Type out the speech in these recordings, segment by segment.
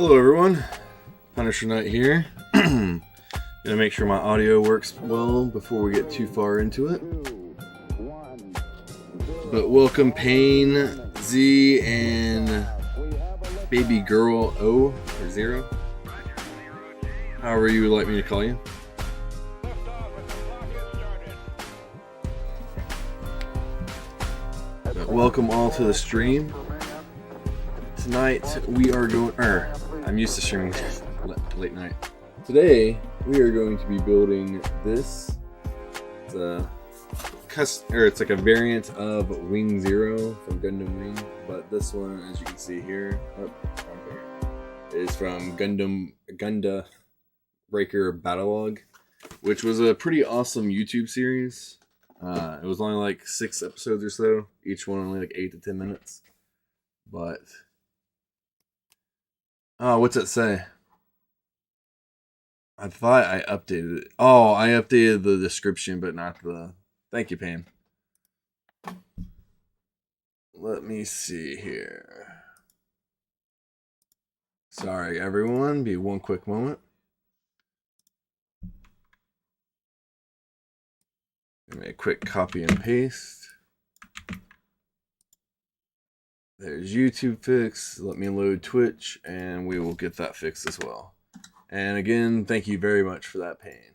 Hello everyone, Punisher Knight here. Gonna make sure my audio works well before we get too far into it. But welcome Pain, Z, and Baby Girl O or Zero. However you would like me to call you. But welcome all to the stream. Tonight we are going, I'm used to streaming late night. Today we are going to be building this. It's like a variant of Wing Zero from Gundam Wing, but this one, as you can see here, is from Gundam Breaker Battlogue, which was a pretty awesome YouTube series. It was only like 6 episodes or so, each one only like 8 to 10 minutes. But what's it say? I thought I updated it. Oh, I updated the description, but not the... Thank you, Pam. Let me see here. Sorry, everyone. Be one quick moment. Give me a quick copy and paste. There's YouTube fix. Let me load Twitch, and we will get that fixed as well. And again, thank you very much for that pain.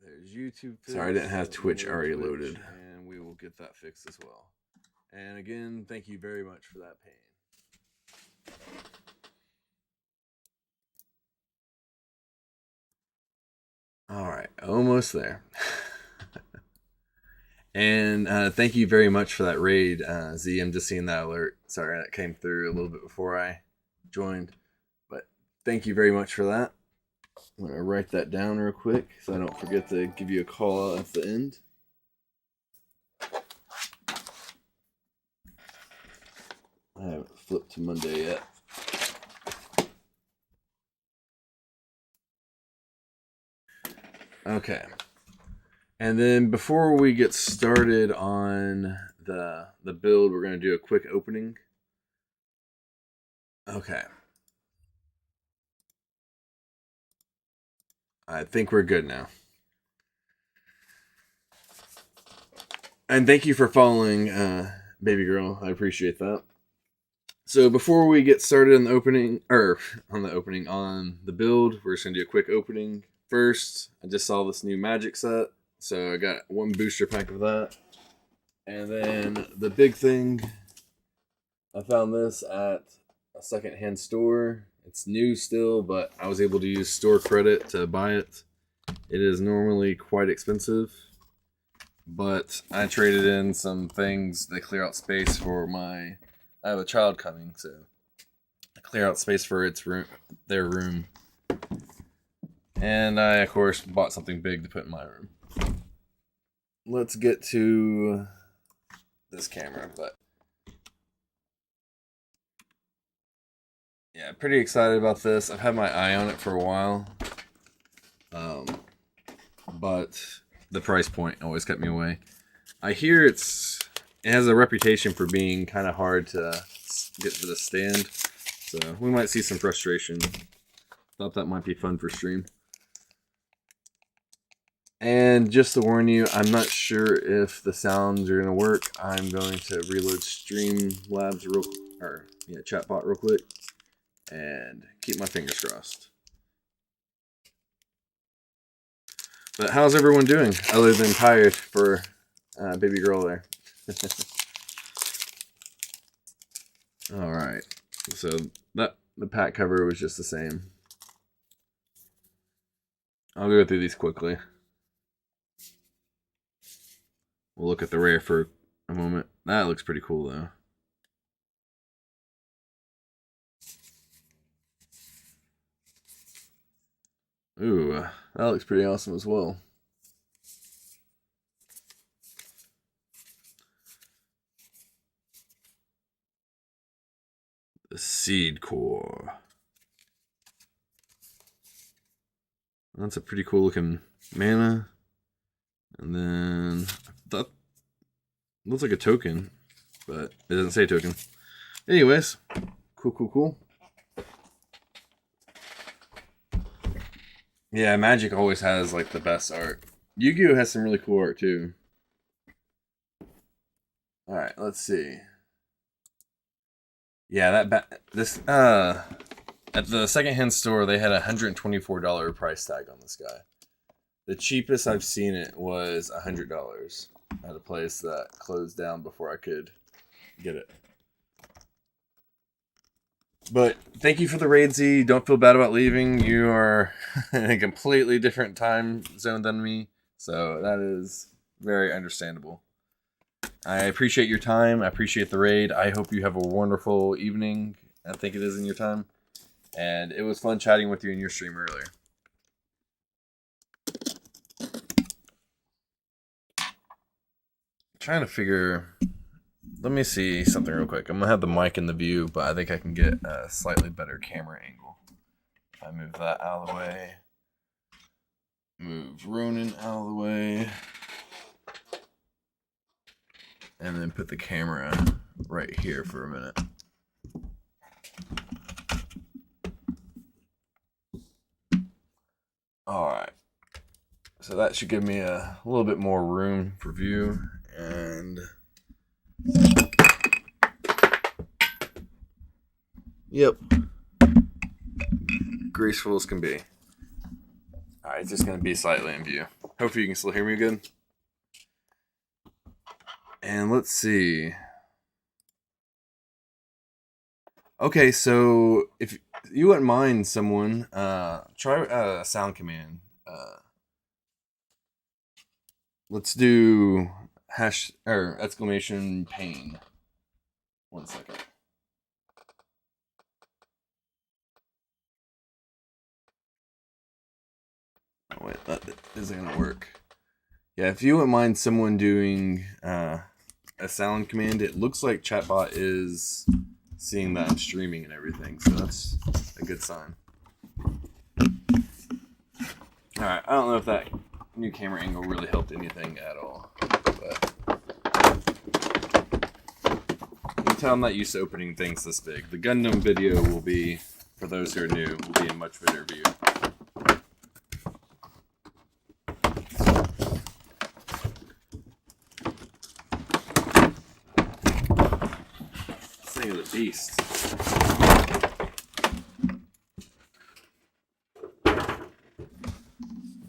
There's YouTube fix. Sorry, I didn't have Twitch already loaded. And we will get that fixed as well. And again, thank you very much for that pain. Alright, almost there. And thank you very much for that raid, Z. I'm just seeing that alert. Sorry, that came through a little bit before I joined. But thank you very much for that. I'm going to write that down real quick so I don't forget to give you a call out at the end. I haven't flipped to Monday yet. Okay. And then before we get started on the build, we're going to do a quick opening. Okay. I think we're good now. And thank you for following, Baby Girl. I appreciate that. So before we get started on the opening, on the build, we're just going to do a quick opening. First, I just saw this new magic set. So I got one booster pack of that. And then the big thing, I found this at a secondhand store. It's new still, but I was able to use store credit to buy it. It is normally quite expensive, but I traded in some things to clear out space for I have a child coming, so I clear out space for their room. And I, of course, bought something big to put in my room. Let's get to this camera, but yeah, pretty excited about this. I've had my eye on it for a while, but the price point always kept me away. I hear it has a reputation for being kind of hard to get to the stand, so we might see some frustration. Thought that might be fun for stream. And just to warn you, I'm not sure if the sounds are going to work. I'm going to reload Streamlabs chatbot real quick and keep my fingers crossed. But how's everyone doing other than tired for Baby Girl there? Alright, so the pack cover was just the same. I'll go through these quickly. We'll look at the rare for a moment. That looks pretty cool, though. Ooh, that looks pretty awesome as well. The Seed Core. That's a pretty cool looking mana. And then that looks like a token, but it doesn't say token. Anyways, cool. Yeah, Magic always has like the best art. Yu-Gi-Oh has some really cool art too. All right, let's see. Yeah, this at the secondhand store they had a $124 price tag on this guy. The cheapest I've seen it was $100 at a place that closed down before I could get it. But thank you for the raid, Z. Don't feel bad about leaving. You are in a completely different time zone than me, so that is very understandable. I appreciate your time. I appreciate the raid. I hope you have a wonderful evening. I think it is in your time. And it was fun chatting with you in your stream earlier. Trying to figure... Let me see something real quick. I'm going to have the mic in the view, but I think I can get a slightly better camera angle. If I move that out of the way. Move Ronin out of the way. And then put the camera right here for a minute. Alright. So that should give me a little bit more room for view. And... Yep. Graceful as can be. Alright, it's just going to be slightly in view. Hopefully you can still hear me good. And let's see. Okay, so if you wouldn't mind someone, try a sound command. Let's do exclamation pain. 1 second. Oh, wait, that isn't gonna work. Yeah, if you wouldn't mind someone doing a sound command, it looks like chatbot is seeing that I'm streaming and everything, so that's a good sign. Alright, I don't know if that new camera angle really helped anything at all, but you can tell I'm not used to opening things this big. The Gundam video will be, for those who are new, will be a much better view. This thing is a beast.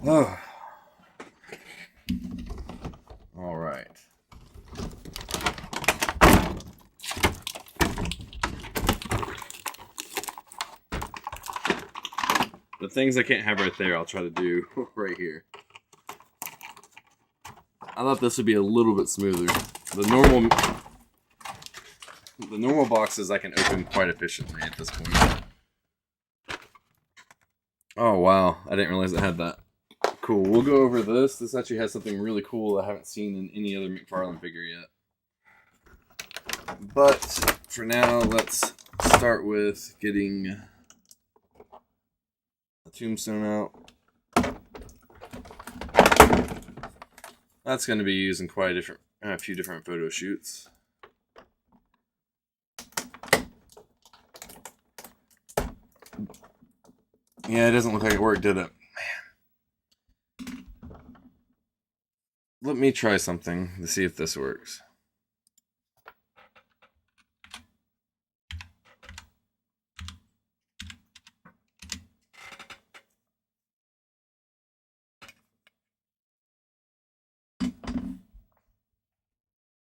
Oh. All right. The things I can't have right there, I'll try to do right here. I thought this would be a little bit smoother. The normal boxes I can open quite efficiently at this point. Oh wow, I didn't realize it had that. Cool, we'll go over this. This actually has something really cool I haven't seen in any other McFarlane figure yet. But for now, let's start with getting the tombstone out. That's going to be used in quite a few different photo shoots. Yeah, it doesn't look like it worked, did it? Man. Let me try something to see if this works.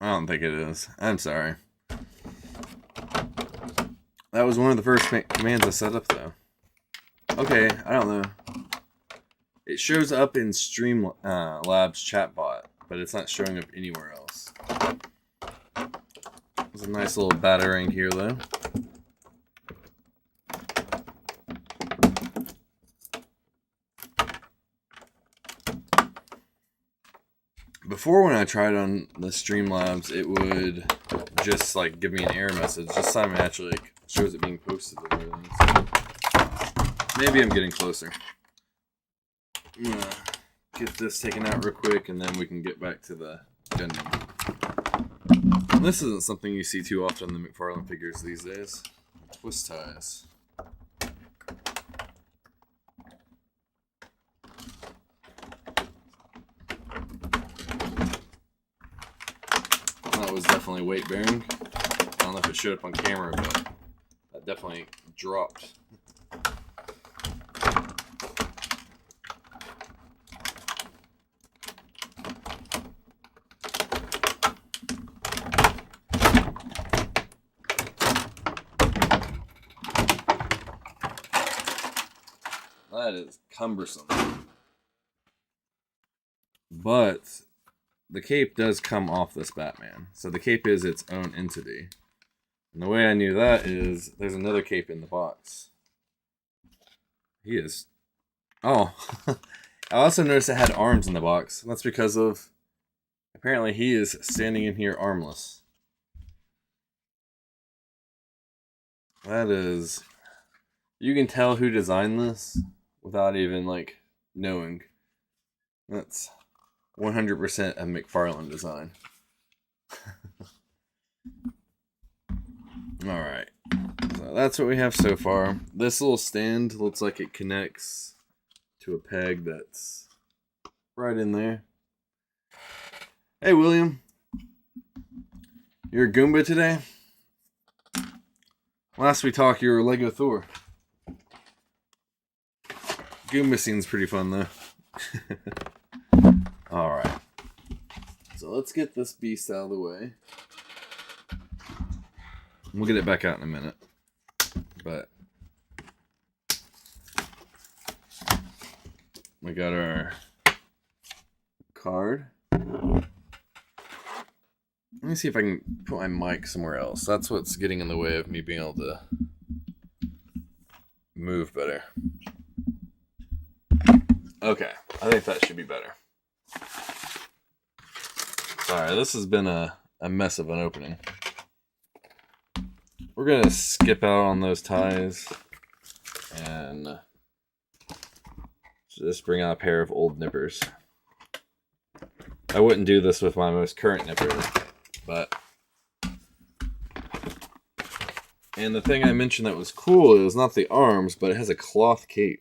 I don't think it is. I'm sorry. That was one of the first commands I set up, though. Okay, I don't know. It shows up in Streamlabs chatbot, but it's not showing up anywhere else. There's a nice little batarang here, though. Before, when I tried on the Streamlabs, it would just like give me an error message. This time it actually like shows it being posted and everything. So maybe I'm getting closer. Yeah. get this taken out real quick, and then we can get back to the Gundam. And this isn't something you see too often in the McFarlane figures these days. Twist ties. That was definitely weight bearing. I don't know if it showed up on camera, but that definitely dropped. That is cumbersome. But the cape does come off this Batman. So the cape is its own entity. And the way I knew that is there's another cape in the box. He is... Oh. I also noticed it had arms in the box. That's because of... Apparently he is standing in here armless. That is... You can tell who designed this without even, like, knowing. That's 100% a McFarlane design. Alright. So that's what we have so far. This little stand looks like it connects to a peg that's right in there. Hey, William. You're a Goomba today? Last we talked, you were Lego Thor. Goomba scene's pretty fun, though. Alright. So let's get this beast out of the way. We'll get it back out in a minute. But we got our card. Let me see if I can put my mic somewhere else. That's what's getting in the way of me being able to move better. Okay, I think that should be better. Sorry, this has been a mess of an opening. We're going to skip out on those ties and just bring out a pair of old nippers. I wouldn't do this with my most current nipper, but... And the thing I mentioned that was cool is not the arms, but it has a cloth cape.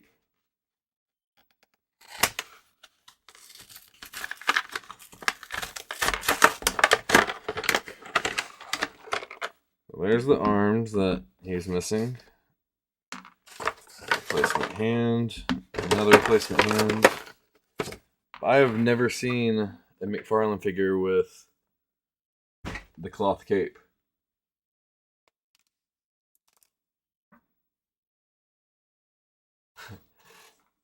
There's the arms that he's missing. Replacement hand. Another replacement hand. I have never seen a McFarlane figure with the cloth cape.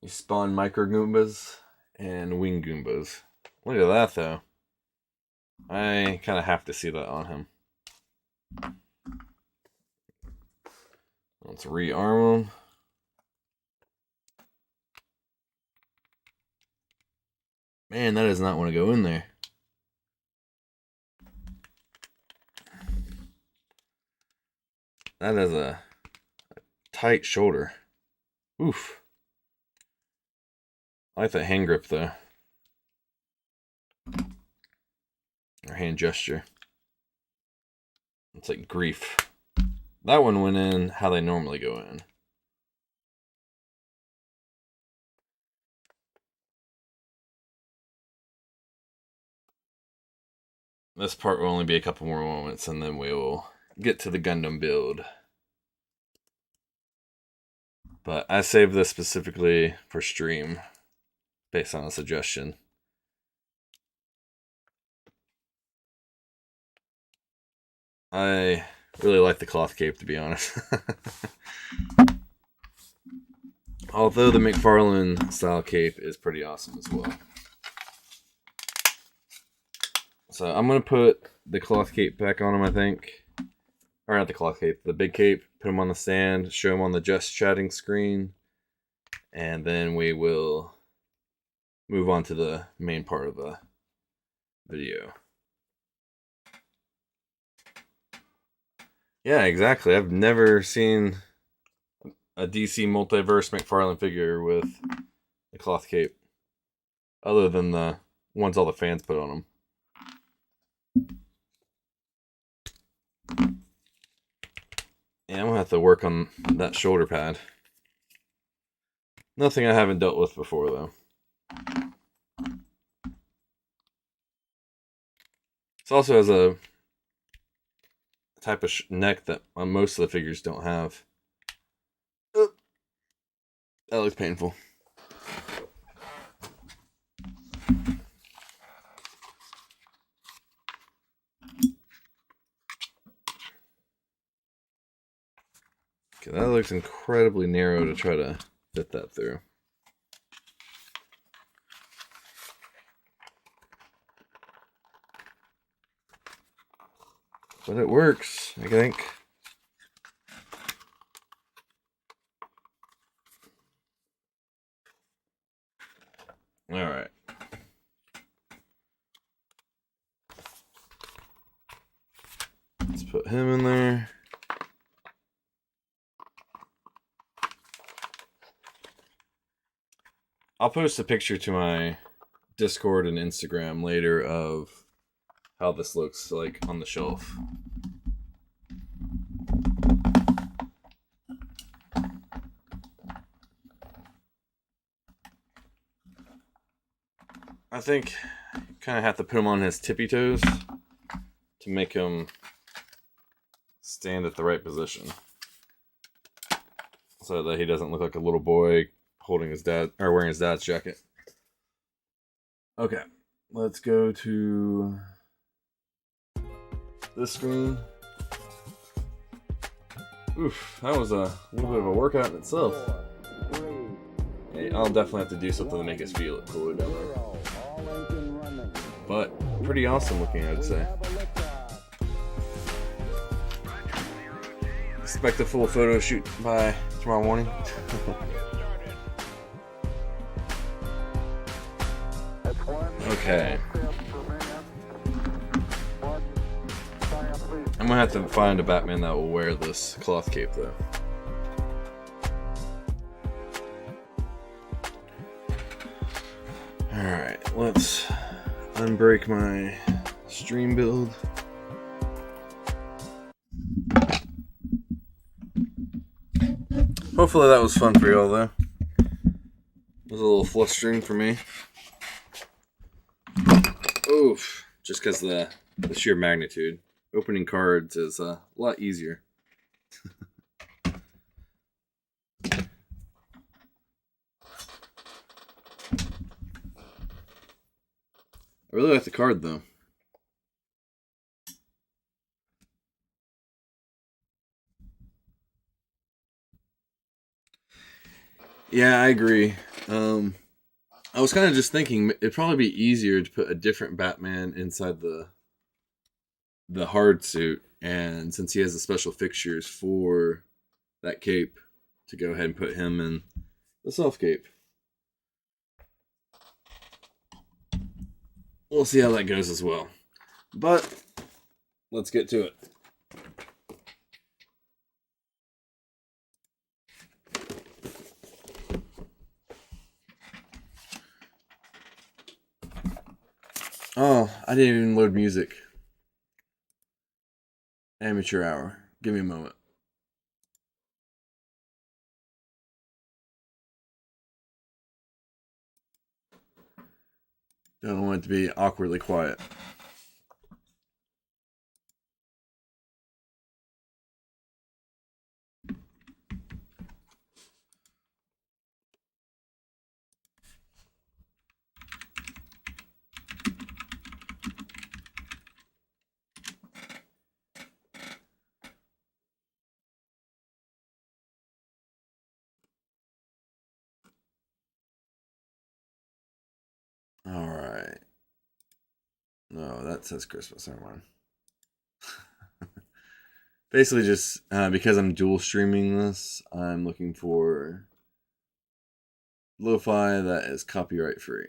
You spawn micro Goombas and wing Goombas. Look at that, though. I kind of have to see that on him. Let's rearm him. Man, that does not want to go in there. That is a tight shoulder. Oof. I like that hand grip, though. Or hand gesture. It's like grief. That one went in how they normally go in. This part will only be a couple more moments, and then we will get to the Gundam build. But I saved this specifically for stream, based on a suggestion. I really like the cloth cape, to be honest. Although the McFarlane style cape is pretty awesome as well. So I'm going to put the cloth cape back on him, I think. Or not the cloth cape, the big cape. Put him on the stand, show him on the just chatting screen. And then we will move on to the main part of the video. Yeah, exactly. I've never seen a DC Multiverse McFarlane figure with a cloth cape. other than the ones all the fans put on them. Yeah, I'm gonna have to work on that shoulder pad. Nothing I haven't dealt with before, though. It also has a type of neck that most of the figures don't have. That looks painful. Okay, that looks incredibly narrow to try to fit that through. But it works, I think. Alright. Let's put him in there. I'll post a picture to my Discord and Instagram later of how this looks like on the shelf. I think you kind of have to put him on his tippy toes to make him stand at the right position so that he doesn't look like a little boy holding his dad or wearing his dad's jacket. Okay, let's go to this screen. Oof, that was a little bit of a workout in itself. Hey, I'll definitely have to do something to make us feel it cooler down there. But pretty awesome looking, I'd say. Expect a full photo shoot by tomorrow morning. Okay. I'm gonna have to find a Batman that will wear this cloth cape, though. Alright, let's unbreak my stream build. Hopefully that was fun for y'all, though. It was a little flustering for me. Oof, just because the sheer magnitude. Opening cards is a lot easier. I really like the card, though. Yeah, I agree. I was kind of just thinking it'd probably be easier to put a different Batman inside the hard suit, and since he has the special fixtures for that cape, to go ahead and put him in the soft cape. We'll see how that goes as well. But let's get to it. Oh, I didn't even load music. Amateur hour. Give me a moment. Don't want it to be awkwardly quiet. Alright. No, that says Christmas. Never mind. Basically, just because I'm dual streaming this, I'm looking for lo-fi that is copyright free.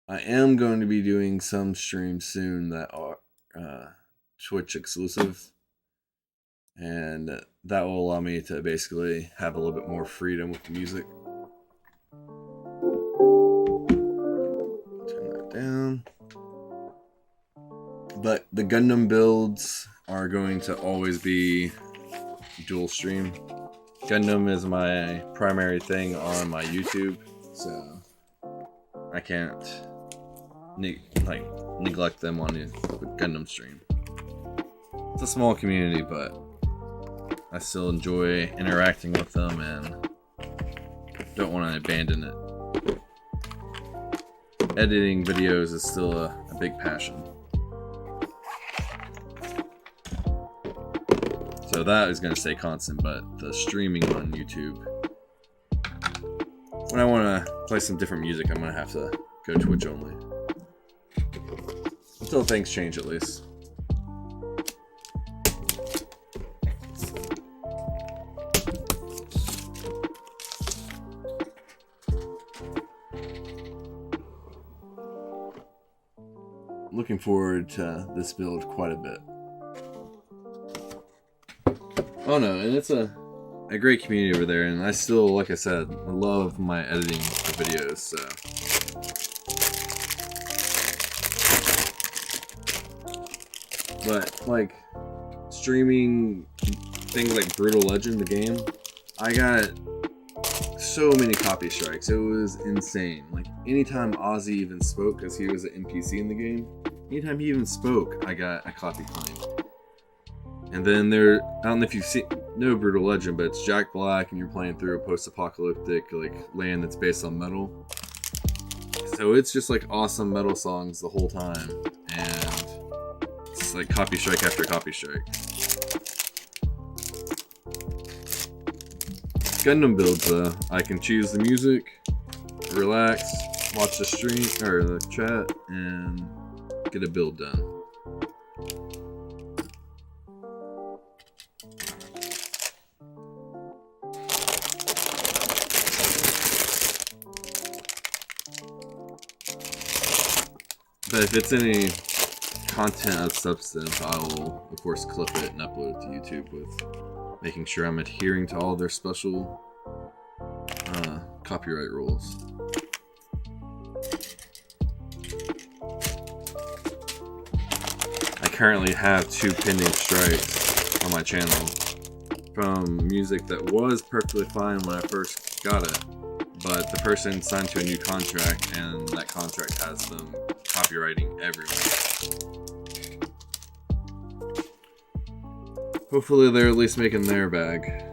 I am going to be doing some streams soon that are Twitch exclusive, and that will allow me to basically have a little bit more freedom with the music. But the Gundam builds are going to always be dual stream. Gundam is my primary thing on my YouTube, so I can't neglect them on the Gundam stream. It's a small community, but I still enjoy interacting with them and don't want to abandon it. Editing videos is still a big passion. So that is going to stay constant, but the streaming on YouTube, when I want to play some different music, I'm going to have to go Twitch only. Until things change, at least. Looking forward to this build quite a bit. Oh no, and it's a great community over there, and I still, like I said, I love my editing of videos, so. But, like, streaming things like Brutal Legend, the game, I got so many copy strikes. It was insane. Like, anytime Ozzy even spoke, because he was an NPC in the game, anytime he even spoke, I got a copy claim. And then I don't know if you've know Brutal Legend, but it's Jack Black, and you're playing through a post-apocalyptic like land that's based on metal. So it's just like awesome metal songs the whole time, and it's like copy strike after copy strike. Gundam builds though, I can choose the music, relax, watch the stream or the chat, and get a build done. But if it's any content of substance, I will, of course, clip it and upload it to YouTube with making sure I'm adhering to all their special copyright rules. I currently have 2 pending strikes on my channel from music that was perfectly fine when I first got it, but the person signed to a new contract, and that contract has them copywriting everywhere. Hopefully they're at least making their bag.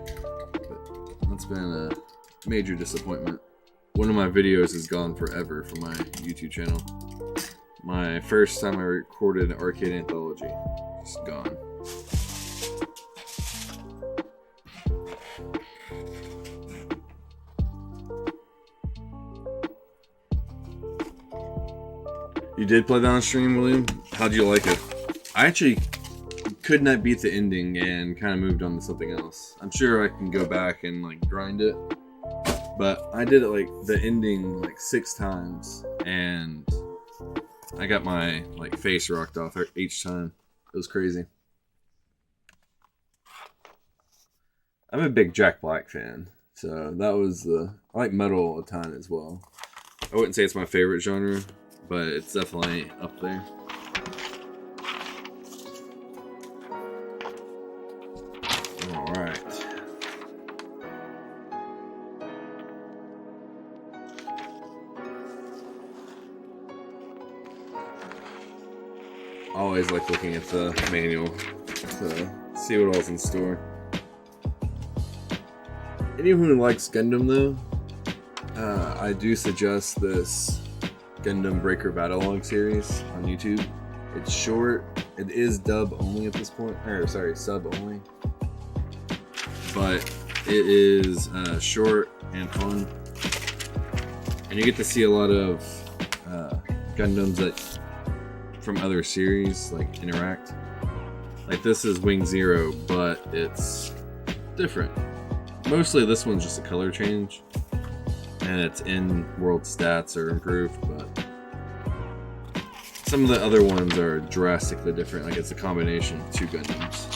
But that's been a major disappointment. One of my videos is gone forever from my YouTube channel. My first time I recorded an arcade anthology. Just gone. You did play that on stream, William? How'd you like it? I actually could not beat the ending and kind of moved on to something else. I'm sure I can go back and like grind it, but I did it like the ending like 6 times, and I got my like face rocked off each time. It was crazy. I'm a big Jack Black fan, so that was I like metal a ton as well. I wouldn't say it's my favorite genre, but it's definitely up there. Alright. Always like looking at the manual to see what all's in store. Anyone who likes Gundam though, I do suggest this Gundam Breaker Battlogue series on YouTube. It's short. It is dub only at this point, or sorry, sub only. But it is short and fun, and you get to see a lot of Gundams that from other series like interact. Like this is Wing Zero, but it's different. Mostly this one's just a color change, and its in-world stats are improved, but some of the other ones are drastically different. Like it's a combination of 2 Gundams.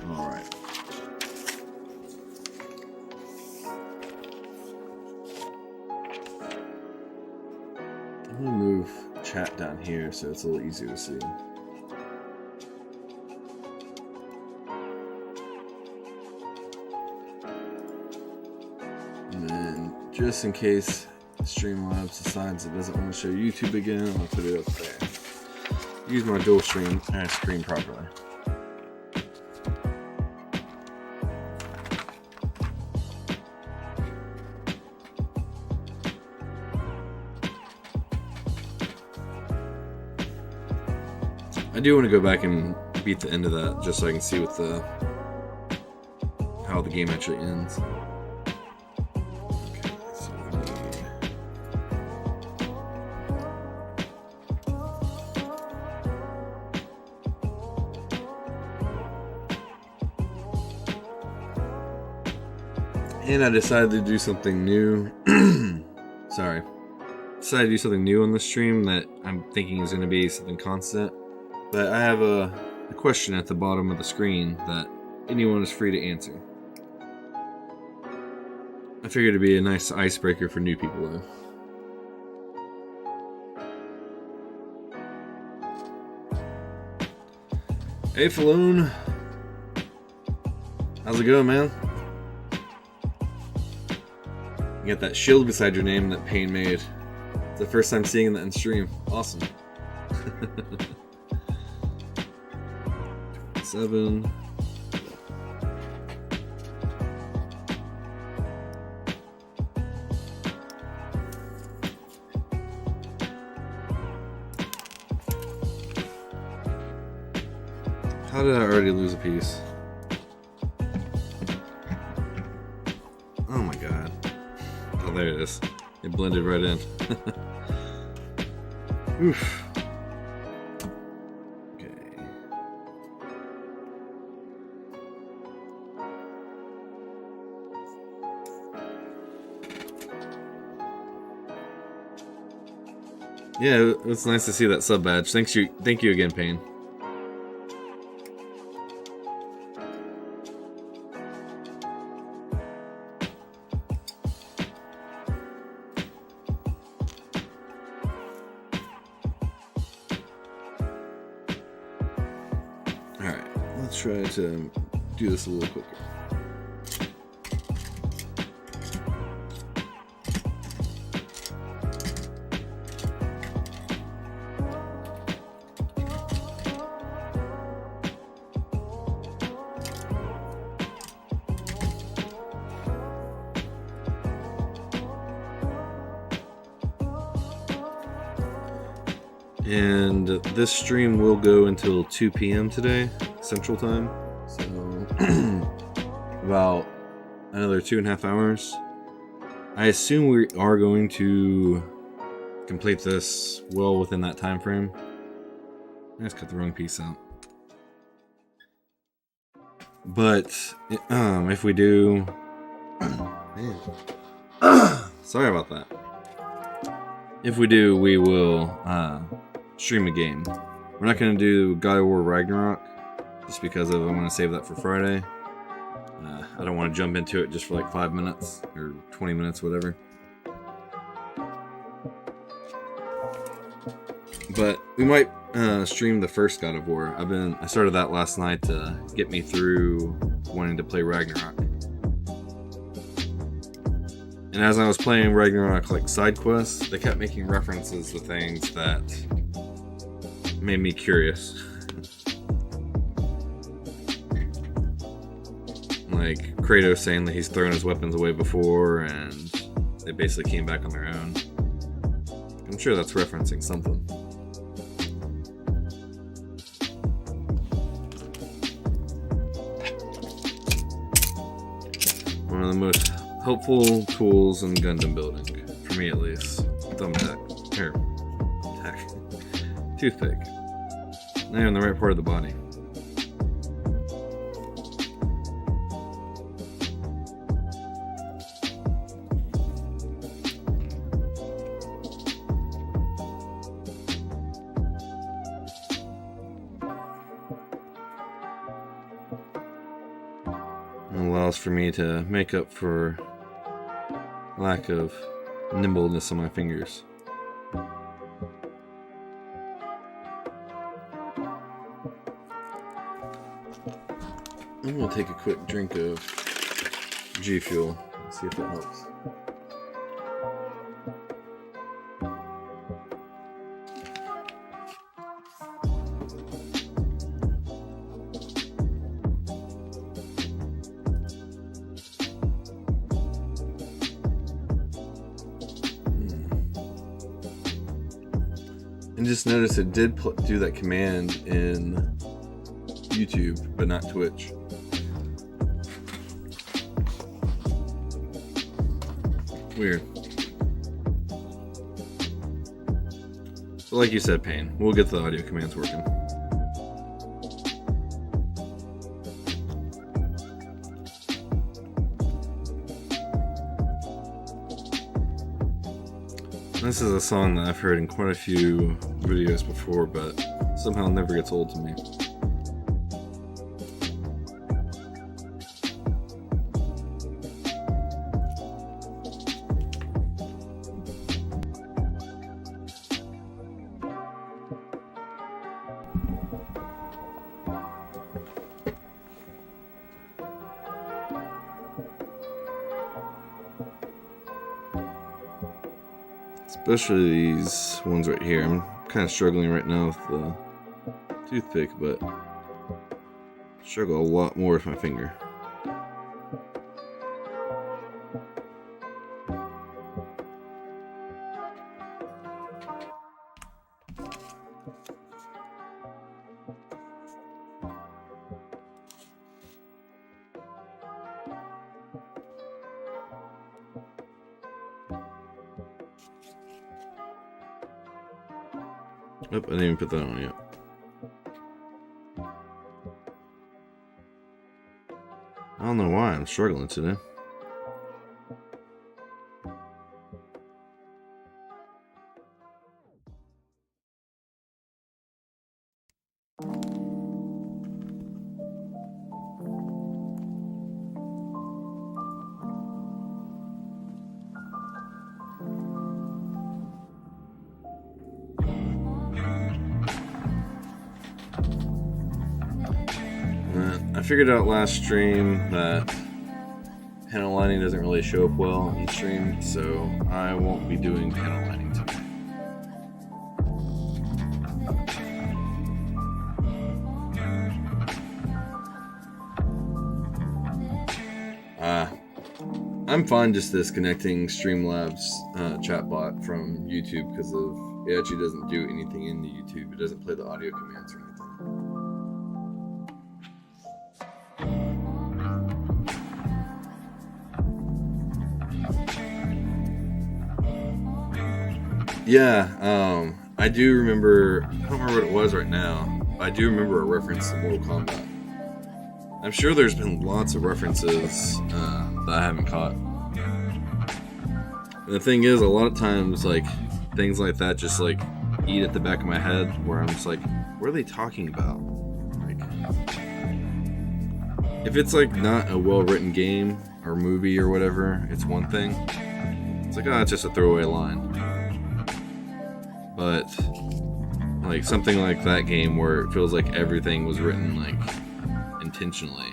Alright. I'm gonna move chat down here, so it's a little easier to see. And then, just in case Streamlabs decides it doesn't want to show YouTube again, I'll put it up there. Use my dual screen properly. I do want to go back and beat the end of that just so I can see what how the game actually ends. Okay, so and I decided to do something new. Sorry. Decided to do something new on the stream that I'm thinking is going to be something constant. But I have a question at the bottom of the screen that anyone is free to answer. I figured it'd be a nice icebreaker for new people though. Hey Falloon! How's it going, man? You got that shield beside your name that Payne made. It's the first time seeing that in stream. Awesome. 7. How did I already lose a piece? Oh my god. Oh, there it is. It blended right in. Oof. Yeah, it's nice to see that sub badge. Thank you again, Payne. Alright, let's try to do this a little quicker. And this stream will go until 2 p.m. today, Central Time. So, about another 2.5 hours. I assume we are going to complete this well within that time frame. I just cut the wrong piece out. But, if we do... Sorry about that. If we do, we will... stream a game. We're not going to do God of War Ragnarok just because I'm going to save that for Friday. I don't want to jump into it just for like 5 minutes or 20 minutes, whatever. But we might stream the first God of War. I started that last night to get me through wanting to play Ragnarok. And as I was playing Ragnarok like side quests, they kept making references to things that made me curious. Like Kratos saying that he's thrown his weapons away before and they basically came back on their own. I'm sure that's referencing something. One of the most helpful tools in Gundam building, for me at least. Thumbtack. Here. Thumbtack. Toothpick. Now you're in the right part of the body. It allows for me to make up for lack of nimbleness on my fingers. I'm gonna take a quick drink of G Fuel. See if that helps. And just notice it did do that command in YouTube, but not Twitch. Weird. But like you said, Payne, we'll get the audio commands working. This is a song that I've heard in quite a few videos before, but somehow never gets old to me. Especially these ones right here. I'm kind of struggling right now with the toothpick, but struggle a lot more with my finger. Nope, I didn't even put that on yet. I don't know why I'm struggling today. I figured out last stream that panel lining doesn't really show up well in stream, so I won't be doing panel lining today. I'm fine just disconnecting Streamlabs chatbot from YouTube because it actually doesn't do anything in the YouTube. It doesn't play the audio commands or anything. Yeah, I do remember, I don't remember what it was right now, but I do remember a reference to Mortal Kombat. I'm sure there's been lots of references that I haven't caught. And the thing is, a lot of times, like, things like that just, like, eat at the back of my head, where I'm just like, what are they talking about? Like, if it's, like, not a well-written game or movie or whatever, it's one thing. It's like, oh, it's just a throwaway line. But, like, something like that game where it feels like everything was written, like, intentionally.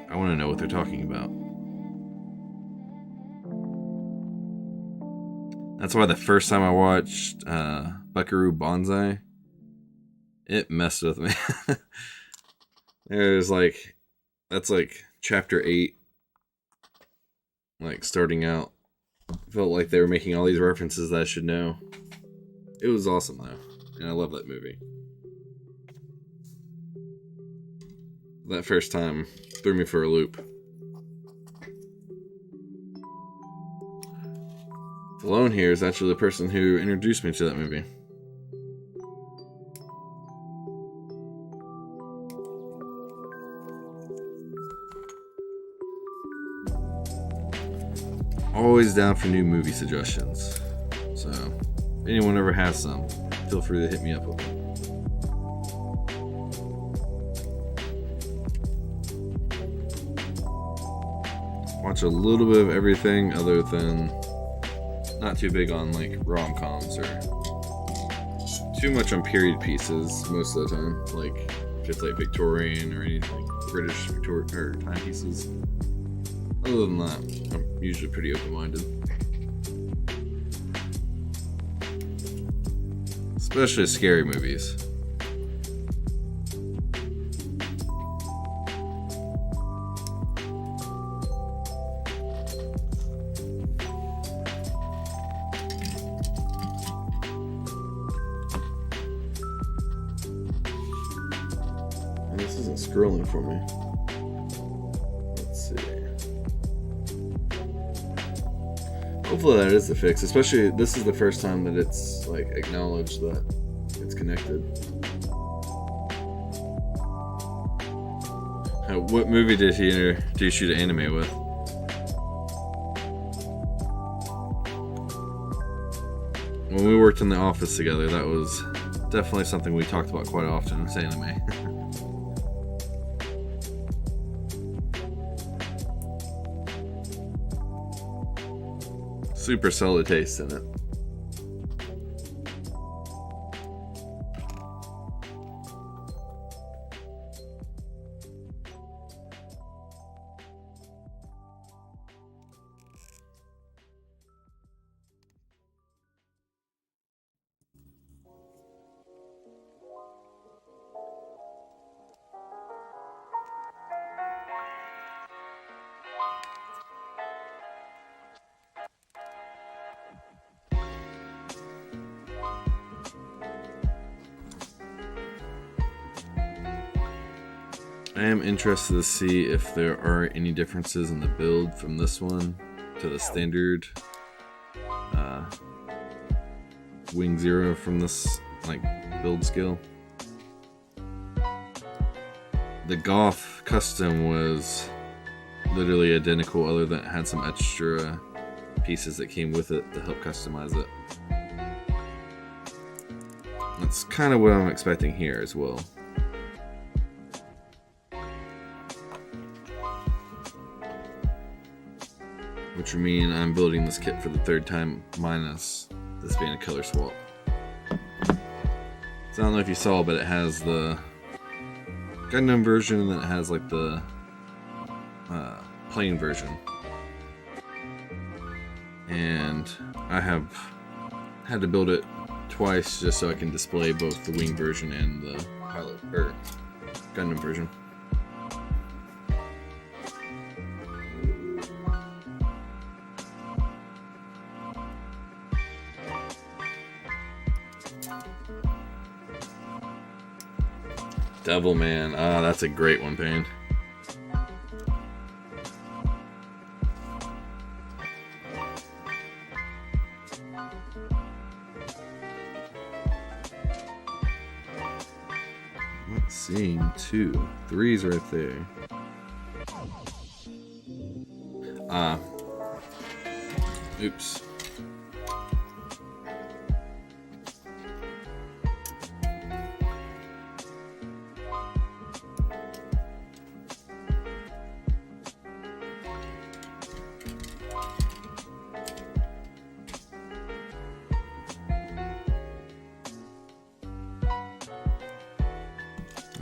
I want to know what they're talking about. That's why the first time I watched Buckaroo Banzai, it messed with me. There's, like, that's, like, chapter 8, like, starting out. Felt like they were making all these references that I should know. It was awesome though, and I love that movie. That first time threw me for a loop. Malone here is actually the person who introduced me to that movie. Always down for new movie suggestions. So, if anyone ever has some, feel free to hit me up with them. Watch a little bit of everything other than not too big on like rom-coms or too much on period pieces most of the time. Like if it's like Victorian or anything like British or timepieces. Other than that, I'm usually pretty open-minded. Especially scary movies. And this isn't scrolling for me. Let's see. Hopefully that is the fix, especially this is the first time that it's like acknowledged that it's connected. What movie did he introduce you to anime with? When we worked in the office together, that was definitely something we talked about quite often, was anime. Super solid taste in it. I am interested to see if there are any differences in the build from this one to the standard Wing Zero from this build skill. The Goth custom was literally identical, other than it had some extra pieces that came with it to help customize it. That's kind of what I'm expecting here as well. Which would mean I'm building this kit for the third time, minus this being a color swap. So I don't know if you saw, but it has the Gundam version, and then it has like the plain version. And I have had to build it twice just so I can display both the wing version and the pilot or Gundam version. Devilman, that's a great one, Payne. Let's see, 2, 3's right there. Oops.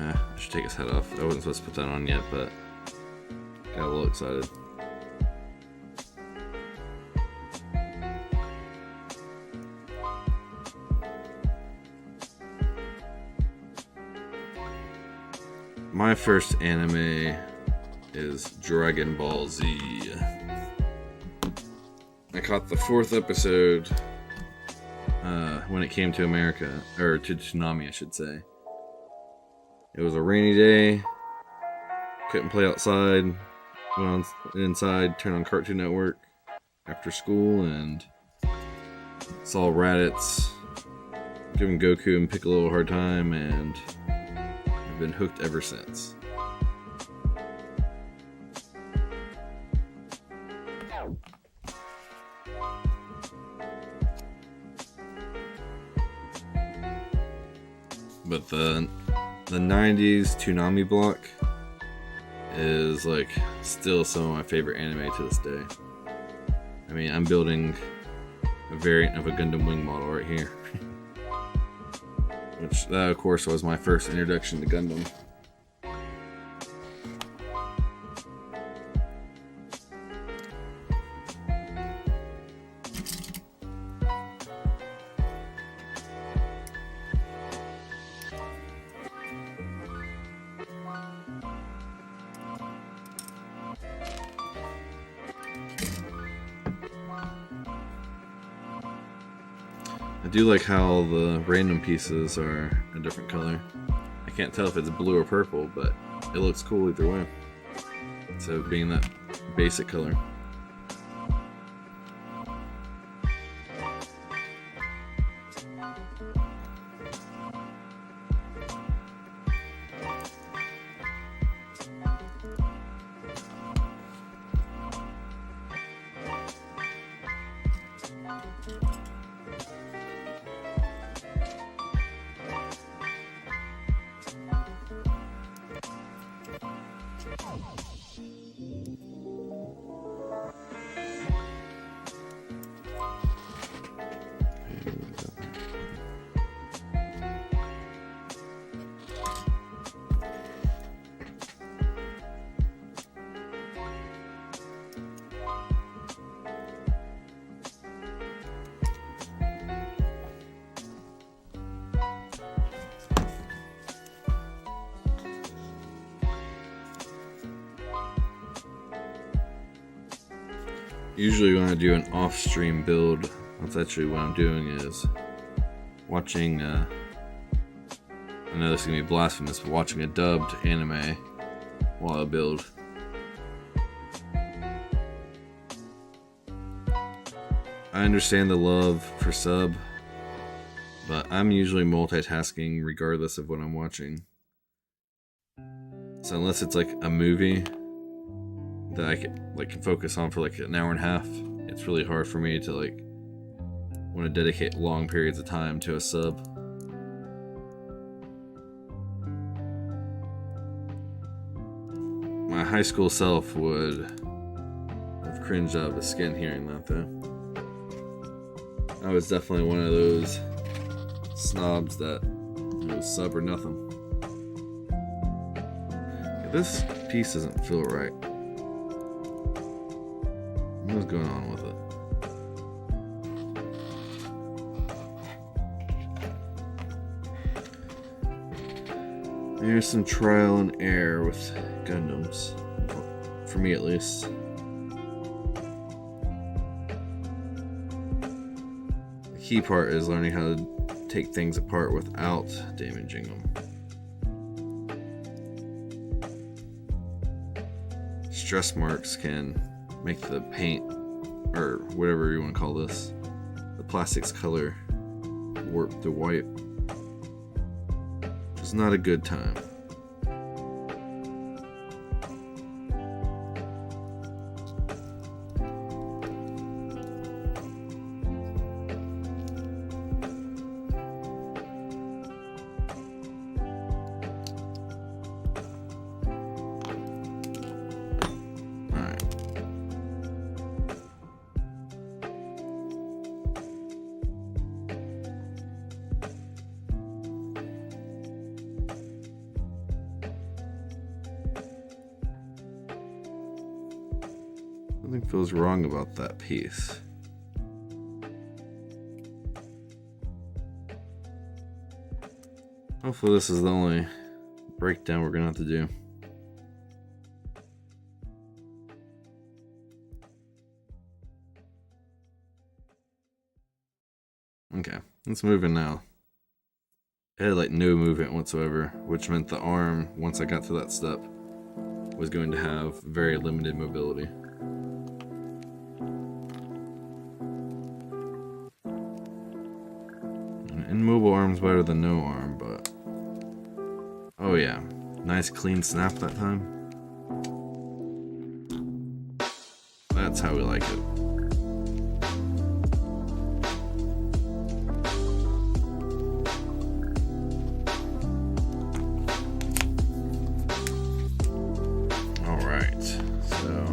I should take his head off. I wasn't supposed to put that on yet, but got a little excited. My first anime is Dragon Ball Z. I caught the 4th episode when it came to America, or to Tsunami, I should say. It was a rainy day, couldn't play outside, went inside, turned on Cartoon Network after school, and saw Raditz giving Goku and Piccolo a hard time, and I've been hooked ever since. But the 90s Toonami block is still some of my favorite anime to this day. I mean, I'm building a variant of a Gundam Wing model right here. Which, that of course was my first introduction to Gundam. I do like how the random pieces are a different color. I can't tell if it's blue or purple, but it looks cool either way. So being that basic color. Usually when I do an off-stream build, that's actually what I'm doing is watching, I know this is going to be blasphemous, but watching a dubbed anime while I build. I understand the love for sub, but I'm usually multitasking regardless of what I'm watching. So unless it's like a movie that I can focus on for like an hour and a half, it's really hard for me to want to dedicate long periods of time to a sub. My high school self would have cringed out of his skin hearing that though. I was definitely one of those snobs that was sub or nothing. This piece doesn't feel right. What's going on with it? There's some trial and error with Gundams, for me at least. The key part is learning how to take things apart without damaging them. Stress marks can make the paint, or whatever you want to call this, the plastic's color warp to white. It's not a good time. Something feels wrong about that piece. Hopefully this is the only breakdown we're gonna have to do. Okay, let's move in now. It had like no movement whatsoever, which meant the arm, once I got to that step, was going to have very limited mobility. Immobile arm's better than no arm, but oh yeah, nice clean snap that time. That's how we like it. Alright, so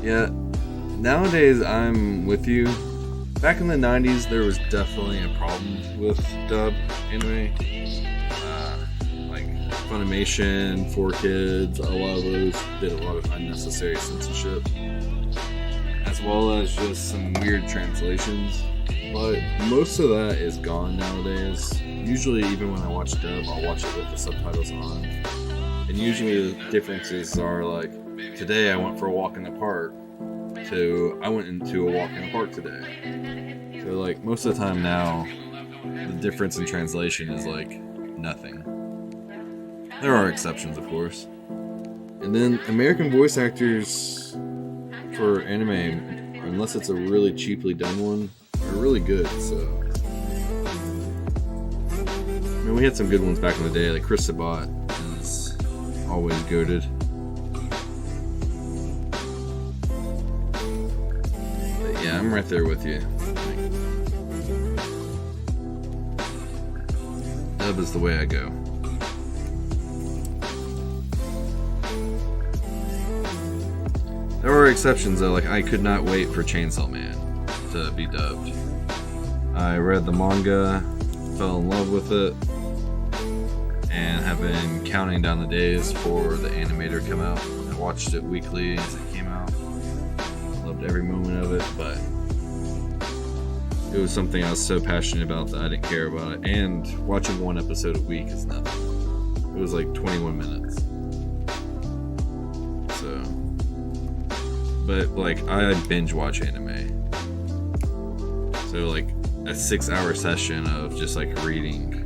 yeah. Nowadays, I'm with you. Back in the 90s, there was definitely a problem with dub anime. Like Funimation, 4Kids, a lot of those did a lot of unnecessary censorship, as well as just some weird translations. But most of that is gone nowadays. Usually, even when I watch dub, I'll watch it with the subtitles on. And usually the differences are like, today I went for a walk in the park. to I went into a walk in the park today. So like most of the time now, the difference in translation is like nothing. There are exceptions, of course. And then American voice actors for anime, unless it's a really cheaply done one, are really good. So I mean, we had some good ones back in the day, like Chris Sabat is always goated. But yeah, I'm right there with you. Dub is the way I go. There are exceptions though, like I could not wait for Chainsaw Man to be dubbed. I read the manga, fell in love with it, and have been counting down the days for the animator to come out. I watched it weekly as it came out. Loved every moment of it, but it was something I was so passionate about that I didn't care about it. And watching one episode a week is nothing. It was like 21 minutes. So, but like I binge watch anime. So like a 6-hour session of just like reading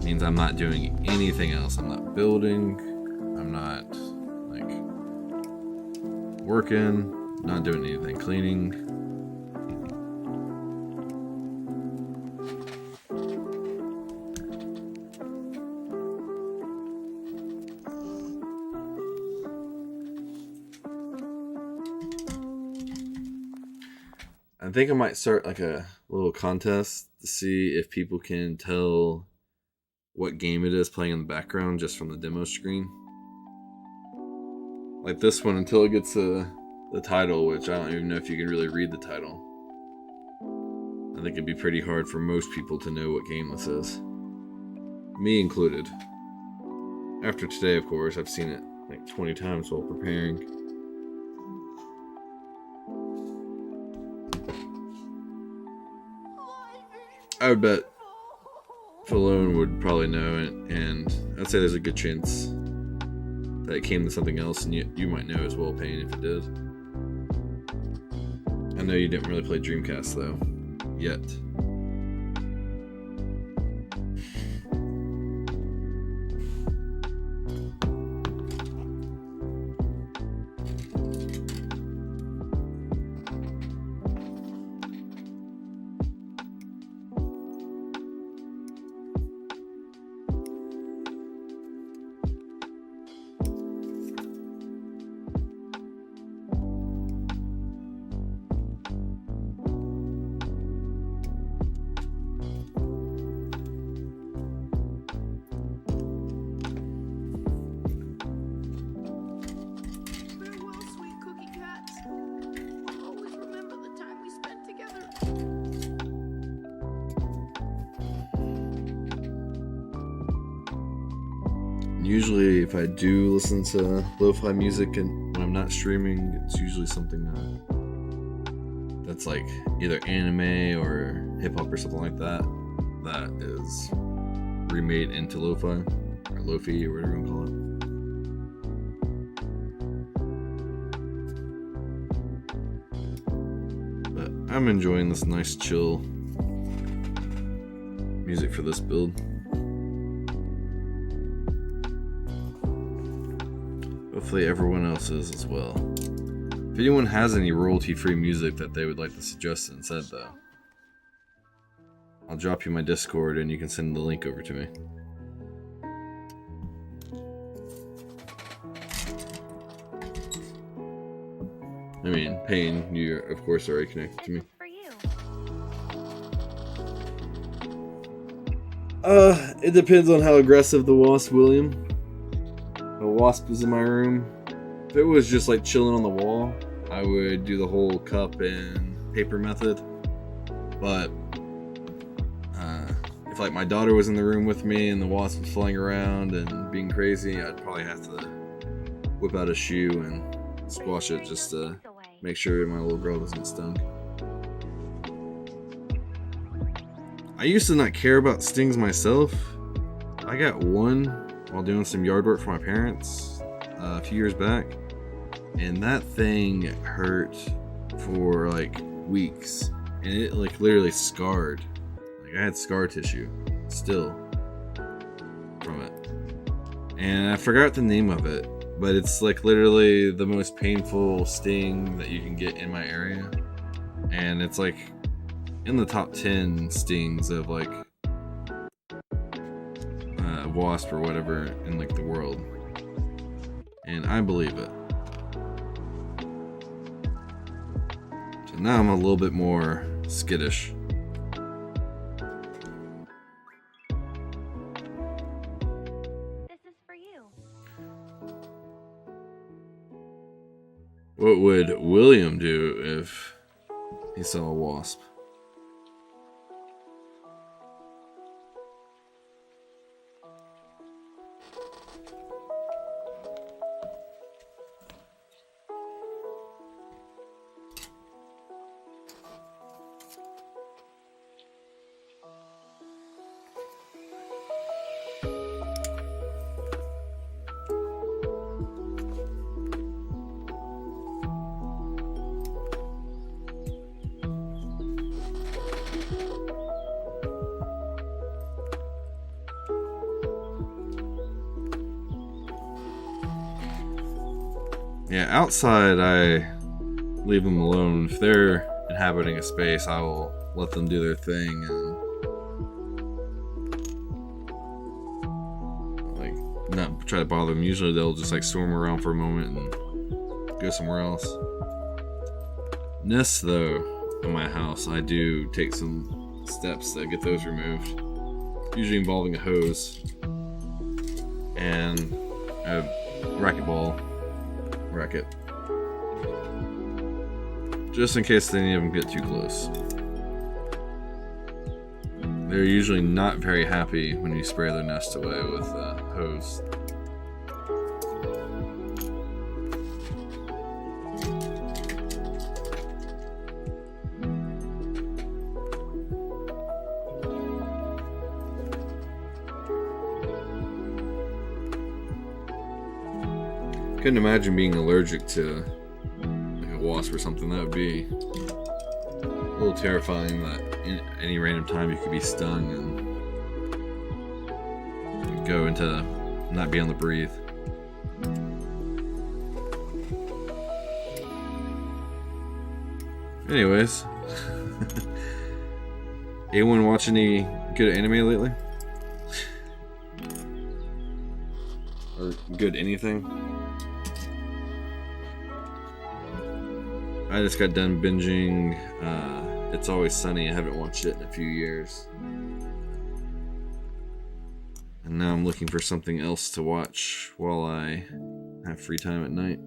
means I'm not doing anything else. I'm not building. I'm not like working. Not doing anything. Cleaning. I think I might start like a little contest to see if people can tell what game it is playing in the background just from the demo screen. Like this one, until it gets the title, which I don't even know if you can really read the title. I think it'd be pretty hard for most people to know what game this is. Me included. After today, of course, I've seen it like 20 times while preparing. I would bet Falone would probably know it, and I'd say there's a good chance that it came to something else, and you might know as well, Payne, if it did. I know you didn't really play Dreamcast, though, yet. Usually, if I do listen to lo-fi music and when I'm not streaming, it's usually something that's like either anime or hip-hop or something like that that is remade into lo-fi or lo-fi or whatever you want to call it. But I'm enjoying this nice chill music for this build. Hopefully everyone else is as well. If anyone has any royalty-free music that they would like to suggest instead, though, I'll drop you my Discord and you can send the link over to me. I mean, Payne, you of course already connected to me. It depends on how aggressive the wasp, William. A wasp is in my room. If it was just like chilling on the wall, I would do the whole cup and paper method. But if like my daughter was in the room with me and the wasp was flying around and being crazy, I'd probably have to whip out a shoe and squash it just to make sure my little girl doesn't get stung. I used to not care about stings myself. I got one while doing some yard work for my parents a few years back. and that thing hurt for like weeks, and it like literally scarred. Like I had scar tissue still from it, and I forgot the name of it, but it's like literally the most painful sting that you can get in my area, and it's like in the top 10 stings of like wasp or whatever in like the world, and I believe it. So now I'm a little bit more skittish. This is for you. What would William do if he saw a wasp? Yeah, outside I leave them alone. If they're inhabiting a space, I will let them do their thing and like not try to bother them. Usually they'll just like storm around for a moment and go somewhere else. Nests though, in my house, I do take some steps to get those removed. Usually involving a hose and a racquetball racket, just in case any of them get too close. They're usually not very happy when you spray their nest away with a hose. Couldn't imagine being allergic to like a wasp or something. That would be a little terrifying, that in any random time you could be stung and go into not being able to breathe. Anyways, anyone watch any good anime lately? Or good anything? I just got done binging It's Always Sunny. I haven't watched it in a few years. And now I'm looking for something else to watch while I have free time at night.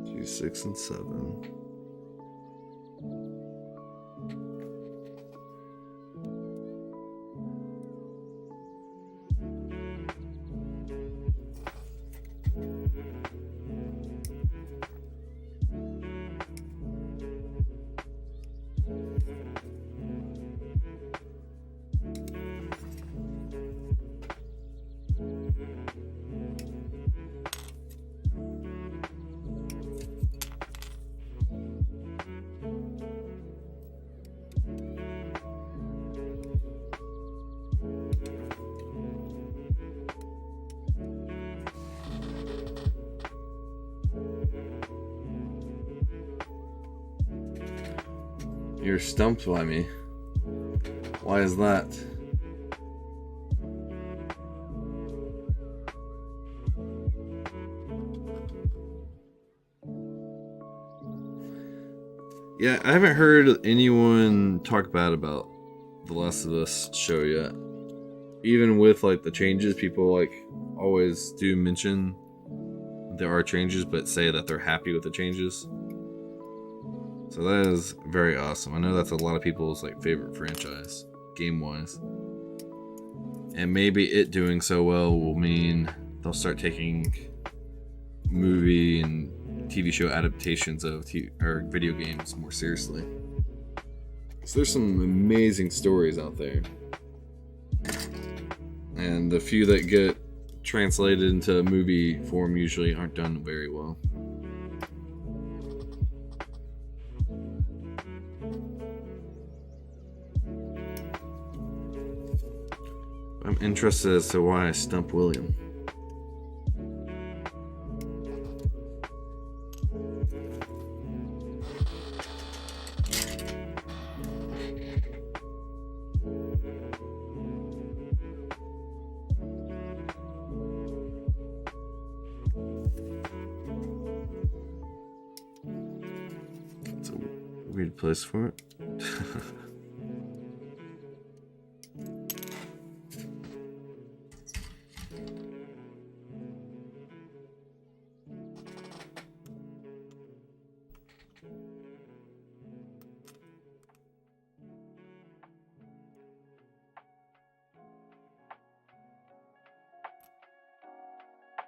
Two, 6, and 7. You're stumped by me. Why is that? Yeah, I haven't heard anyone talk bad about The Last of Us show yet. Even with like the changes, people like always do mention there are changes, but say that they're happy with the changes. So that is very awesome. I know that's a lot of people's like favorite franchise, game-wise. And maybe it doing so well will mean they'll start taking movie and TV show adaptations of or video games more seriously. So there's some amazing stories out there, and the few that get translated into movie form usually aren't done very well. I'm interested as to why I stumped William. It's a weird place for it.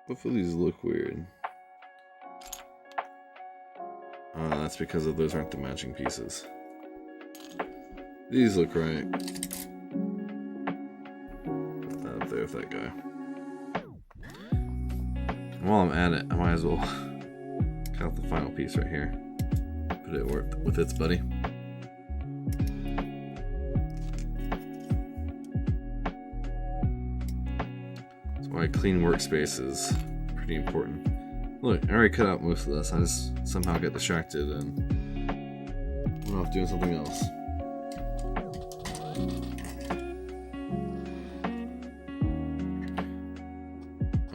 Both of these look weird. That's because of those aren't the matching pieces. These look right. Put that up there with that guy. And while I'm at it, I might as well cut out the final piece right here. Put it with its buddy. That's why a clean workspace is pretty important. Look, I already cut out most of this. I just somehow get distracted and went off doing something else.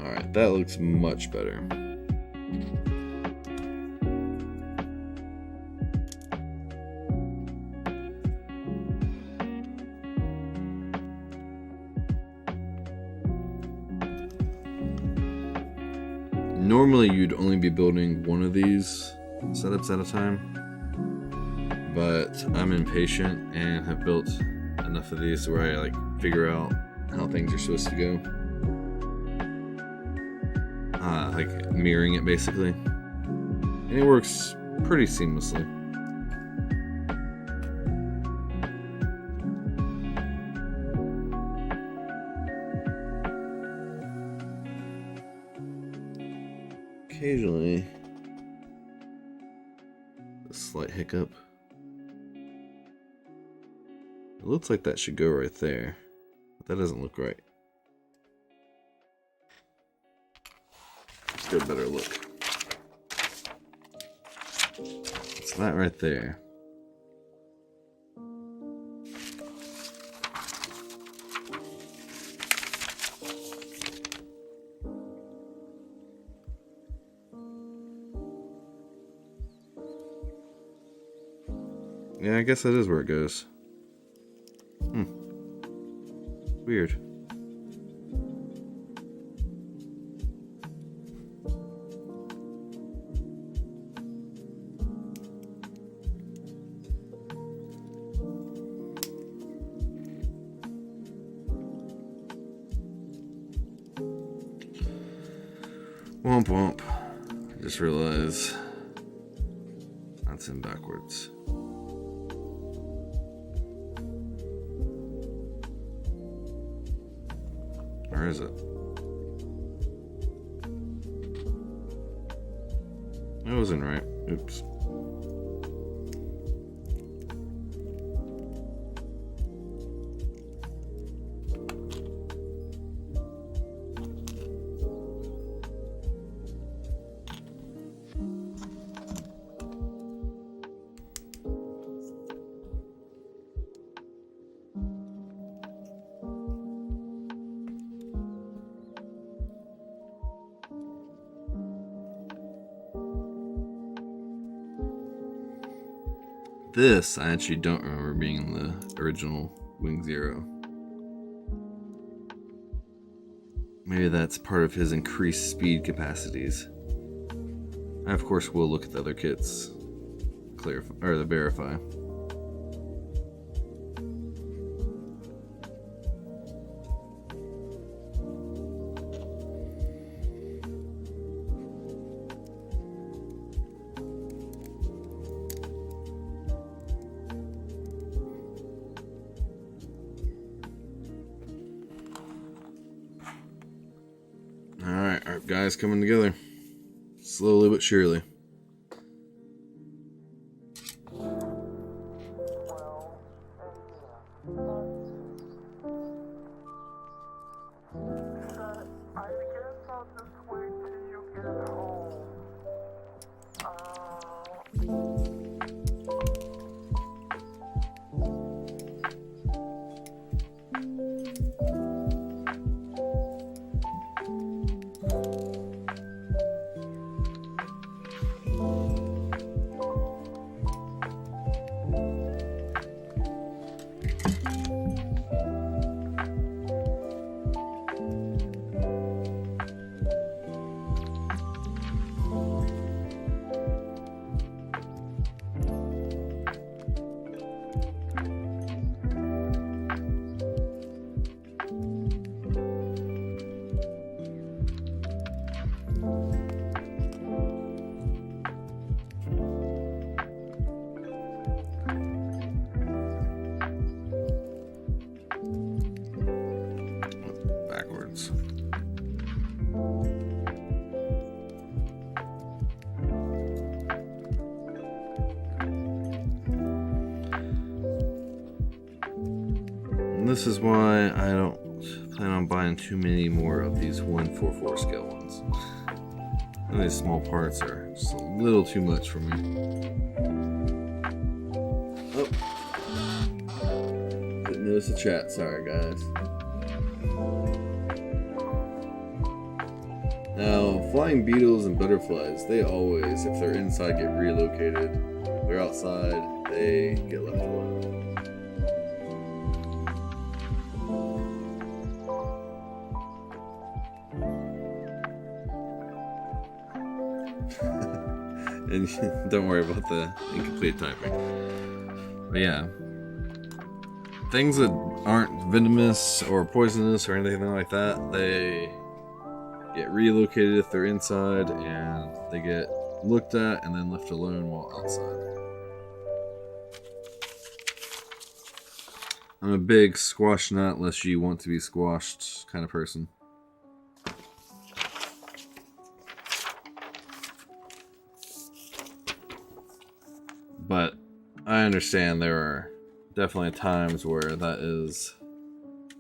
Alright, that looks much better. Normally you'd only be building one of these setups at a time, but I'm impatient and have built enough of these where I like figure out how things are supposed to go. Like mirroring it basically. And it works pretty seamlessly. Occasionally, a slight hiccup. It looks like that should go right there, but that doesn't look right. Let's get a better look. It's that right there. Yeah, I guess that is where it goes. Weird. Womp womp. I just realized that's in backwards. Where is it? That wasn't right. Oops. This, I actually don't remember being in the original Wing Zero. Maybe that's part of his increased speed capacities. I, of course, will look at the other kits, clarify, or to verify. guys coming together. Slowly but surely. Backwards. And this is why I don't plan on buying too many more of these 1/4/4 scale ones. And these small parts are just a little too much for me. Oh. Didn't notice the chat, sorry guys. Now, flying beetles and butterflies, they always, if they're inside, get relocated. If they're outside, they get left alone. And don't worry about the incomplete typing. But yeah, things that aren't venomous or poisonous or anything like that, they get relocated if they're inside, and they get looked at and then left alone while outside. I'm a big squash not unless you want to be squashed kind of person. But I understand there are definitely times where that is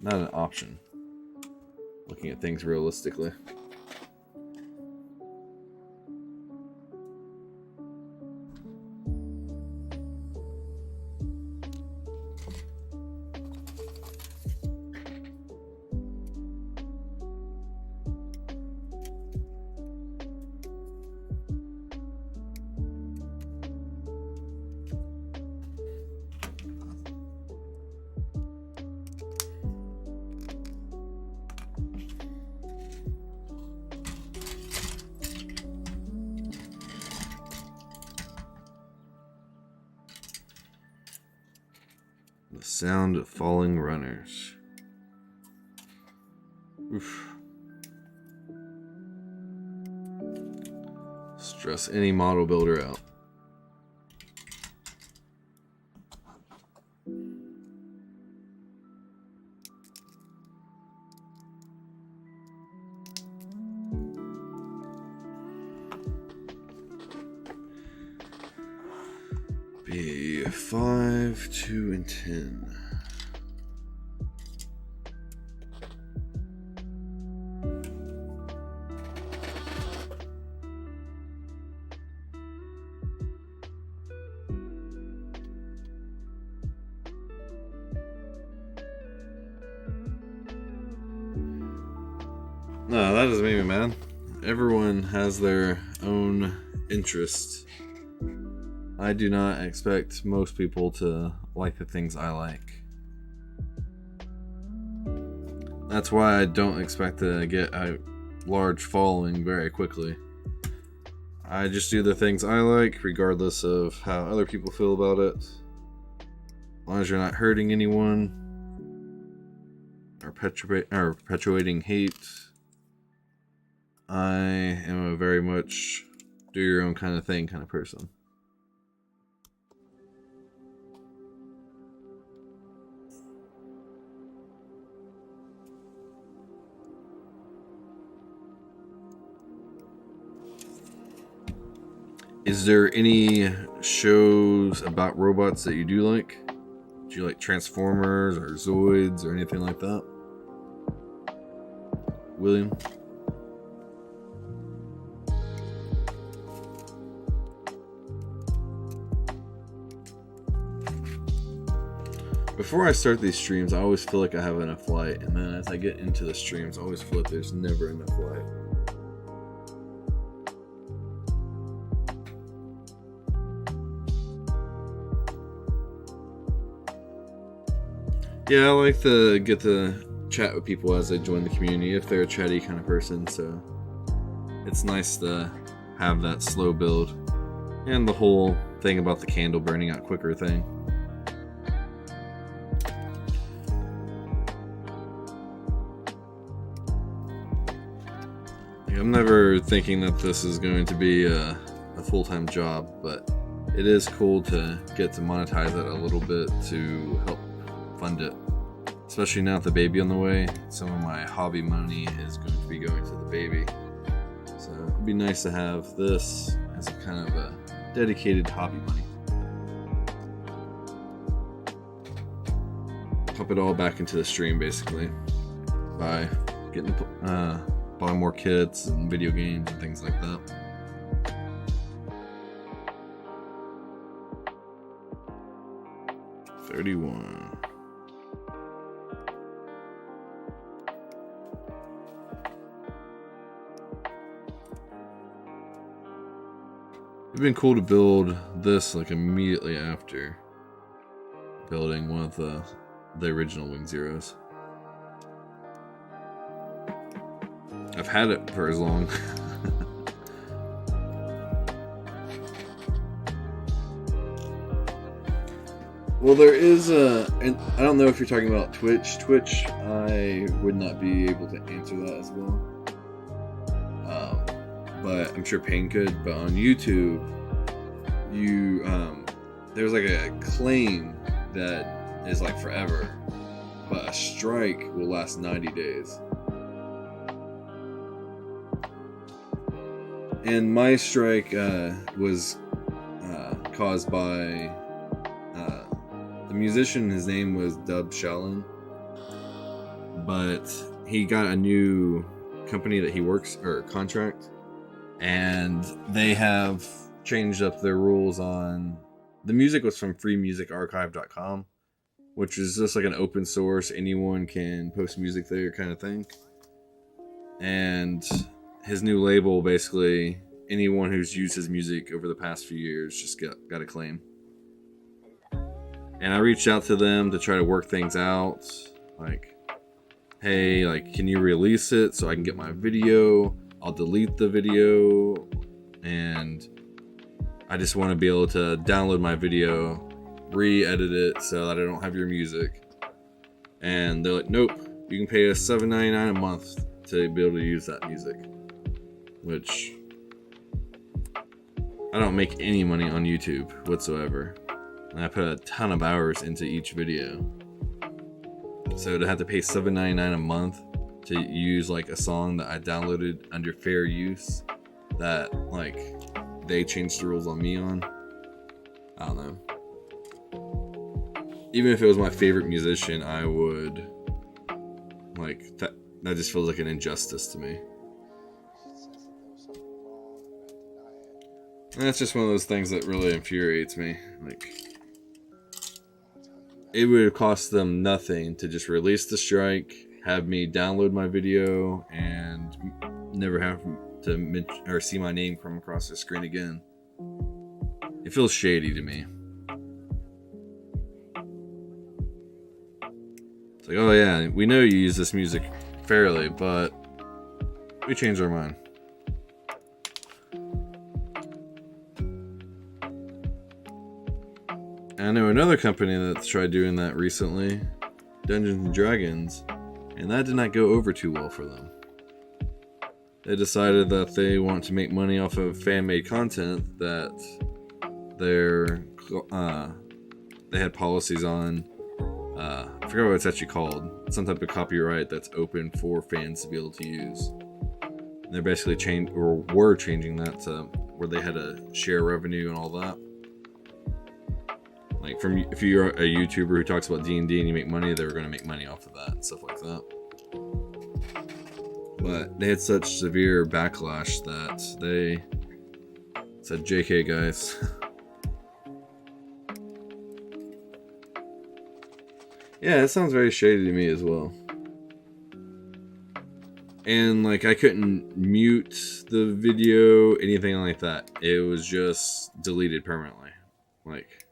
not an option, looking at things realistically. The sound of falling runners. Oof. Stress any model builder out. Be 5, 2, and 10. No, that doesn't make me mad. Everyone has their own interest. I do not expect most people to like the things I like. That's why I don't expect to get a large following very quickly. I just do the things I like, regardless of how other people feel about it. As long as you're not hurting anyone or perpetuating hate. I am a very much do your own kind of thing kind of person. Is there any shows about robots that you do like? Do you like Transformers or Zoids or anything like that? William? Before I start these streams, I always feel like I have enough light, and then as I get into the streams, I always feel like there's never enough light. Yeah, I like to get to chat with people as they join the community, if they're a chatty kind of person, so it's nice to have that slow build. And the whole thing about the candle burning out quicker thing. I'm never thinking that this is going to be a full-time job, but it is cool to get to monetize it a little bit to help fund it. Especially now with the baby on the way, some of my hobby money is going to be going to the baby. So it'd be nice to have this as a kind of a dedicated hobby money. Pump it all back into the stream basically by getting buying more kits and video games and things like that. $31. It'd been cool to build this like immediately after building one of the original Wing Zeros. I've had it for as long. Well, there is and I don't know if you're talking about Twitch. Twitch, I would not be able to answer that as well. But I'm sure Payne could. But on YouTube, you there's like a claim that is like forever, but a strike will last 90 days. And my strike was caused by the musician. His name was Dub Shallon, but he got a new company that he works or contract, and they have changed up their rules on the music. Was from freemusicarchive.com, which is just like an open source, anyone can post music there kind of thing. And his new label, basically anyone who's used his music over the past few years just got a claim. And I reached out to them to try to work things out, like, hey, like, can you release it so I can get my video? I'll delete the video, and I just want to be able to download my video, re-edit it so that I don't have your music. And they're like, nope, you can pay us $7.99 a month to be able to use that music. Which, I don't make any money on YouTube whatsoever. And I put a ton of hours into each video. So to have to pay $7.99 a month to use like a song that I downloaded under fair use, that like they changed the rules on me on, I don't know. Even if it was my favorite musician, I would like that just feels like an injustice to me. And that's just one of those things that really infuriates me. Like, it would cost them nothing to just release the strike, have me download my video, and never have to or see my name come across the screen again. It feels shady to me. It's like, oh yeah, we know you use this music fairly, but we changed our mind. I know another company that's tried doing that recently, Dungeons and Dragons, and that did not go over too well for them. They decided that they want to make money off of fan-made content that they had policies on. I forgot what it's actually called. Some type of copyright that's open for fans to be able to use. And they're basically were changing that to where they had to share revenue and all that. Like from if you're a YouTuber who talks about D&D and you make money, they were going to make money off of that and stuff like that. But they had such severe backlash that they said, "JK, guys." Yeah, it sounds very shady to me as well. And like I couldn't mute the video, anything like that. It was just deleted permanently. Like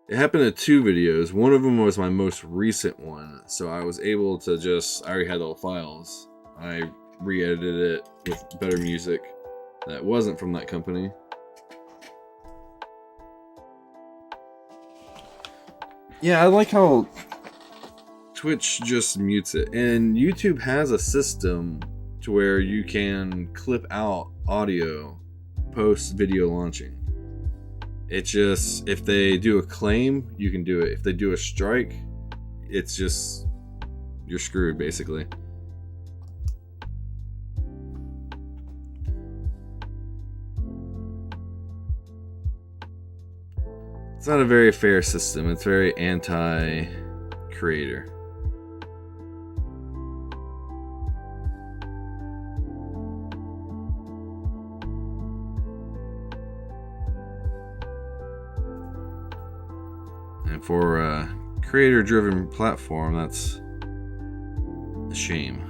it happened to 2 videos. One of them was my most recent one, so I was able to I already had all the files. I re-edited it with better music that wasn't from that company. Yeah, I like how Twitch just mutes it. And YouTube has a system to where you can clip out audio post video launching. It's just, if they do a claim, you can do it. If they do a strike, it's just, you're screwed basically. It's not a very fair system. It's very anti-creator. And for a creator-driven platform, that's a shame.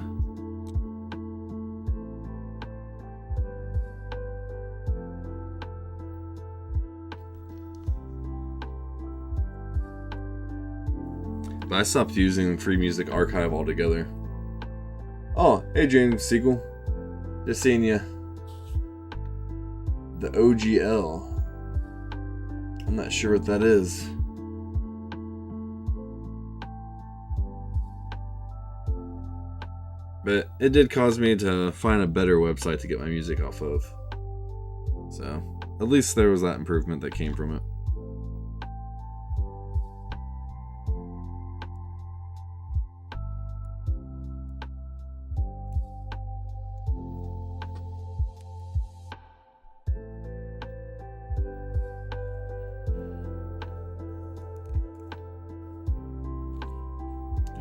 But I stopped using Free Music Archive altogether. Oh, hey James Siegel. Just seeing you. The OGL. I'm not sure what that is. But it did cause me to find a better website to get my music off of. So, at least there was that improvement that came from it.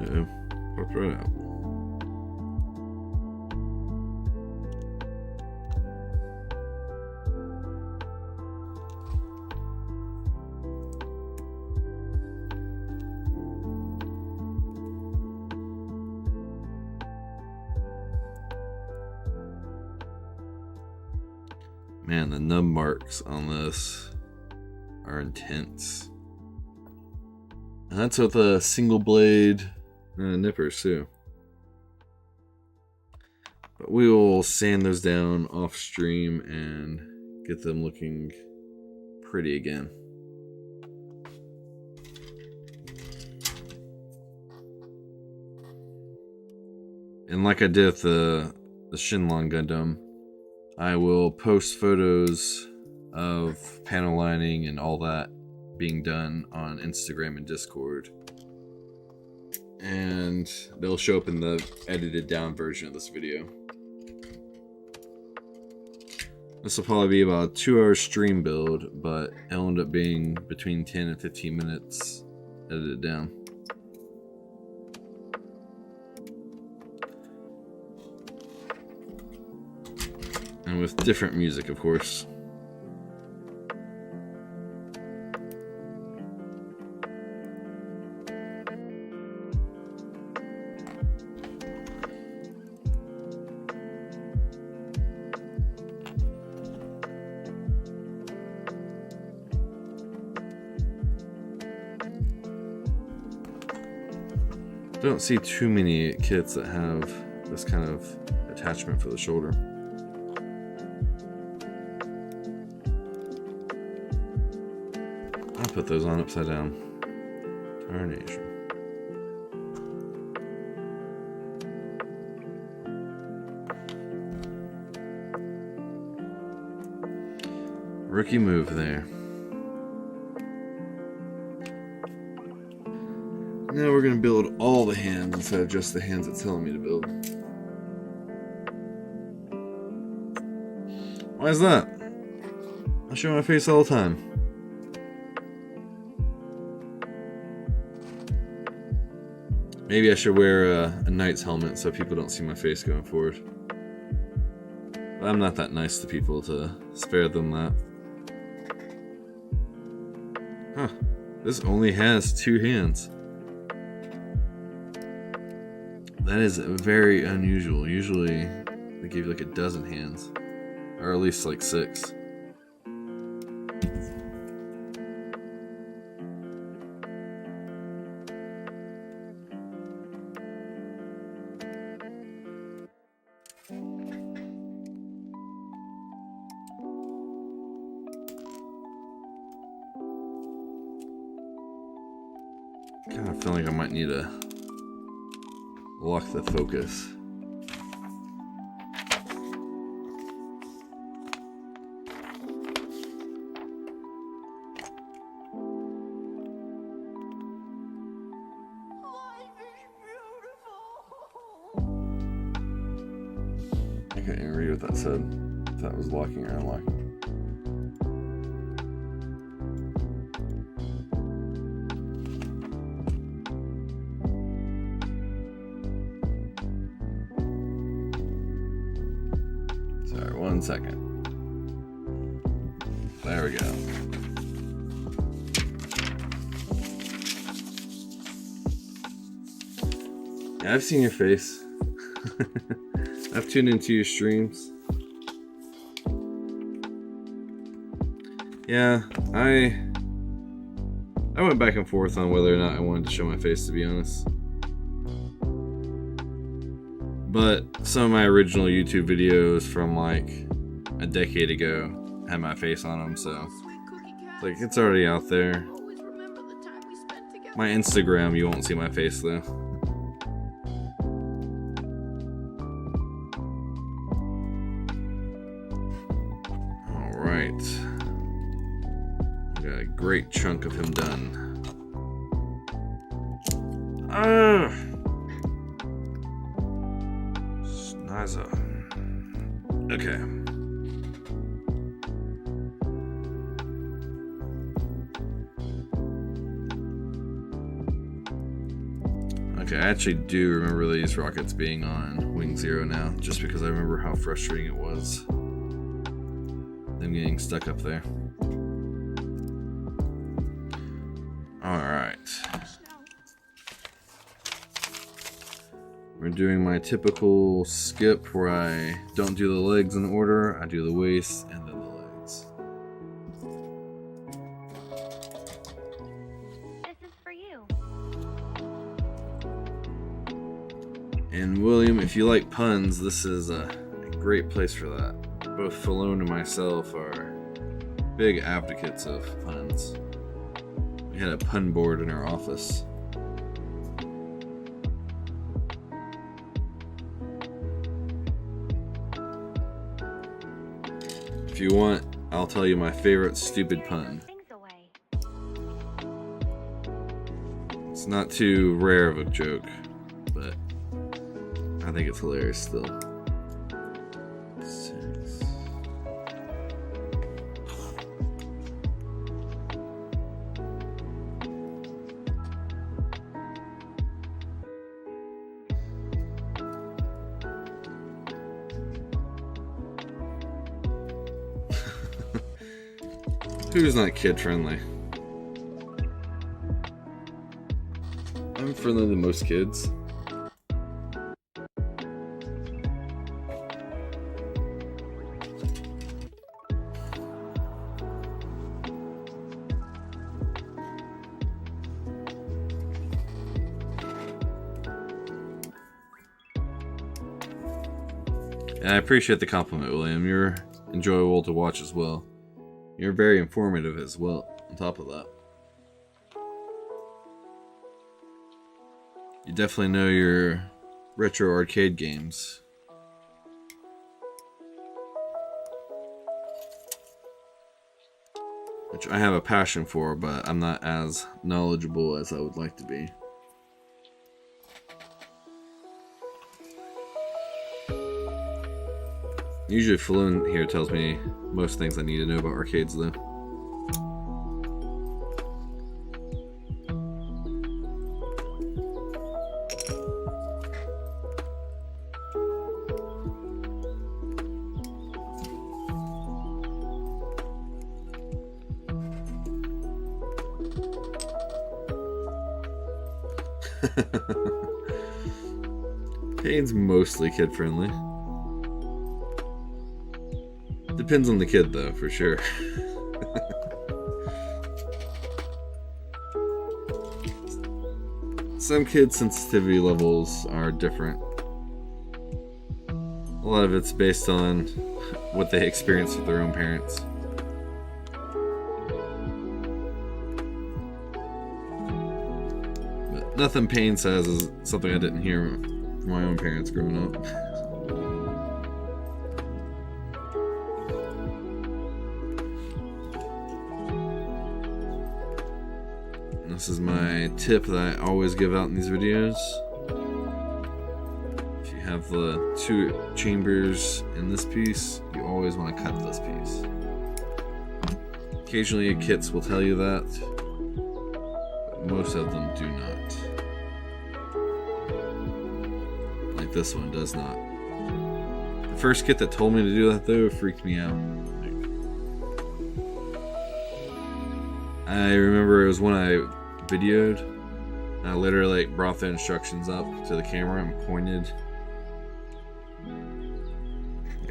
Uh-oh. Popped right out. Man, the nub marks on this are intense. And that's with a single blade nippers too. But we will sand those down off stream and get them looking pretty again. And like I did with the Shinlong Gundam, I will post photos of panel lining and all that being done on Instagram and Discord. And they'll show up in the edited down version of this video. This will probably be about a 2-hour stream build, but it'll end up being between 10 and 15 minutes edited down. And with different music, of course. Don't see too many kits that have this kind of attachment for the shoulder. I'll put those on upside down. Tarnation. Rookie move there. Now we're going to build all the hands instead of just the hands it's telling me to build. Why is that? I show my face all the time. Maybe I should wear a knight's helmet so people don't see my face going forward. But I'm not that nice to people to spare them that. Huh. This only has 2 hands. That is very unusual. Usually they give you like a dozen hands. Or at least like 6. Kind of feel like I might need to lock the focus. I couldn't even read what that said. If that was locking or unlocking. Sorry, 1 second. There we go. Yeah, I've seen your face. I've tuned into your streams. Yeah, I went back and forth on whether or not I wanted to show my face, to be honest. But some of my original YouTube videos from like a decade ago had my face on them, so like it's already out there. My Instagram, you won't see my face though. Alright. Got a great chunk of him done. Okay. Okay, I actually do remember these rockets being on Wing Zero now, just because I remember how frustrating it was. Them getting stuck up there. Alright. We're doing my typical skip where I don't do the legs in order, I do the waist and then the legs. This is for you. And William, if you like puns, this is a great place for that. Both Falone and myself are big advocates of puns. We had a pun board in our office. If you want, I'll tell you my favorite stupid pun. It's not too rare of a joke, but I think it's hilarious still. 6. Who's not kid friendly? I'm friendly to most kids. And I appreciate the compliment, William. You're enjoyable to watch as well. You're very informative as well, on top of that. You definitely know your retro arcade games. Which I have a passion for, but I'm not as knowledgeable as I would like to be. Usually Falloon here tells me most things I need to know about arcades, though. Pain's mostly kid-friendly. Depends on the kid, though, for sure. Some kids' sensitivity levels are different. A lot of it's based on what they experience with their own parents. But nothing Payne says is something I didn't hear from my own parents growing up. This is my tip that I always give out in these videos. If you have the 2 chambers in this piece, you always want to cut this piece. Occasionally kits will tell you that, but most of them do not. Like this one does not. The first kit that told me to do that, though, freaked me out. I remember it was when I videoed, and I literally brought the instructions up to the camera and pointed.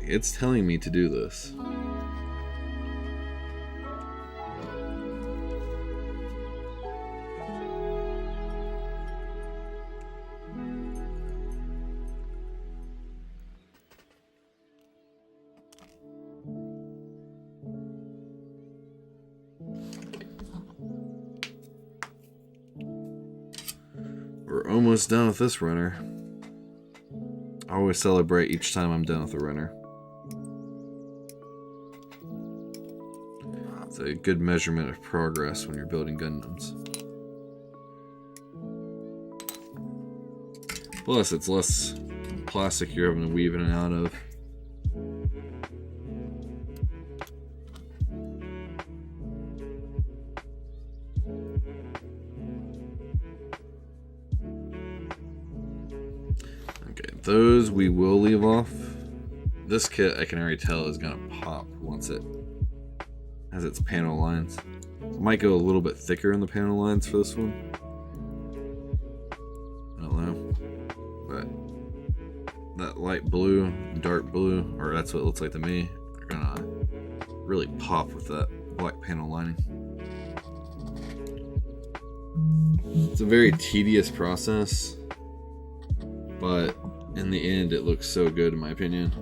It's telling me to do this. We're almost done with this runner. I always celebrate each time I'm done with a runner. It's a good measurement of progress when you're building Gundams. Plus, it's less plastic you're having to weave in and out of. Those we will leave off. This kit I can already tell is gonna pop once it has its panel lines. I might go a little bit thicker in the panel lines for this one. I don't know. But that light blue, dark blue, or that's what it looks like to me, are gonna really pop with that black panel lining. It's a very tedious process, but in the end, it looks so good, in my opinion.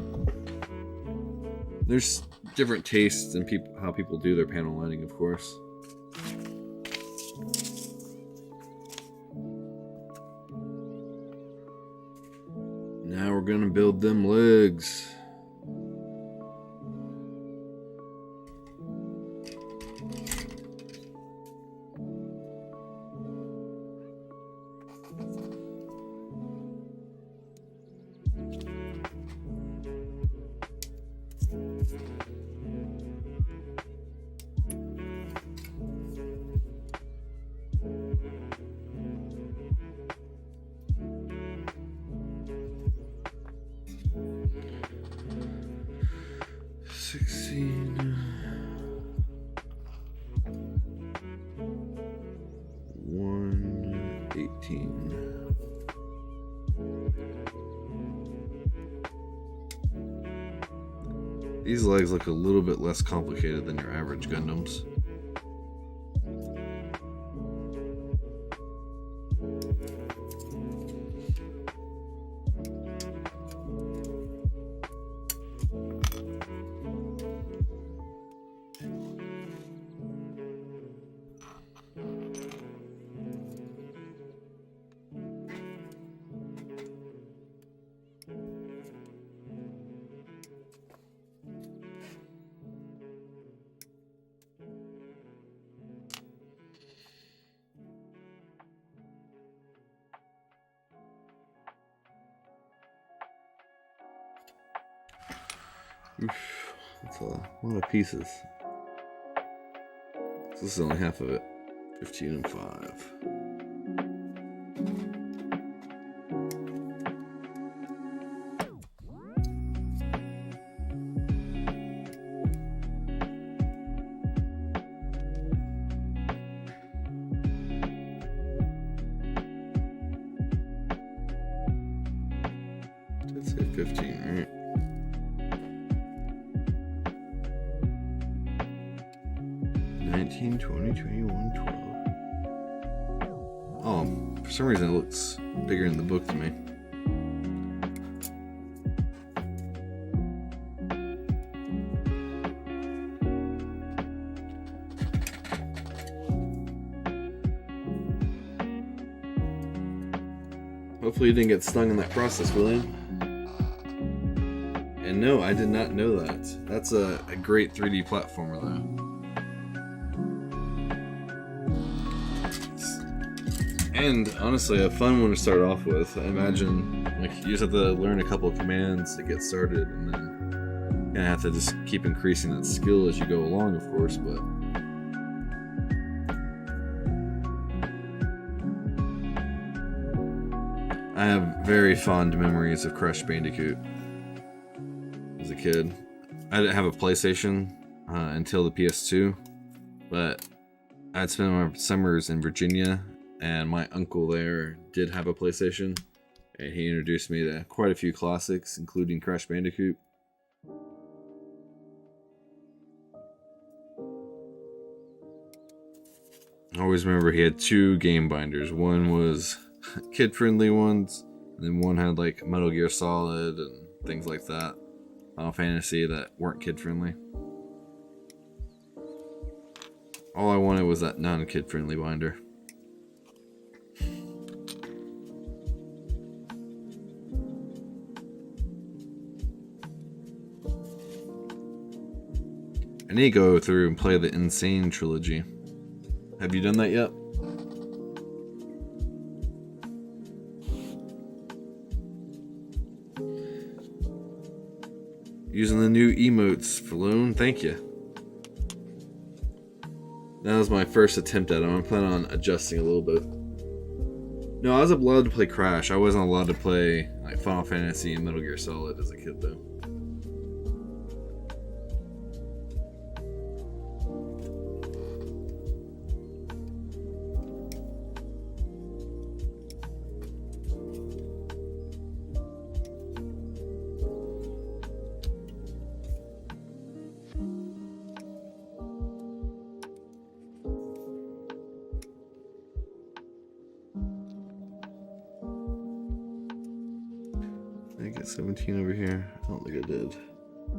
There's different tastes and how people do their panel lining, of course. Now we're gonna build them legs. These legs look a little bit less complicated than your average Gundams. Oof, that's a lot of pieces. So this is only half of it. 15 and 5. Did say 15, right? $19, $20, $21, $12. Oh, for some reason it looks bigger in the book to me. Hopefully you didn't get stung in that process, William. And no, I did not know that. That's a great 3D platformer though. And honestly, a fun one to start off with. I imagine like you just have to learn a couple of commands to get started, and then you're gonna have to just keep increasing that skill as you go along, of course. But I have very fond memories of Crash Bandicoot as a kid. I didn't have a PlayStation until the PS2, but I'd spend my summers in Virginia. And my uncle there did have a PlayStation, and he introduced me to quite a few classics, including Crash Bandicoot. I always remember he had 2 game binders. One was kid-friendly ones, and then one had like Metal Gear Solid and things like that. Final Fantasy that weren't kid-friendly. All I wanted was that non-kid-friendly binder. I need to go through and play the Insane trilogy. Have you done that yet? Using the new emotes, Falloon, thank you. That was my first attempt at it. I'm planning on adjusting a little bit. No, I was allowed to play Crash. I wasn't allowed to play like Final Fantasy and Metal Gear Solid as a kid though. Did I get 17 over here? I don't think I did.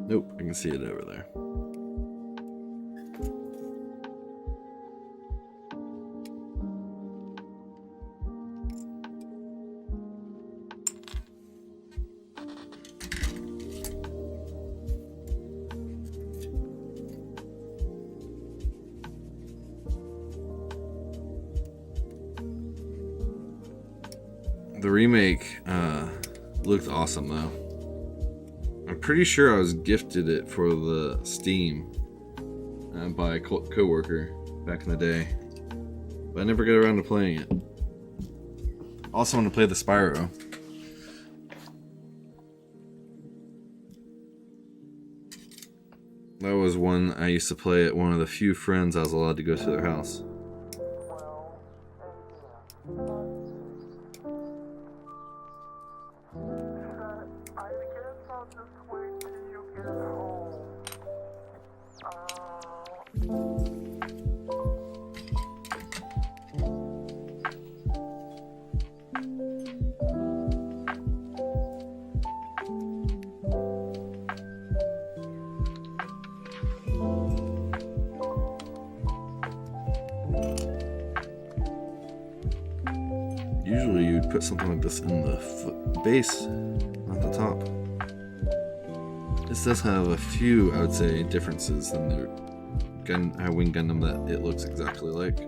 Nope, I can see it over there. The remake looked awesome though. I'm pretty sure I was gifted it for the Steam by a co-worker back in the day, but I never got around to playing it. Also want to play the Spyro. That was one I used to play at one of the few friends I was allowed to go to their house. Usually you'd put something like this in the base, not the top. This does have a few, I would say, differences than the Wing Gundam that it looks exactly like.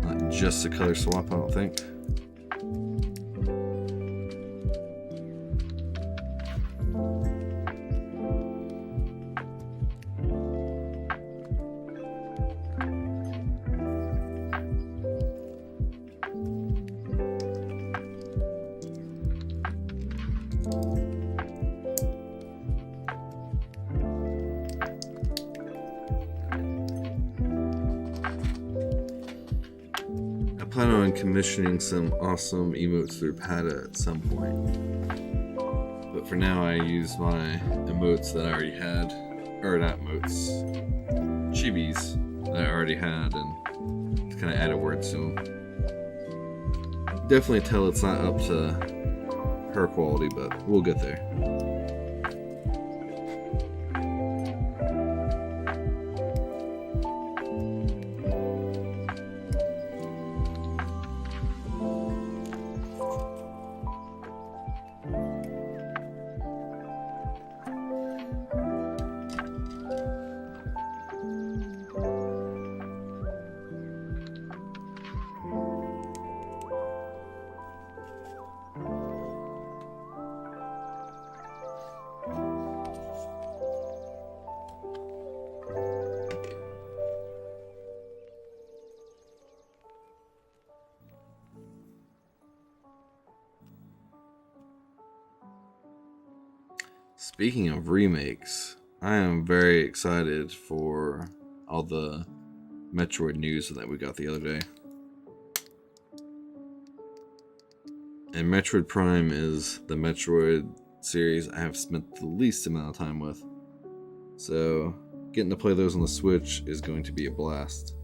Not just a color swap, I don't think. on commissioning some awesome emotes through PATA at some point. But for now, I use my emotes that I already had, or not emotes, chibis that I already had, and kind of added words to them. Definitely tell it's not up to her quality, but we'll get there. Speaking of remakes, I am very excited for all the Metroid news that we got the other day. And Metroid Prime is the Metroid series I have spent the least amount of time with. So, getting to play those on the Switch is going to be a blast.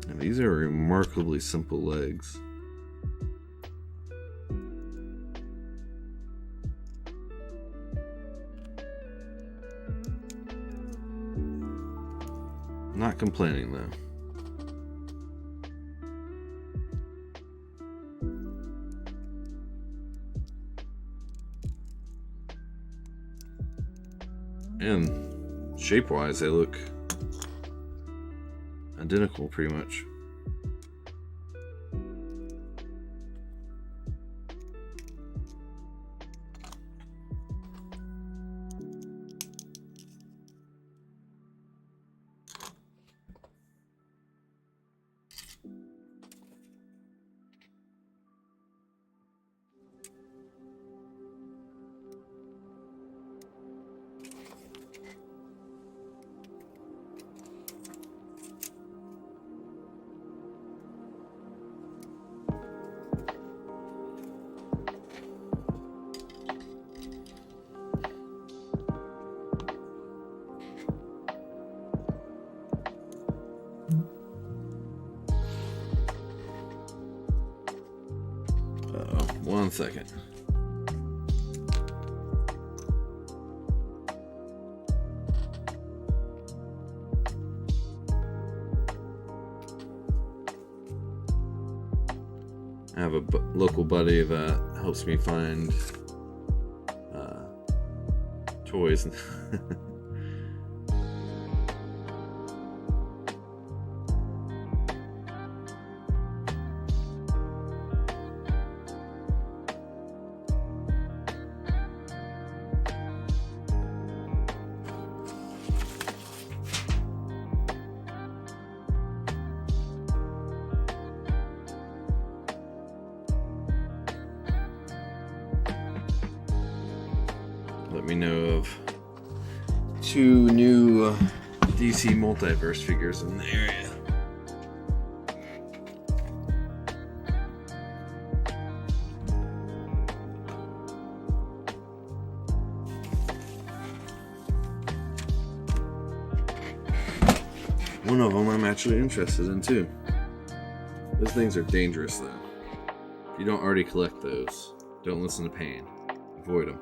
And these are remarkably simple legs. Not complaining though. And shape-wise, they look identical pretty much. One second. I have a local buddy that helps me find toys. Let me know of 2 new DC Multiverse figures in the area. One of them I'm actually interested in too. Those things are dangerous though. If you don't already collect those, don't listen to pain. Avoid them.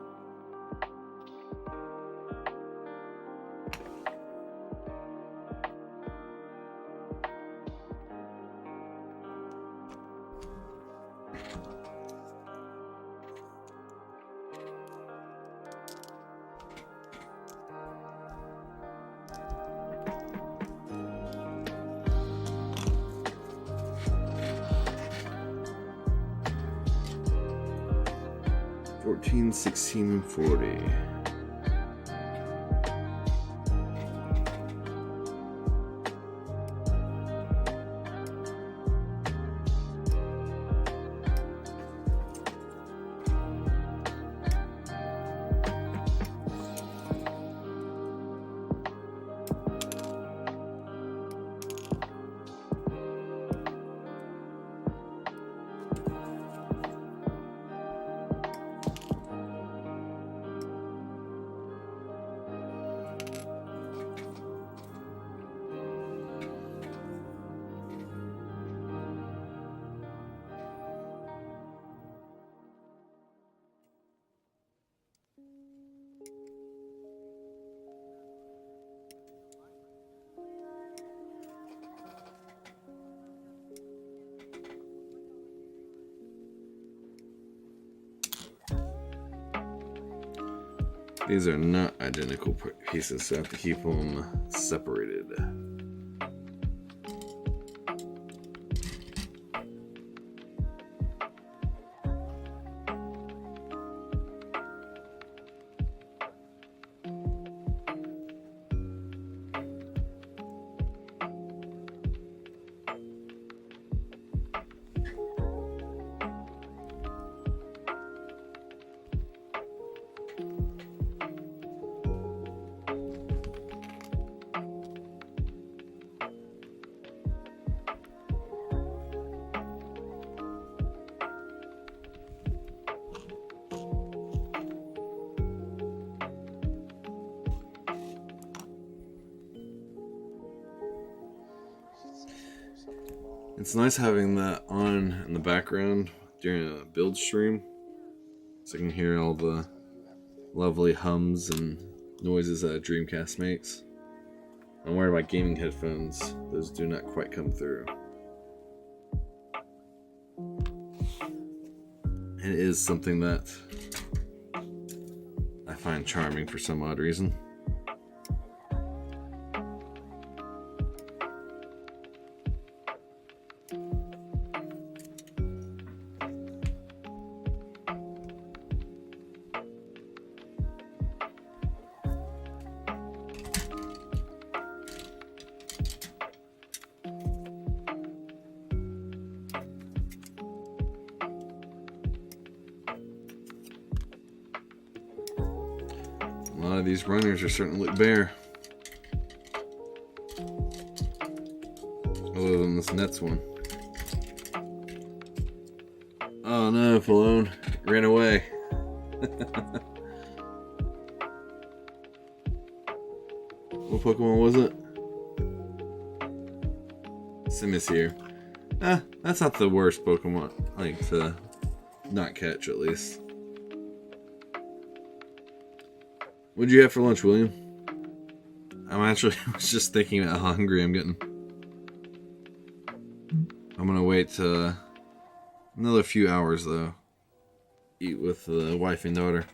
$14, $16, and $40. These are not identical pieces, so I have to keep them separated. It's nice having that on in the background during a build stream, so I can hear all the lovely hums and noises that a Dreamcast makes. I'm wearing my gaming headphones. Those do not quite come through. It is something that I find charming for some odd reason. A lot of these runners are starting to look bare. Other than this Nets one. Oh no, Falone. Ran away. What Pokemon was it? Simisear. That's not the worst Pokemon. Like, to not catch, at least. What'd you have for lunch, William? I was just thinking about how hungry I'm getting. I'm gonna wait another few hours, though. Eat with the wife and daughter.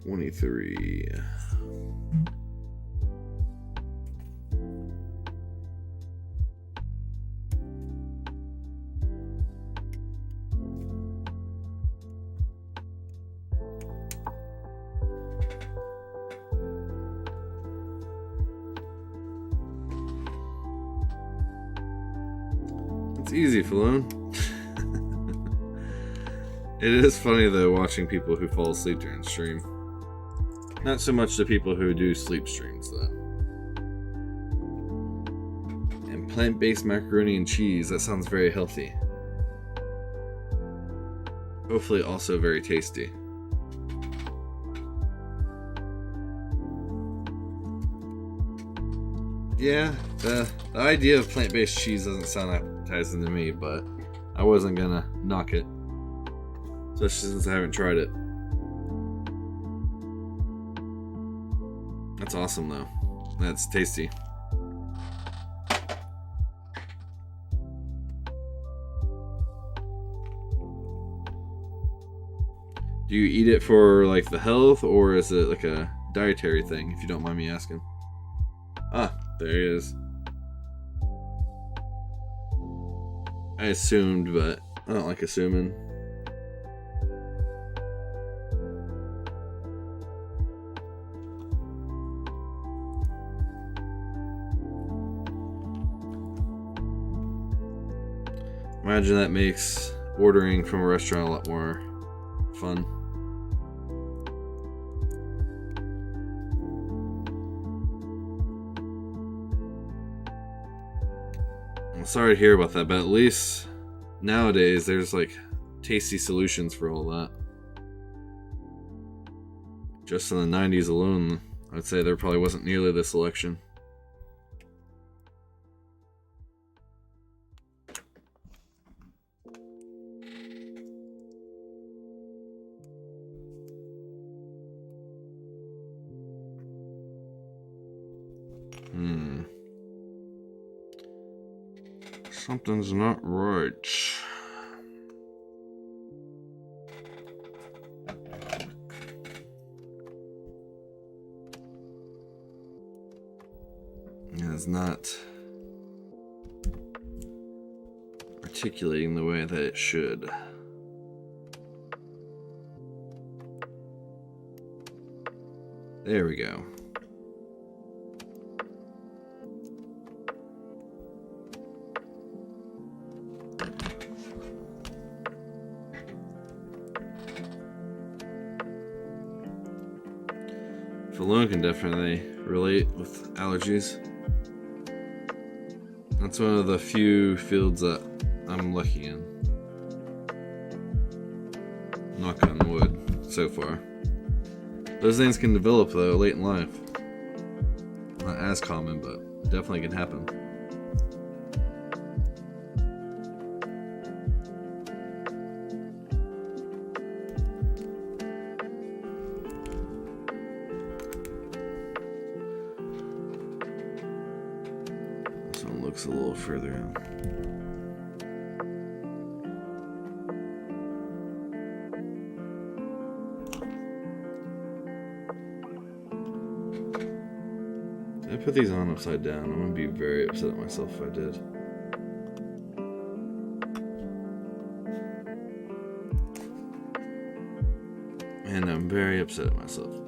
$23. It's easy, Falone. It is funny though watching people who fall asleep during stream. Not so much the people who do sleep streams though. And plant-based macaroni and cheese, that sounds very healthy. Hopefully also very tasty. Yeah, the idea of plant-based cheese doesn't sound appetizing to me, but I wasn't gonna knock it. Especially since I haven't tried it. That's awesome though. That's tasty. Do you eat it for like the health, or is it like a dietary thing, if you don't mind me asking? Ah, there he is. I assumed, but I don't like assuming. Imagine that makes ordering from a restaurant a lot more fun. I'm sorry to hear about that, but at least nowadays there's like tasty solutions for all that. Just in the 90s alone, I'd say there probably wasn't nearly this selection. Something's not right. It's not articulating the way that it should. There we go. Falone can definitely relate with allergies. That's one of the few fields that I'm lucky in. Knock on wood, so far. Those things can develop though late in life. Not as common, but definitely can happen. This one looks a little further in. I put these on upside down. I'm gonna be very upset at myself if I did. And I'm very upset at myself.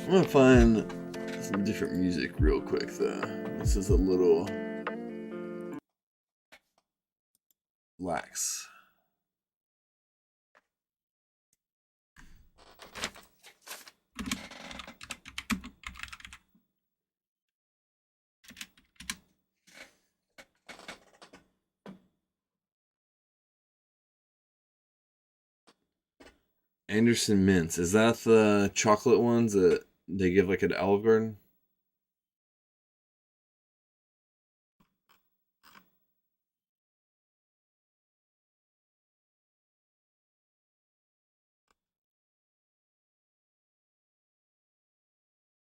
I'm gonna find some different music real quick though. This is a little lax. Anderson Mints. Is that the chocolate ones that they give like at Olive Garden?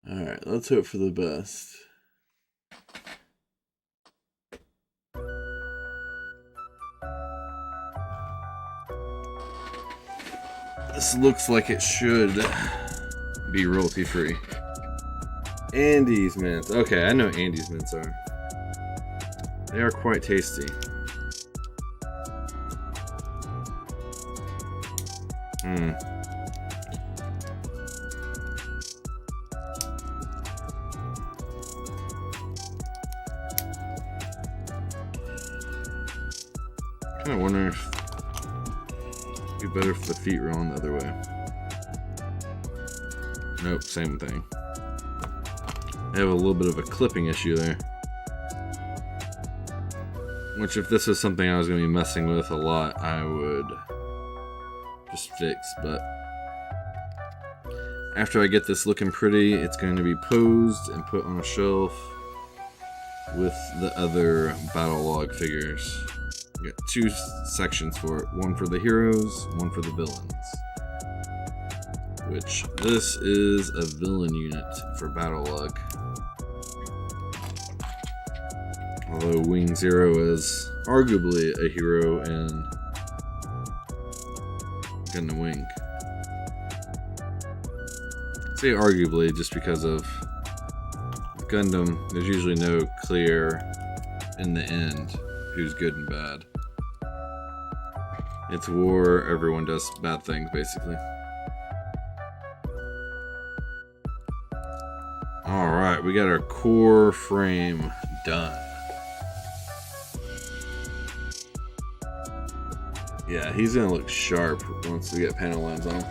Alright, let's hope for the best. This looks like it should be royalty free. Andes Mints. Okay, I know Andes Mints are. They are quite tasty. I kind of wonder if it'd be better if the feet were on the other way. Nope, same thing. I have a little bit of a clipping issue there. Which, if this was something I was going to be messing with a lot, I would just fix. But after I get this looking pretty, it's going to be posed and put on a shelf with the other Battlogue figures. Got two sections for it. One for the heroes, one for the villains. Which, this is a villain unit for Battlogue. Although Wing Zero is arguably a hero in Gundam Wing. I say arguably just because of Gundam, there's usually no clear in the end who's good and bad. It's war, everyone does bad things basically. Alright, we got our core frame done. Yeah, he's gonna look sharp once we get panel lines on him.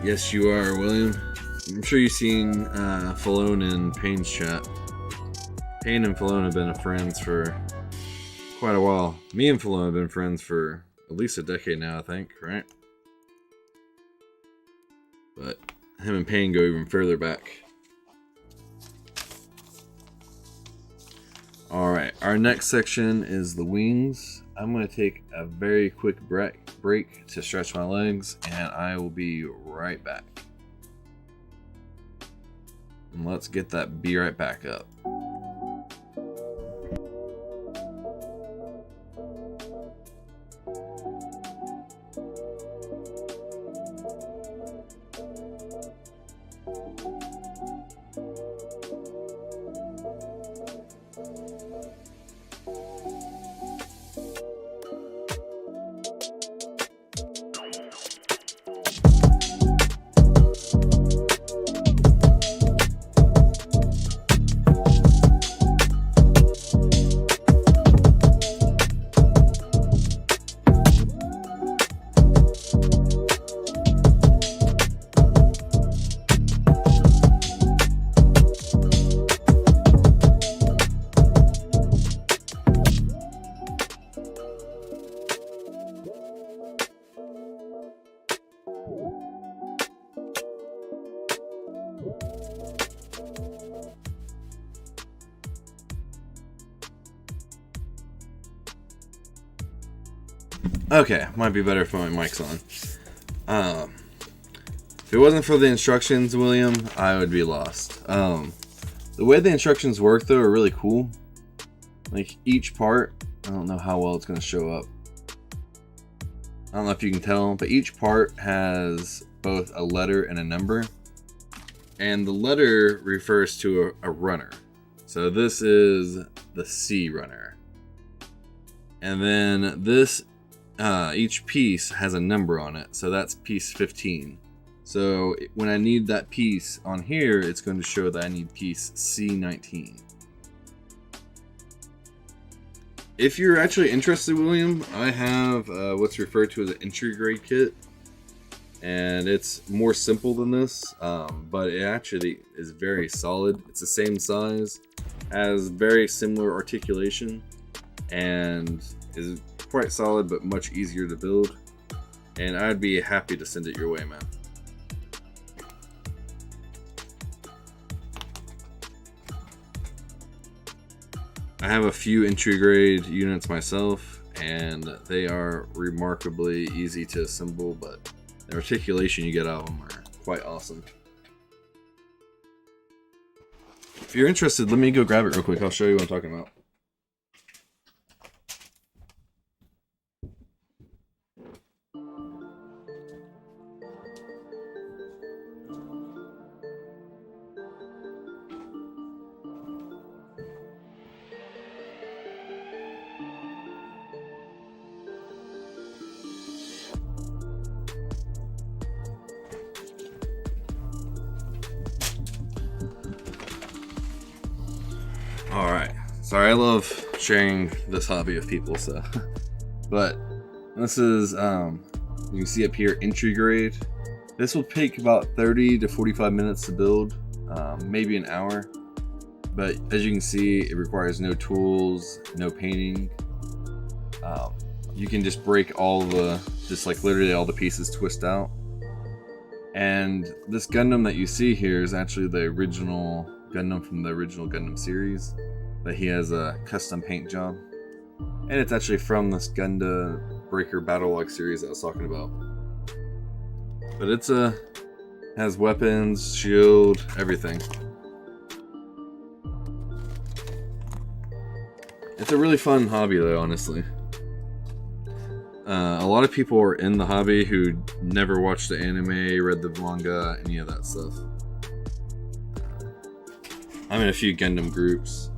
Yes, you are, William. I'm sure you've seen Falone and Payne's chat. Payne and Falone have been friends for quite a while. Me and Falone have been friends for at least a decade now, I think, right? But him and Payne go even further back. Alright, our next section is the wings. I'm going to take a very quick break to stretch my legs, and I will be right back. And let's get that be right back up. Okay, might be better if my mic's on. If it wasn't for the instructions, William, I would be lost. The way the instructions work, though, are really cool. Like, each part, I don't know how well it's going to show up. I don't know if you can tell, but each part has both a letter and a number. And the letter refers to a runner. So this is the C runner. And then this each piece has a number on it, so that's piece 15. So when I need that piece on here, it's going to show that I need piece C19. If you're actually interested, William, I have what's referred to as an entry grade kit, and it's more simple than this, but it actually is very solid. It's the same size, has very similar articulation, and is quite solid but much easier to build, and I'd be happy to send it your way, man. I have a few entry grade units myself, and they are remarkably easy to assemble, but the articulation you get out of them are quite awesome. If you're interested, let me go grab it real quick. I'll show you what I'm talking about. Alright. Sorry, I love sharing this hobby with people, so. But this is, you can see up here, entry grade. This will take about 30 to 45 minutes to build, maybe an hour. But as you can see, it requires no tools, no painting. You can just break literally all the pieces twist out. And this Gundam that you see here is actually the original Gundam from the original Gundam series. That he has a custom paint job. And it's actually from this Gundam Breaker Battlogue series I was talking about. But it's has weapons, shield, everything. It's a really fun hobby though, honestly. A lot of people are in the hobby who never watched the anime, read the manga, any of that stuff. I'm in a few Gundam groups.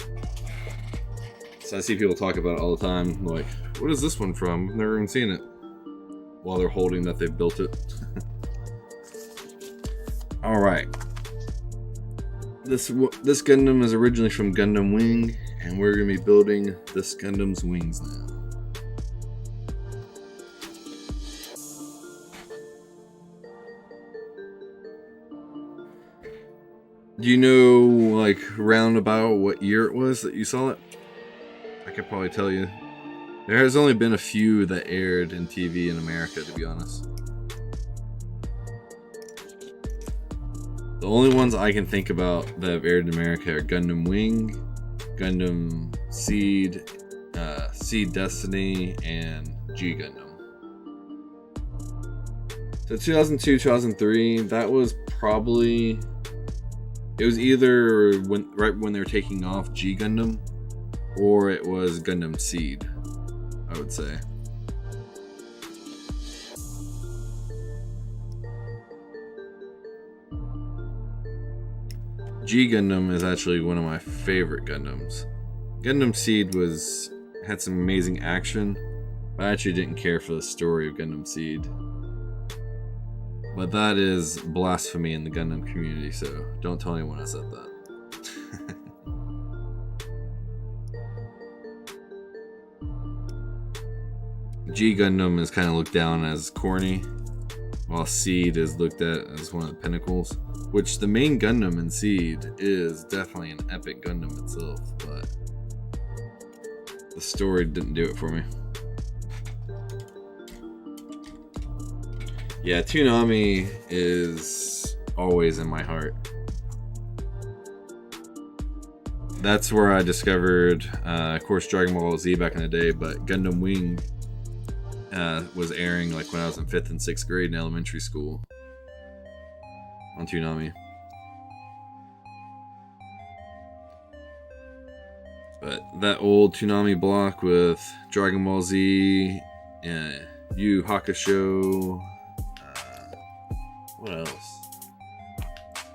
So I see people talk about it all the time, like, what is this one from? I've never even seen it. While they're holding that they've built it. Alright. This Gundam is originally from Gundam Wing, and we're going to be building this Gundam's wings now. Do you know, like, roundabout what year it was that you saw it? I could probably tell you. There has only been a few that aired in TV in America, to be honest. The only ones I can think about that have aired in America are Gundam Wing, Gundam Seed, Seed Destiny, and G Gundam. So 2002, 2003, that was probably... It was either right when they were taking off G Gundam, or it was Gundam Seed, I would say. G Gundam is actually one of my favorite Gundams. Gundam Seed had some amazing action, but I actually didn't care for the story of Gundam Seed. But that is blasphemy in the Gundam community, so don't tell anyone I said that. G Gundam is kind of looked down as corny, while Seed is looked at as one of the pinnacles, which the main Gundam in Seed is definitely an epic Gundam itself, but the story didn't do it for me. Yeah, Toonami is always in my heart. That's where I discovered, of course, Dragon Ball Z back in the day, but Gundam Wing was airing like when I was in 5th and 6th grade in elementary school on Toonami. But that old Toonami block with Dragon Ball Z, Yu Hakusho, what else?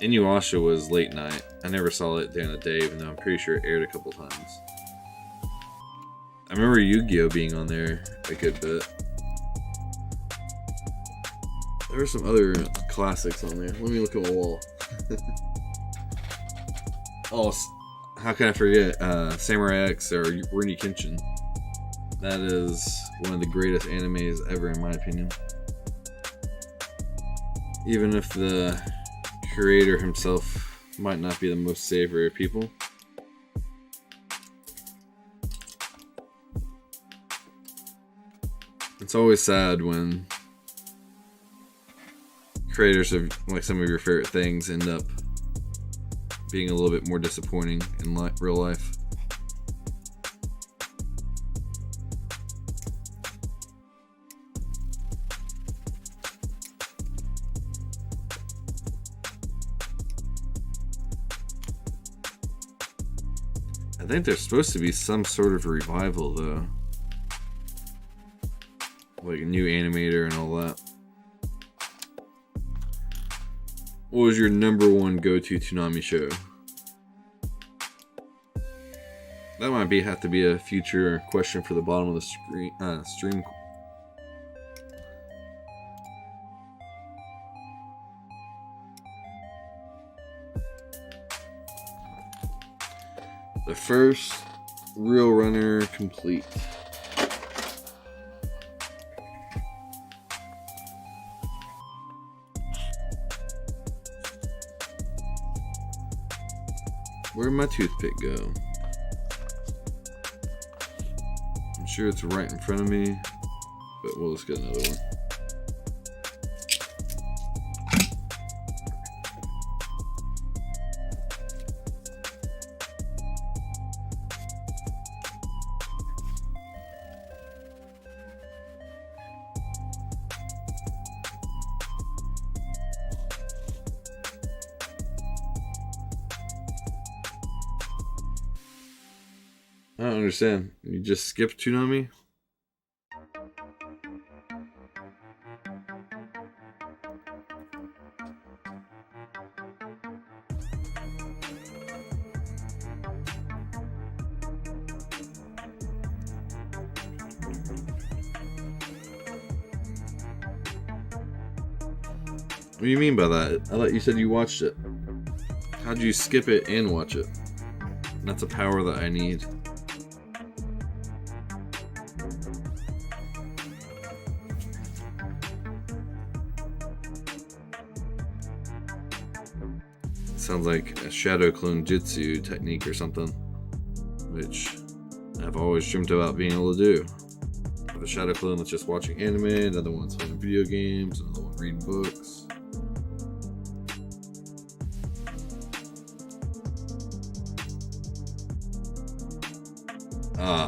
Inuyasha was late night. I never saw it during the day, even though I'm pretty sure it aired a couple times. I remember Yu-Gi-Oh! Being on there a good bit. There were some other classics on there. Let me look at my wall. Oh, how can I forget? Samurai X or Rurouni Kenshin. That is one of the greatest animes ever, in my opinion. Even if the creator himself might not be the most savory of people. It's always sad when creators of like some of your favorite things end up being a little bit more disappointing in real life. I think there's supposed to be some sort of revival though. Like a new animator and all that. What was your number one go-to Toonami show? That might have to be a future question for the bottom of the stream. The first real runner complete. Where'd my toothpick go? I'm sure it's right in front of me, but we'll just get another one. I don't understand. You just skipped Toonami? What do you mean by that? I thought you said you watched it. How'd you skip it and watch it? That's a power that I need. Sounds like a shadow clone jutsu technique or something, which I've always dreamt about being able to do. I have a shadow clone that's just watching anime, another one's playing video games, another one reading books.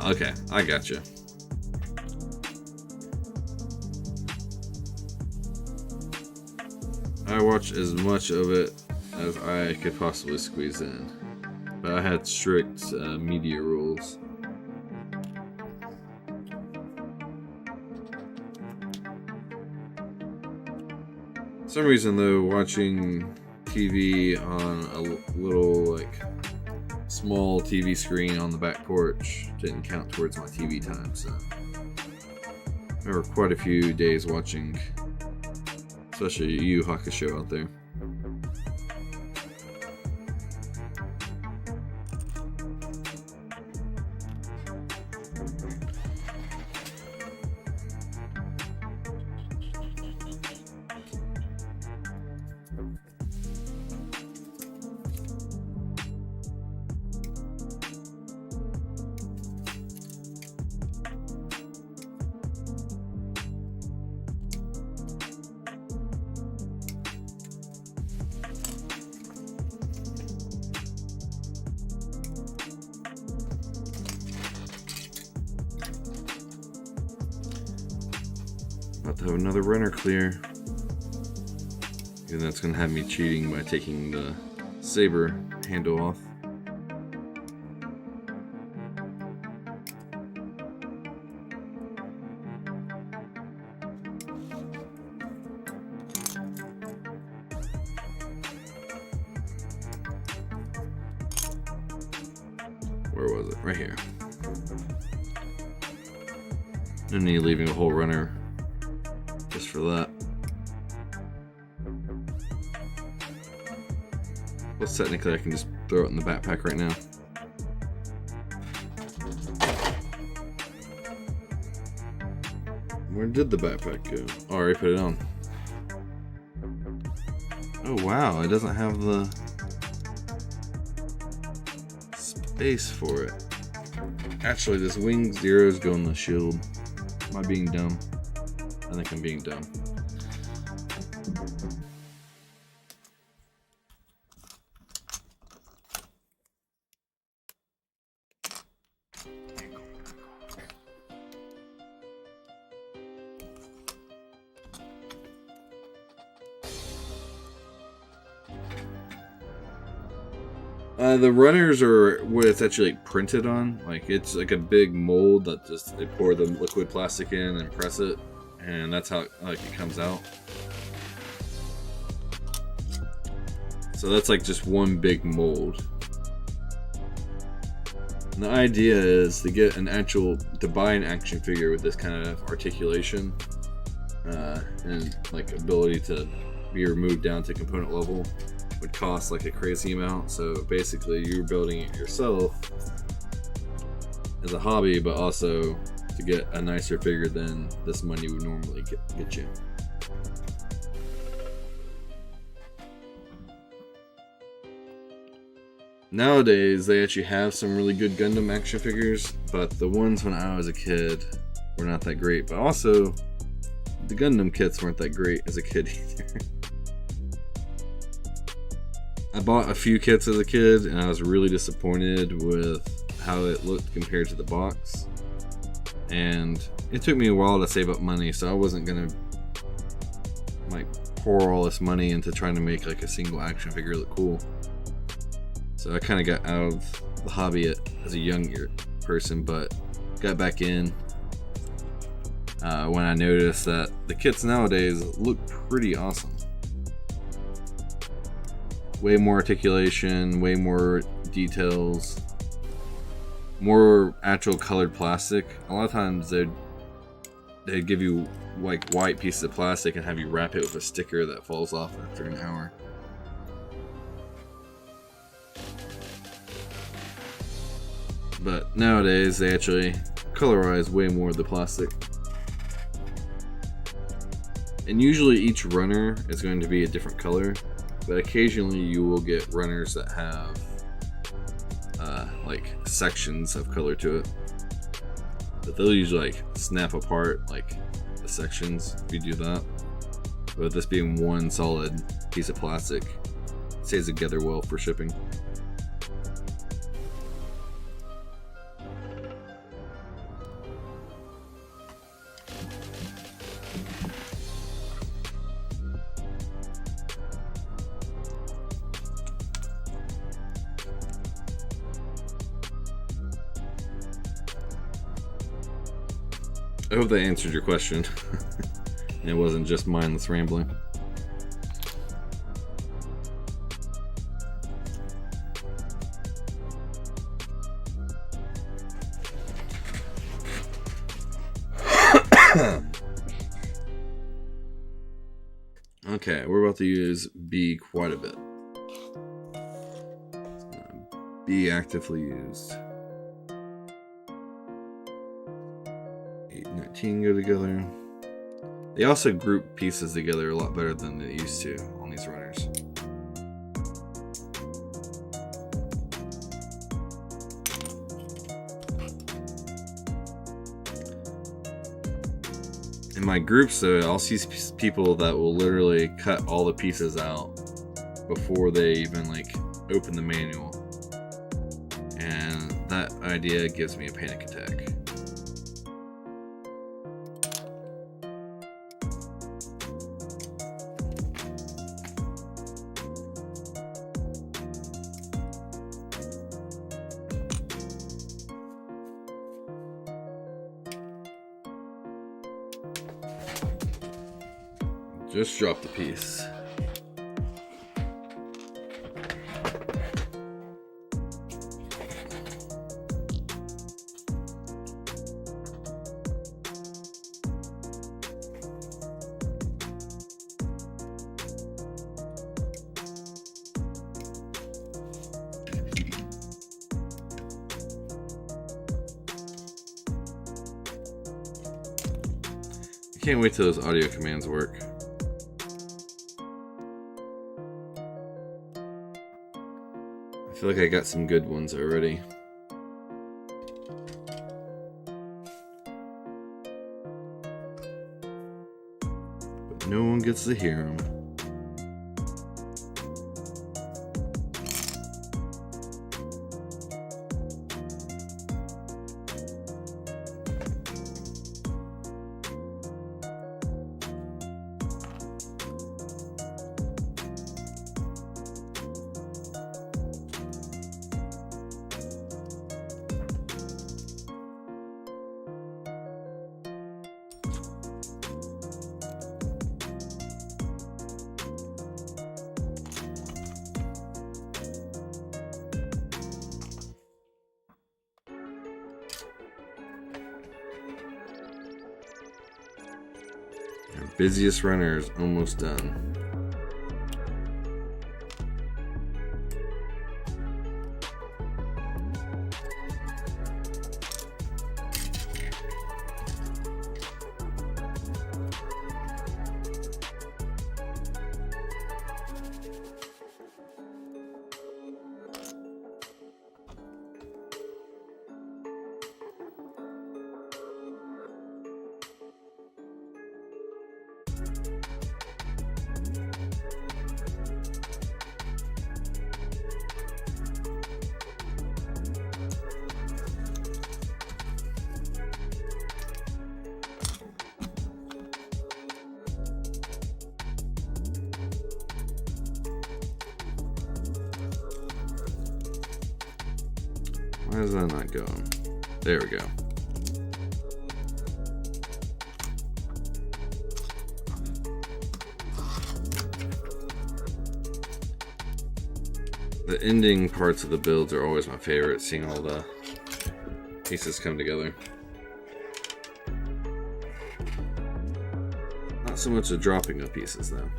Okay, I gotcha. I watched as much of it as I could possibly squeeze in, but I had strict media rules. For some reason though, watching TV on a little small TV screen on the back porch didn't count towards my TV time, so there were quite a few days watching, especially Yu Yu Hakusho out there. About to have another runner clear. And that's going to have me cheating by taking the saber handle off. Where was it? Right here. No need leaving a whole runner just for that. Well, technically I can just throw it in the backpack right now. Where did the backpack go? Oh, I already put it on. Oh wow, it doesn't have the space for it. Actually, this Wing Zero's go in the shield. Am I being dumb? I think I'm being dumb. The runners are what it's actually printed on. Like it's like a big mold that just they pour the liquid plastic in and press it, and that's how it comes out. So that's like just one big mold. And the idea is to get to buy an action figure with this kind of articulation and like ability to be removed down to component level. would cost like a crazy amount. So basically, you're building it yourself as a hobby, but also to get a nicer figure than this money would normally get you. Nowadays, they actually have some really good Gundam action figures, but the ones when I was a kid were not that great. But also, the Gundam kits weren't that great as a kid either. I bought a few kits as a kid, and I was really disappointed with how it looked compared to the box. And it took me a while to save up money, so I wasn't gonna like pour all this money into trying to make like a single action figure look cool. So I kind of got out of the hobby as a younger person, but got back in when I noticed that the kits nowadays look pretty awesome. Way more articulation, way more details, more actual colored plastic. A lot of times they'd give you like white pieces of plastic and have you wrap it with a sticker that falls off after an hour. But nowadays they actually colorize way more of the plastic. And usually each runner is going to be a different color, but occasionally you will get runners that have like sections of color to it. But they'll usually like snap apart like the sections if you do that. But this being one solid piece of plastic, it stays together well for shipping. I hope that answered your question. And it wasn't just mindless rambling. Okay, we're about to use B quite a bit. B actively used. 819 go together. They also group pieces together a lot better than they used to on these runners. In my groups though, I'll see people that will literally cut all the pieces out before they even like open the manual. And that idea gives me a panic attack. Just drop the piece. I can't wait till those audio commands work. I feel like I got some good ones already. But no one gets to hear them. Our busiest runner is almost done. Why is that not going? There we go. The ending parts of the builds are always my favorite, seeing all the pieces come together. Not so much the dropping of pieces though.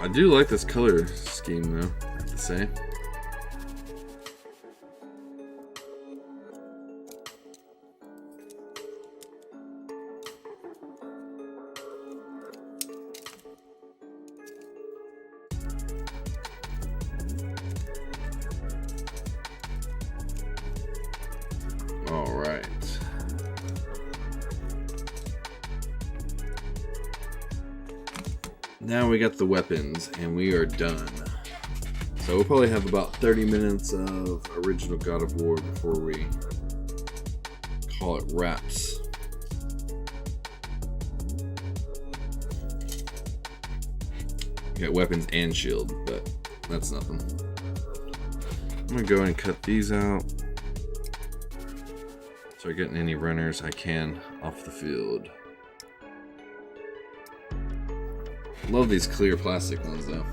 I do like this color scheme though, I have to say. All right. Now we got the weapons, and we are done. So we'll probably have about 30 minutes of original God of War before we call it wraps. We got weapons and shield, but that's nothing. I'm gonna go and cut these out. Start getting any runners I can off the field. Love these clear plastic ones though.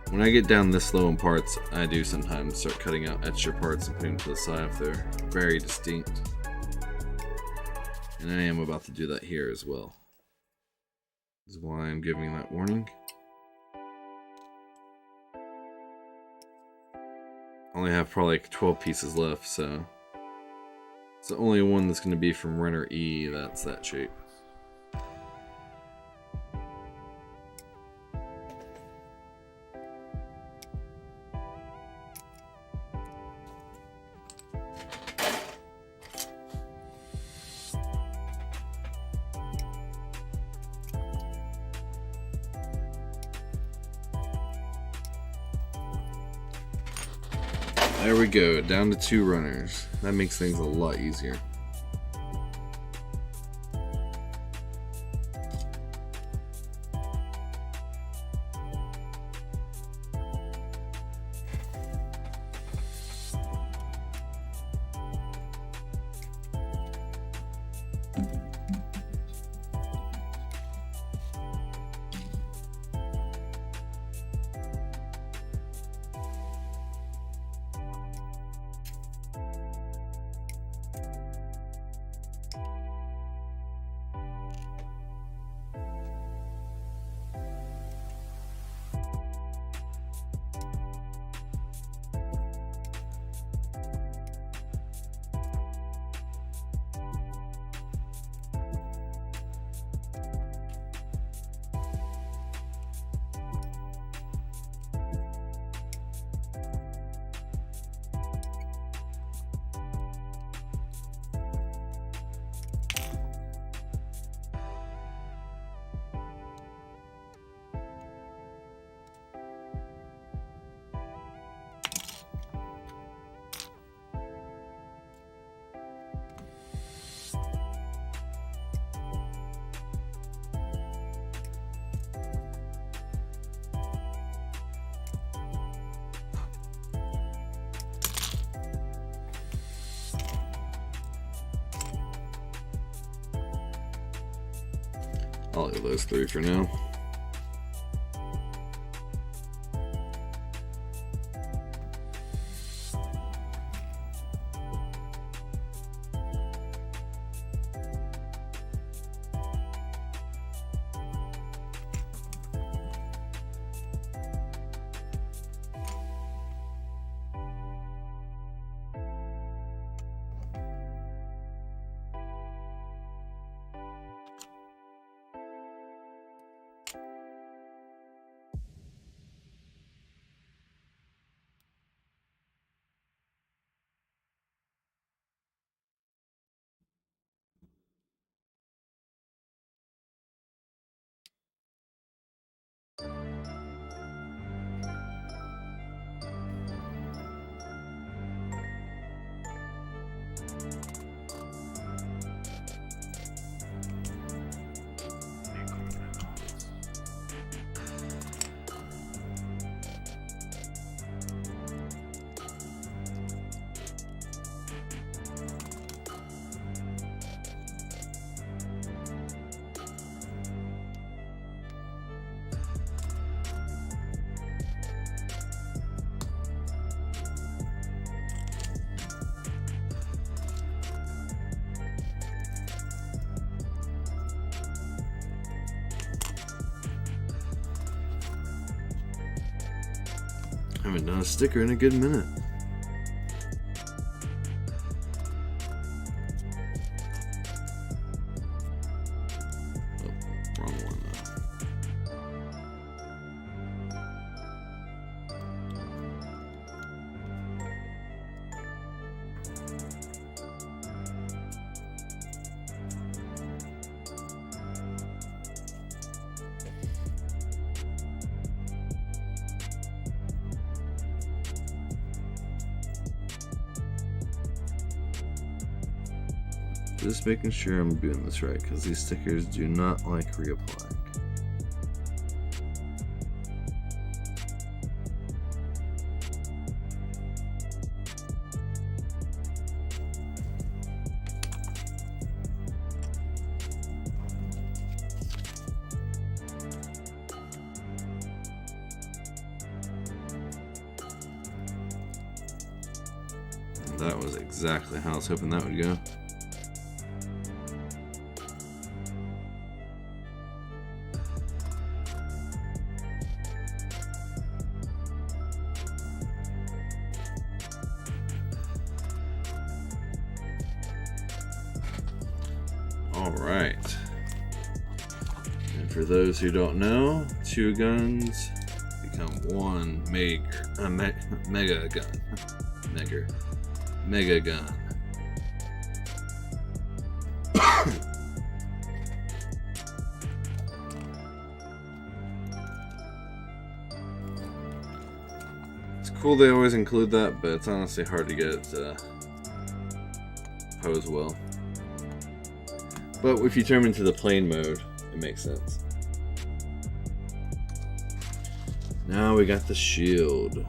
When I get down this low in parts, I do sometimes start cutting out extra parts and putting them to the side if they're very distinct. And I am about to do that here as well. This is why I'm giving that warning. I only have probably like 12 pieces left, so it's the only one that's going to be from runner E that's that shape. There we go, down to 2 runners. That makes things a lot easier. I'll leave those 3 for now. Haven't done a sticker in a good minute. Oh, wrong one Just making sure I'm doing this right, because these stickers do not like reapplying. That was exactly how I was hoping that would go. Alright. And for those who don't know, 2 guns become 1 mega gun. Mega gun. It's cool they always include that, but it's honestly hard to get it to pose well. But if you turn them into the plain mode, it makes sense. Now we got the shield.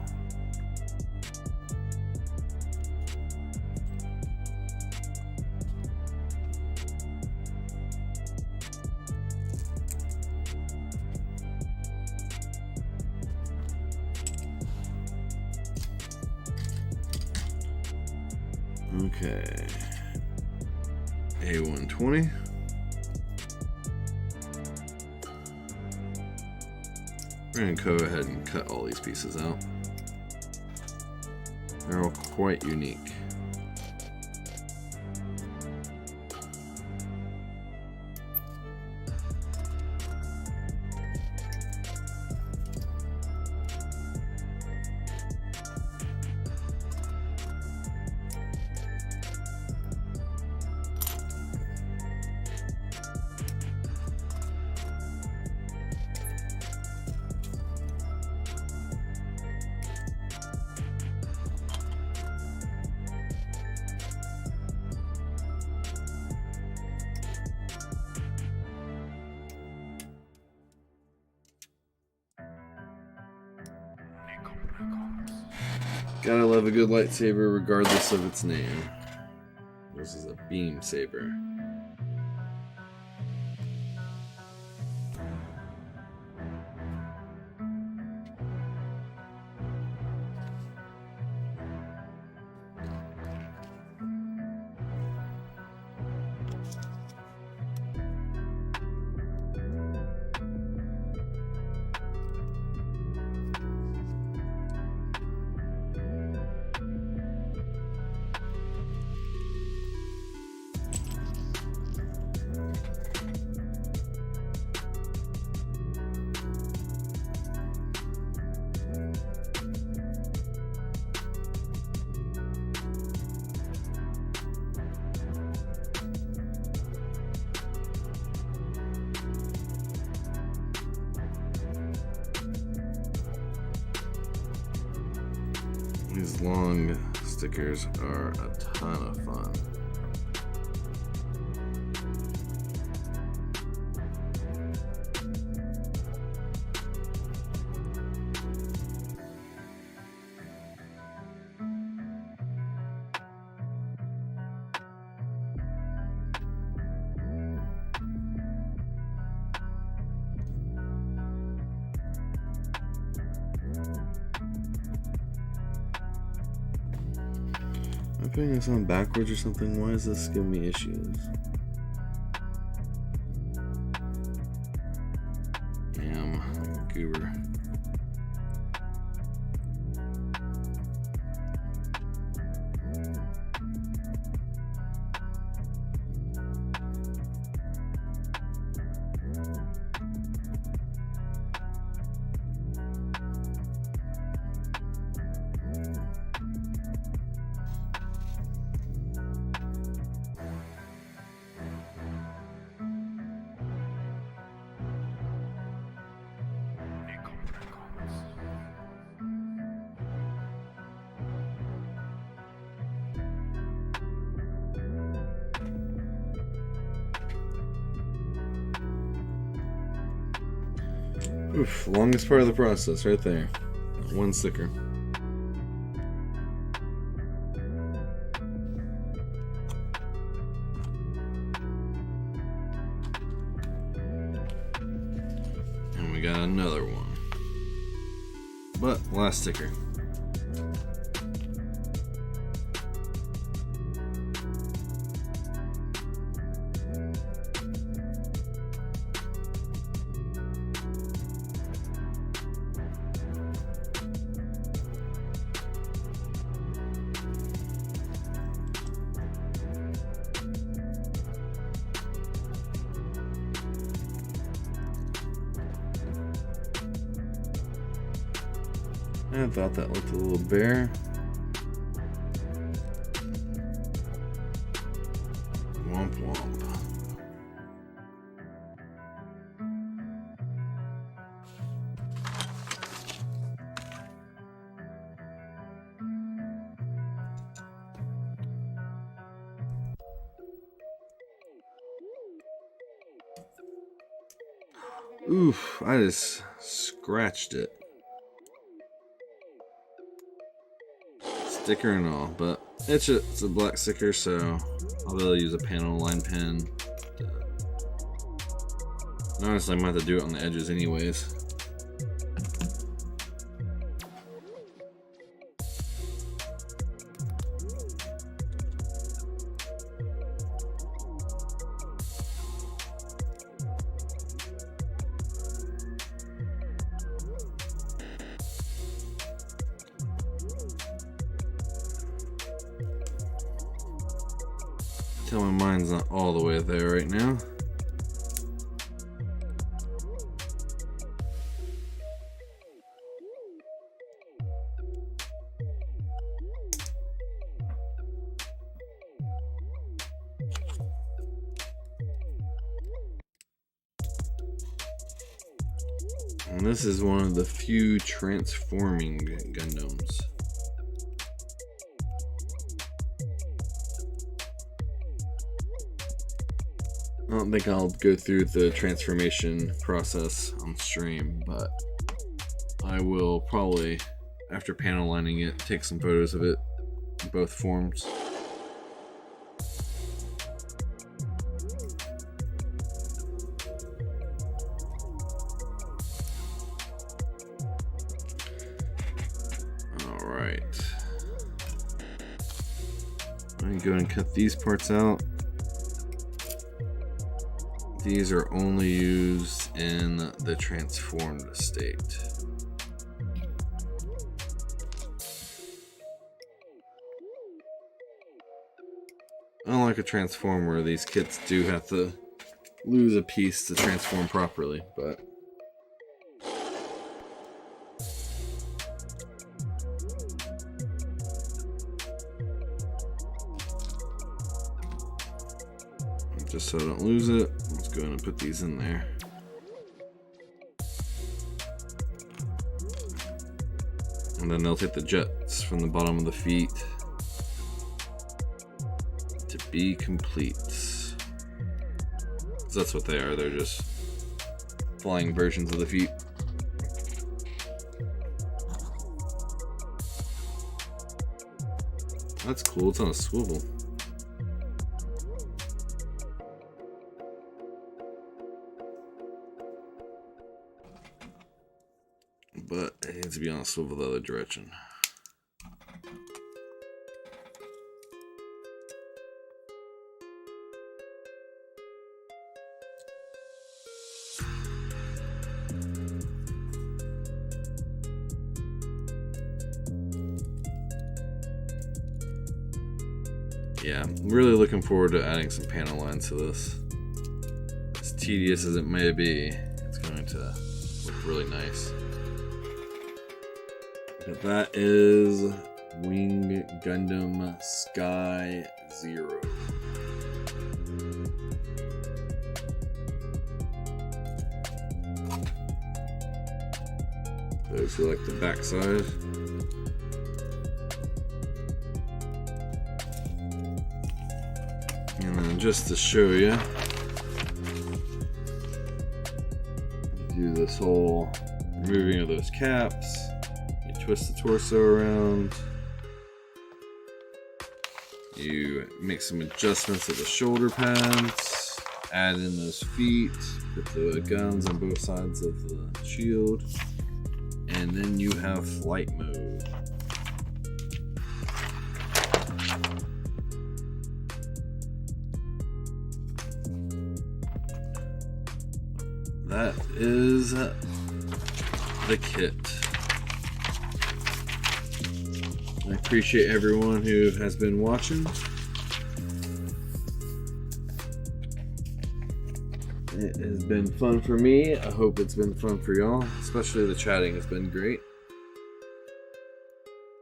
Okay. A120. We're going to go ahead and cut all these pieces out. They're all quite unique. Gotta love a good lightsaber regardless of its name. This is a beam saber. These long stickers are a ton of fun. Am I putting this on backwards or something? Why is this giving me issues? Damn, goober. Oof, longest part of the process right there. One sticker. And we got another one. But last sticker. I thought that looked a little bare. Womp womp. Oof, I just scratched it. Sticker and all, but it's a black sticker, so I'll be able to use a panel line pen. Honestly, I might have to do it on the edges anyways. Tell my mind's not all the way there right now. And this is one of the few transforming Gundams. I don't think I'll go through the transformation process on stream, but I will probably, after panel lining it, take some photos of it in both forms. Alright. I'm going to go and cut these parts out. These are only used in the transformed state. Unlike a transformer, these kits do have to lose a piece to transform properly, but just so I don't lose it, let's go ahead and put these in there. And then they'll take the jets from the bottom of the feet be complete. That's what they are. They're just flying versions of the feet. That's cool. It's on a swivel. But it needs to be on a swivel the other direction. Yeah, I'm really looking forward to adding some panel lines to this. As tedious as it may be, it's going to look really nice. But that is Wing Gundam Sky Zero. Those who like the backside. And then just to show you, do this whole removing of those caps. You twist the torso around. You make some adjustments of the shoulder pads. Add in those feet. Put the guns on both sides of the shield. And then you have flight mode. That is the kit. I appreciate everyone who has been watching. It has been fun for me. I hope it's been fun for y'all. Especially the chatting has been great.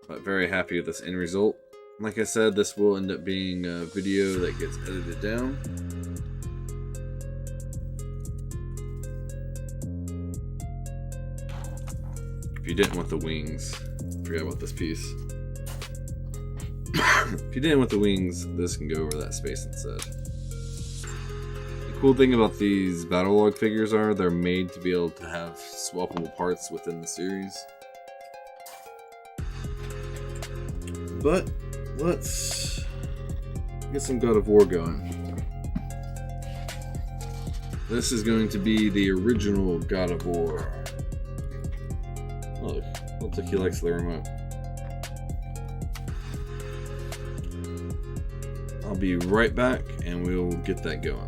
But very happy with this end result. Like I said, this will end up being a video that gets edited down. If you didn't want the wings, I forgot about this piece. If you didn't want the wings, this can go over that space instead. The cool thing about these Battlogue figures are they're made to be able to have swappable parts within the series. But let's get some God of War going. This is going to be the original God of War. Look, looks like he likes the remote. I'll be right back and we'll get that going.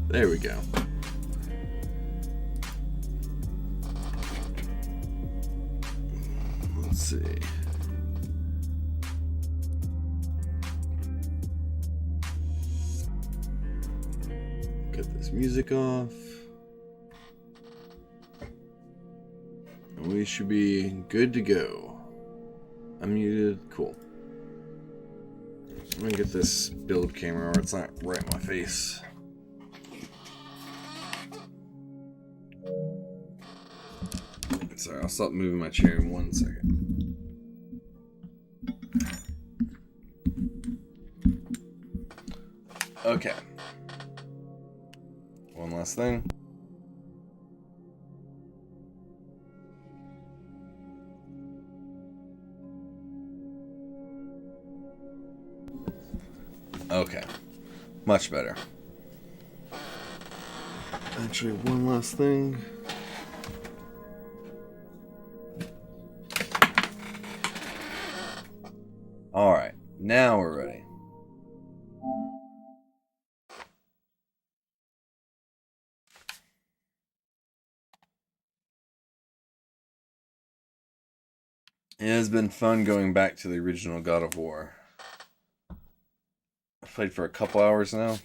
There we go. Let's see. Get this music off. And we should be good to go. Unmuted. Cool. I'm gonna get this build camera where it's not right in my face. Sorry, I'll stop moving my chair in 1 second. Okay. One last thing. Okay. Much better. Actually, one last thing. Alright, now we're ready. It has been fun going back to the original God of War. I've played for a couple hours now.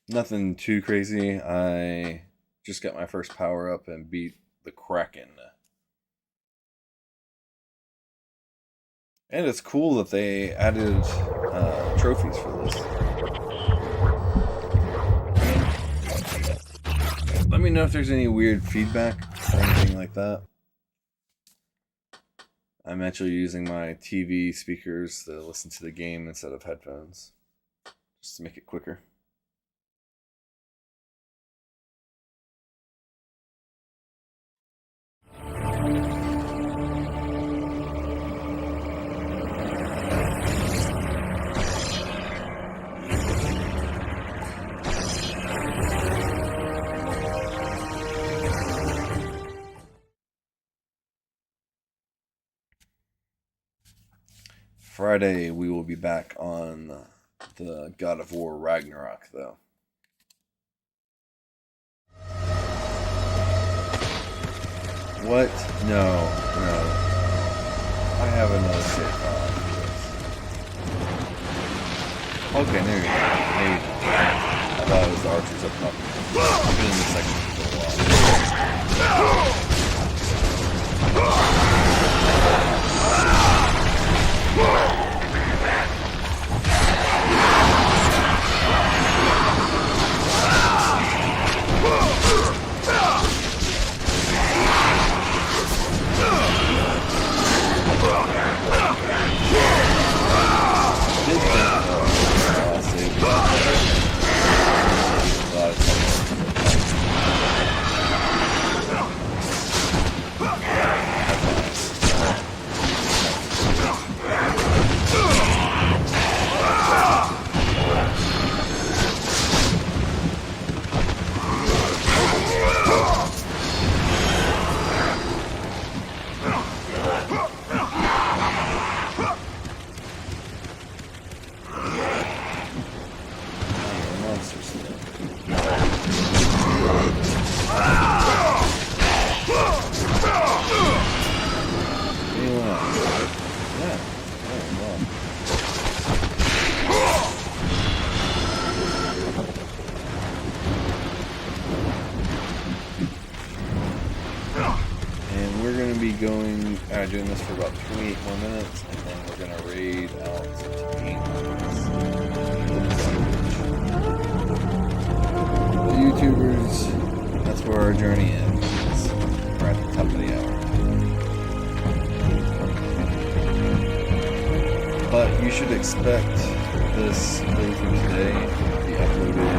Nothing too crazy. I just got my first power up and beat the Kraken. And it's cool that they added trophies for this. Let me know if there's any weird feedback or anything like that. I'm actually using my TV speakers to listen to the game instead of headphones, just to make it quicker. Friday, we will be back on the God of War Ragnarok, though. What? No. I have another save file after this. Okay, there you go. Maybe. I thought it was the archers up top. I've been in the second for a while. Doing this for about 28 more minutes, and then we're going to raid out to 8 minutes. The YouTubers, that's where our journey ends. We're at the top of the hour. But you should expect this playthrough today to be uploaded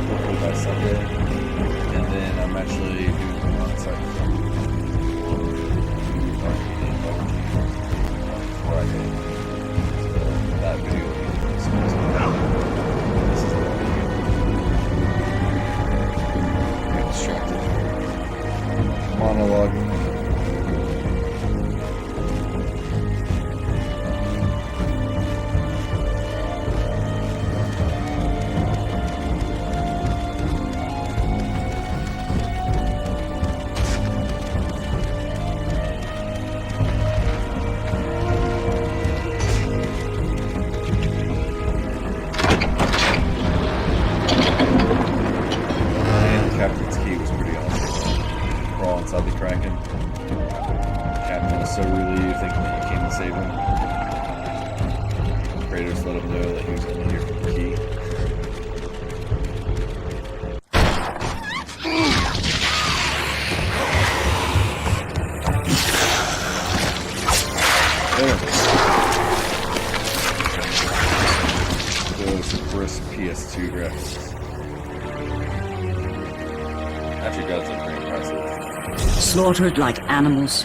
hopefully by Sunday, and then I'm actually doing an on-site film. Friday. So that video will be this is the get distracted. Monologue. PS2 graphics. Actually, God's pretty impressive. Slaughtered like animals,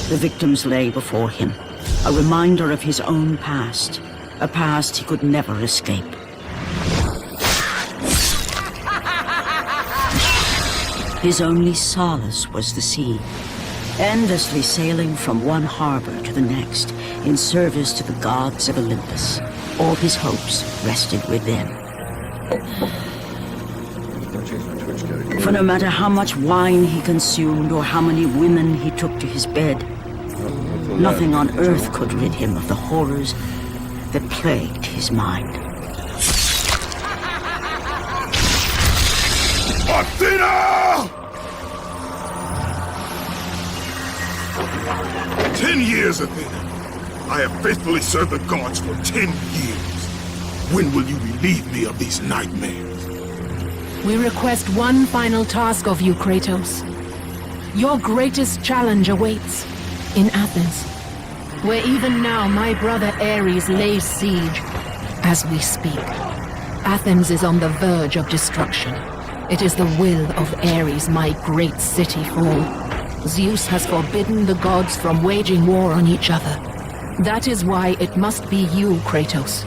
the victims lay before him, a reminder of his own past, a past he could never escape. His only solace was the sea, endlessly sailing from one harbor to the next in service to the gods of Olympus. All his hopes rested with them. For no matter how much wine he consumed or how many women he took to his bed, nothing on earth could rid him of the horrors that plagued his mind. Athena! 10 years, Athena. I have faithfully served the gods for 10 years. When will you relieve me of these nightmares? We request one final task of you, Kratos. Your greatest challenge awaits in Athens, where even now my brother Ares lays siege as we speak. Athens is on the verge of destruction. It is the will of Ares my great city fall. Zeus has forbidden the gods from waging war on each other. That is why it must be you, Kratos.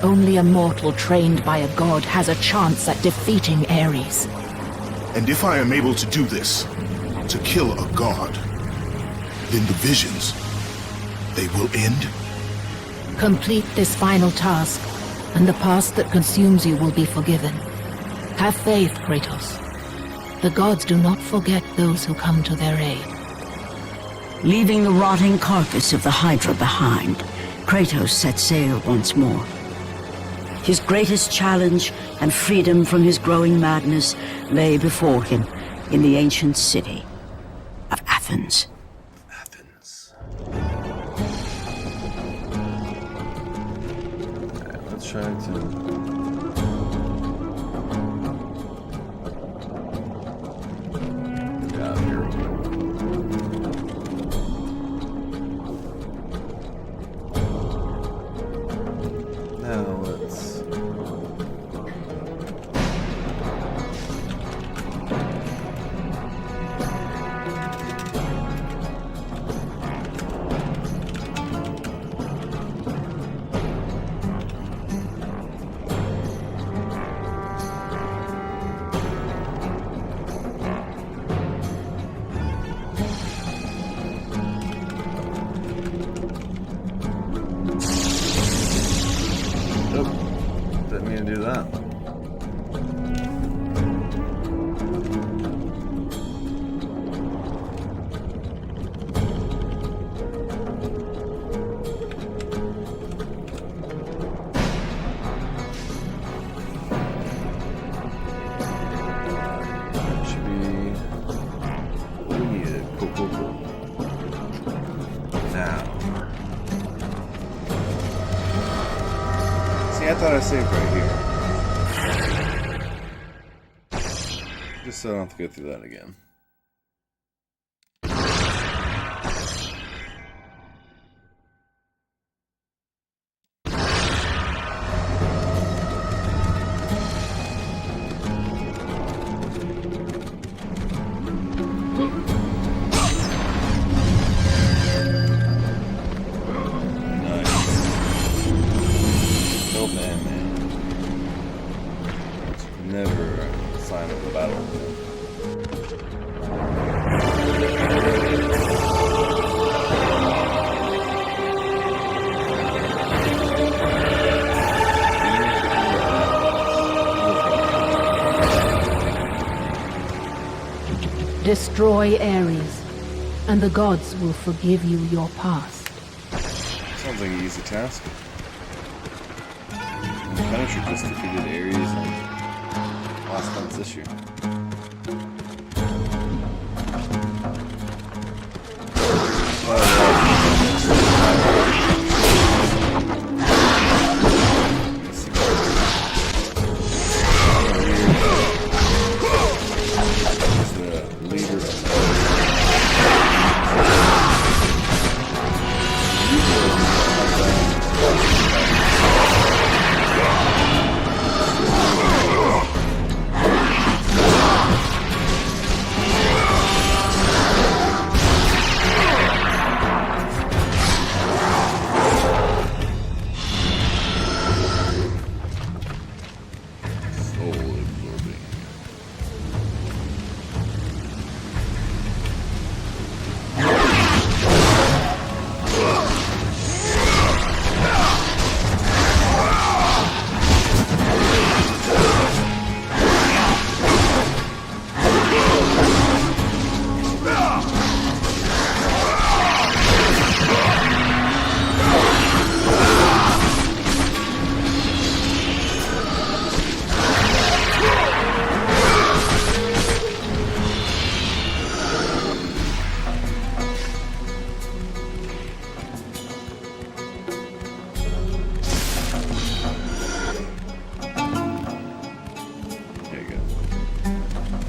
Only a mortal trained by a god has a chance at defeating Ares. And if I am able to do this, to kill a god, then the visions, they will end? Complete this final task, and the past that consumes you will be forgiven. Have faith, Kratos. The gods do not forget those who come to their aid. Leaving the rotting carcass of the Hydra behind, Kratos set sail once more. His greatest challenge and freedom from his growing madness lay before him in the ancient city of Athens. Alright, let's try to... I thought I saved right here. Just so I don't have to go through that again. Destroy Ares, and the gods will forgive you your past. Sounds like an easy task. Punisher just defeated Ares in last month's issue.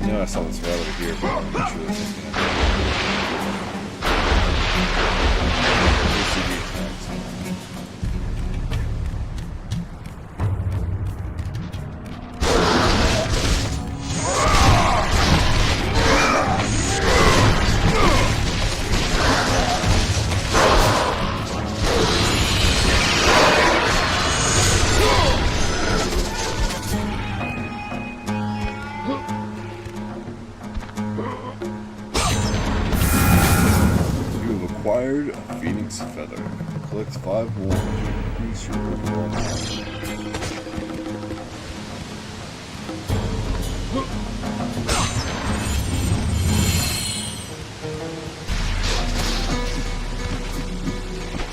You know, I saw this right over here, but I'm not sure this is going to acquired a phoenix feather. Collect 5 more to increase your overall health.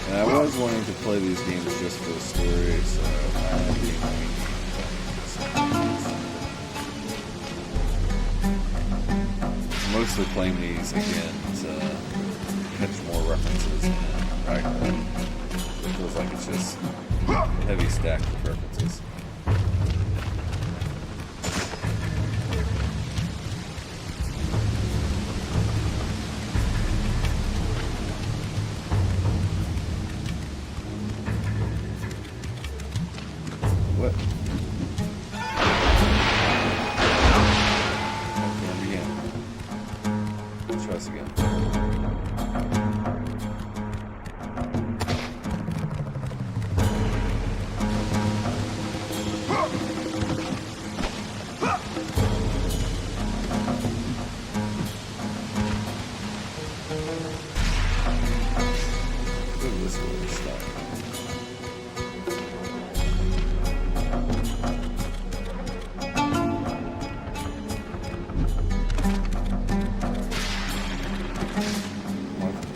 And I was wanting to play these games just for the story, so I'll be mostly playing these again to catch more references in Ragnarok. It feels like it's just a heavy stack of references. What? Okay, again. Let's try this again.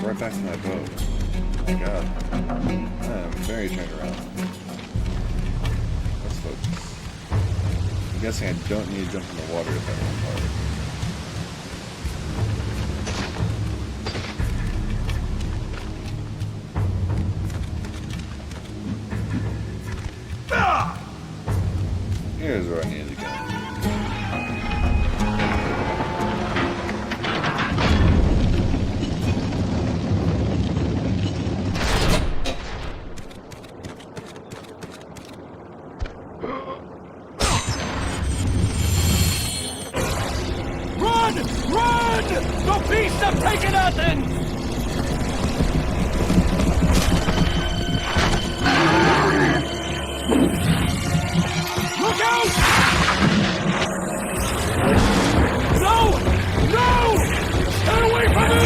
Right back to my boat. My god. I am very turned around. Let's focus. I'm guessing I don't need to jump in the water at that one part. Here's where I needed to go. Run! The beasts have taken Athens! Look out! No! No! Stay away from me!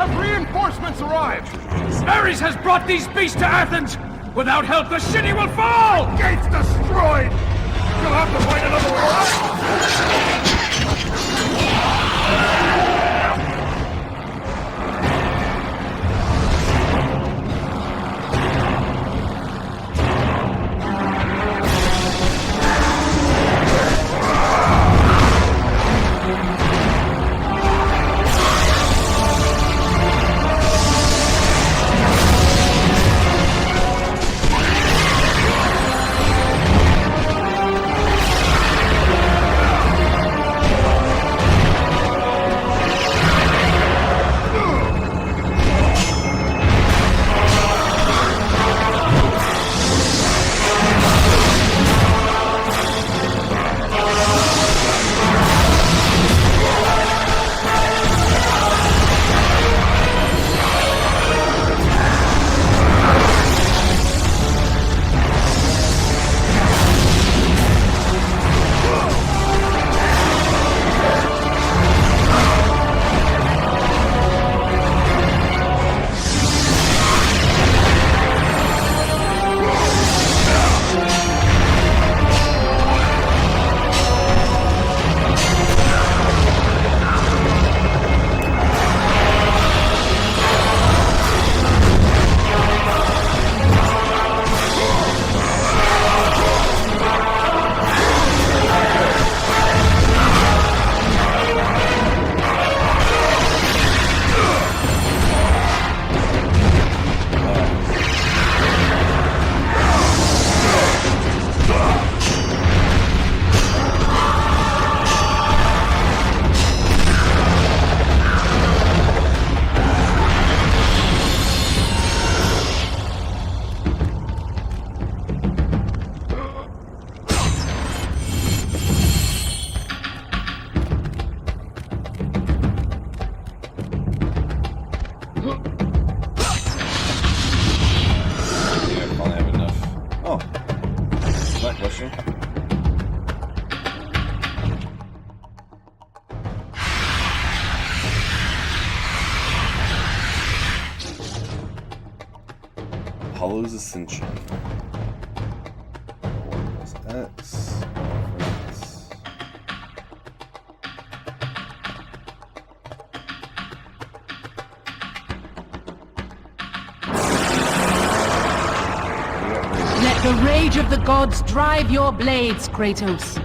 have reinforcements arrived! Ares has brought these beasts to Athens! Without help, the city will fall! Gates destroyed! You'll have to find another way! Apollo's Ascension. X. Let the rage of the gods drive your blades, Kratos.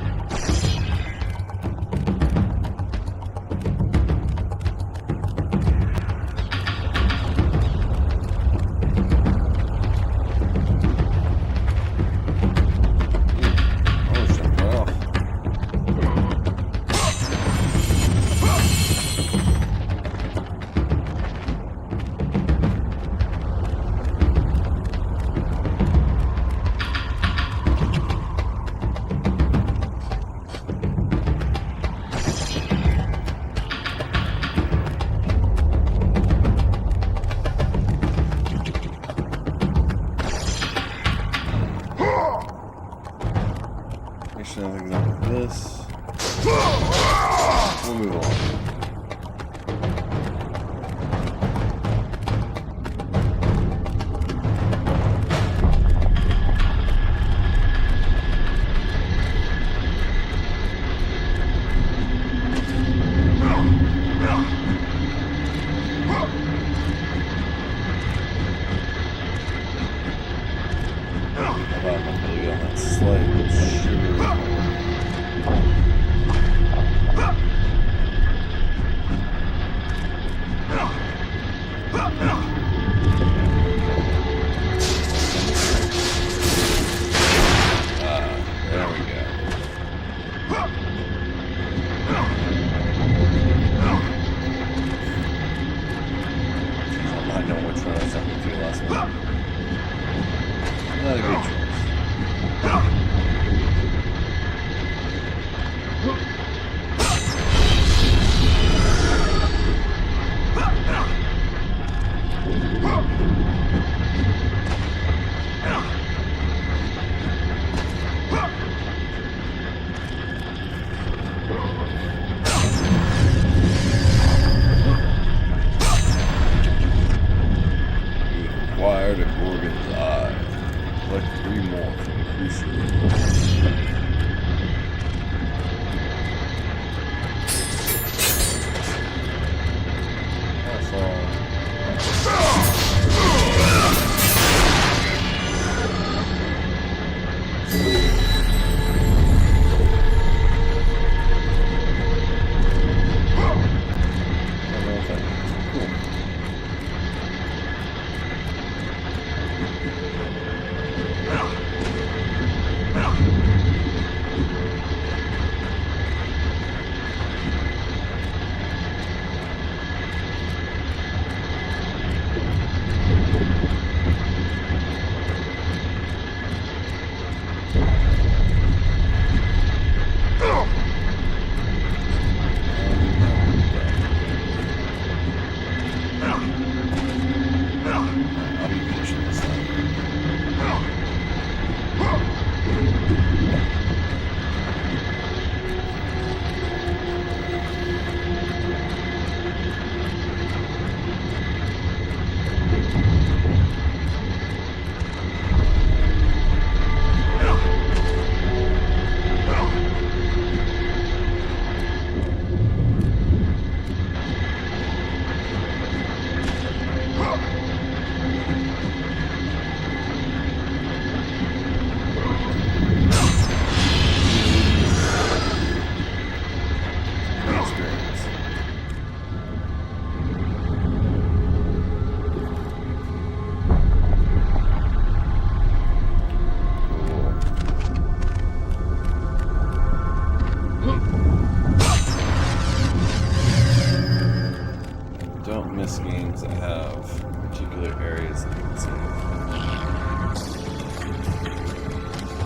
don't miss games that have particular areas that you can see.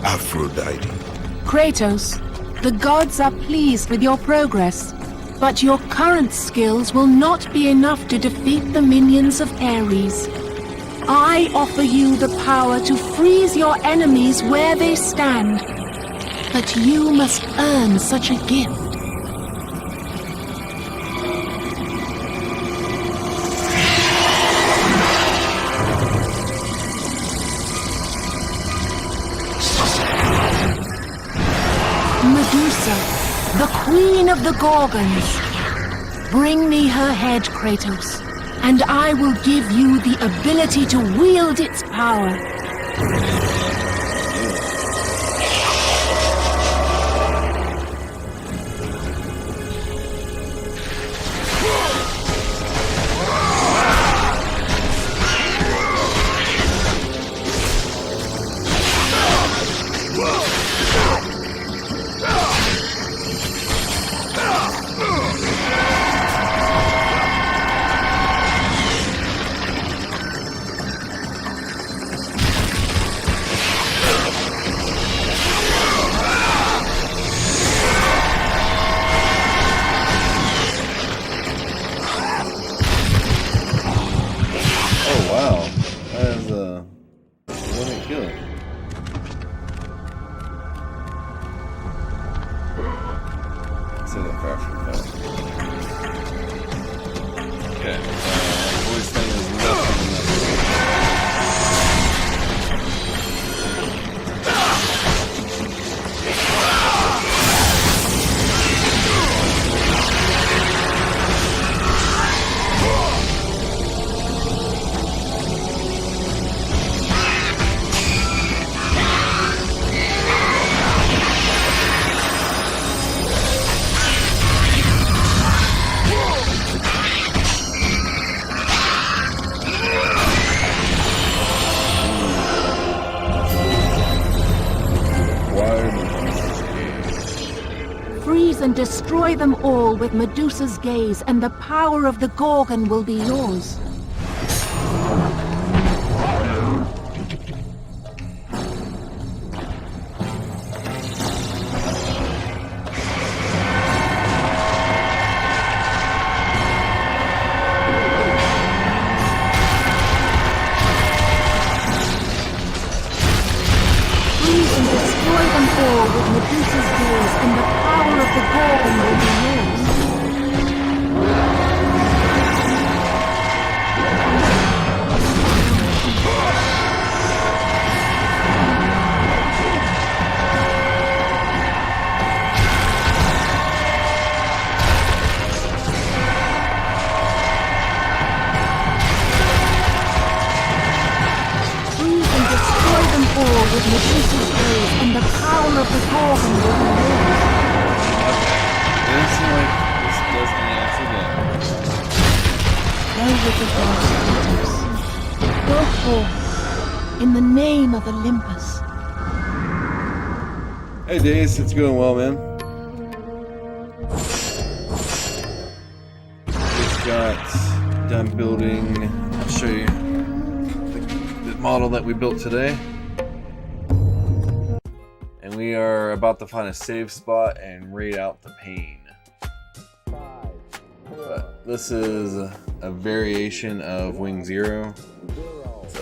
Aphrodite. Kratos, the gods are pleased with your progress, but your current skills will not be enough to defeat the minions of Ares. I offer you the power to freeze your enemies where they stand, but you must earn such a gift. Medusa, the queen of the Gorgons. Bring me her head, Kratos, and I will give you the ability to wield its power. And destroy them all with Medusa's gaze, and the power of the Gorgon will be yours. Freeze and destroy them all with Medusa's gaze, and the power of the Gorgon will be yours. Freeze and destroy them all with Medusa's gaze, and the power of the Gorgon will be yours. Doesn't seem like this does any answer again. Go with the gods, Kratos. Go forth, in the name of Olympus. Hey Days, it's going well, man. Just got done building. I'll show you the model that we built today. And we are about to find a safe spot and raid out the pain. But this is a variation of Wing Zero. It's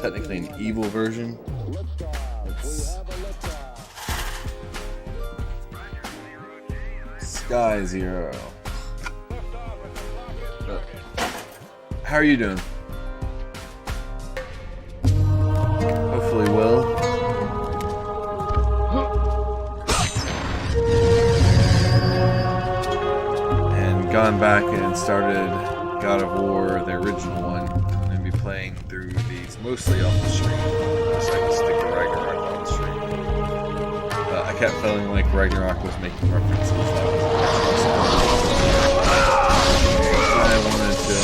technically an evil version. It's Sky Zero. But how are you doing? Hopefully well. Gone back and started God of War, the original one, and be playing through these mostly off the stream, just so I can stick to Ragnarok on the stream. I kept feeling like Ragnarok was making references that was I wanted to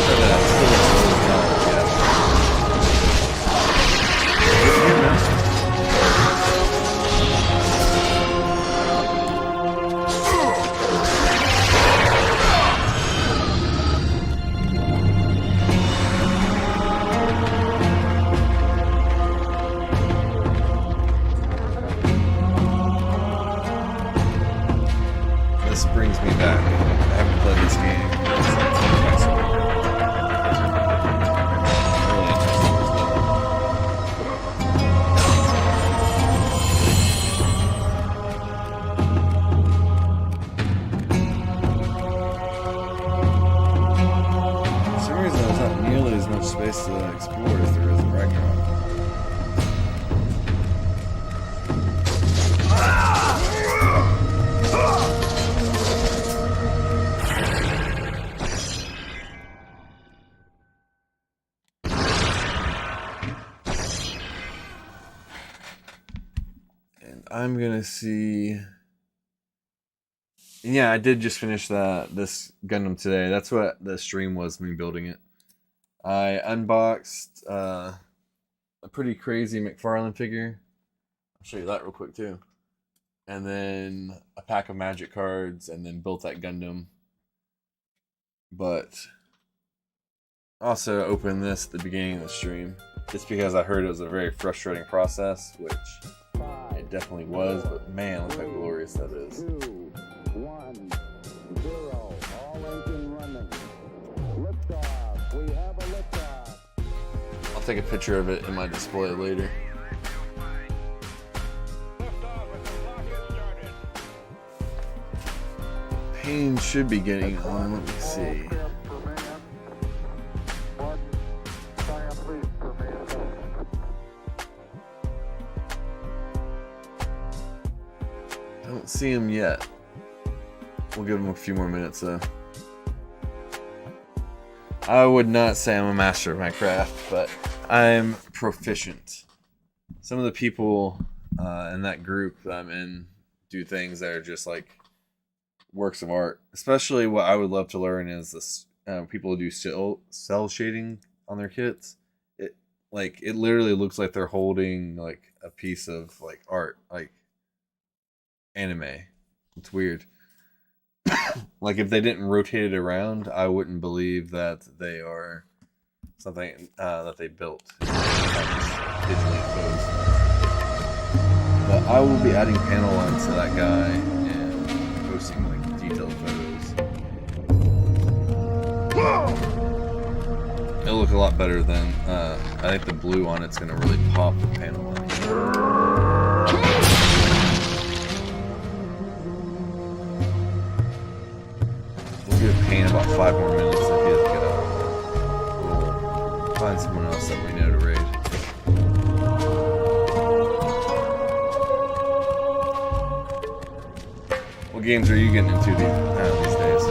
try to still much space to explore as there is in Ragnarok. And I'm gonna see. And yeah, I did just finish this Gundam today. That's what the stream was, me building it. I unboxed a pretty crazy McFarlane figure. I'll show you that real quick too. And then a pack of magic cards, and then built that Gundam. But also opened this at the beginning of the stream, just because I heard it was a very frustrating process, which it definitely was. But man, look how glorious that is. 2, 1, 0. All engine running. Liftoff. We have a liftoff. I'll take a picture of it in my display later. Pain should be getting on. Let me see. Don't see him yet. We'll give him a few more minutes though. I would not say I'm a master of my craft, but I'm proficient. Some of the people in that group that I'm in do things that are just like works of art. Especially what I would love to learn is this: people who do cell shading on their kits. It literally looks like they're holding like a piece of like art, like anime. It's weird. Like if they didn't rotate it around, I wouldn't believe that they are something that they built. Digitally imposed. But I will be adding panel lines to that guy and posting like detailed photos. It'll look a lot better than I think the blue on it's gonna really pop the panel line. Give Payne about 5 more minutes if he doesn't get out. We'll find someone else that we know to raid. What games are you getting into these days?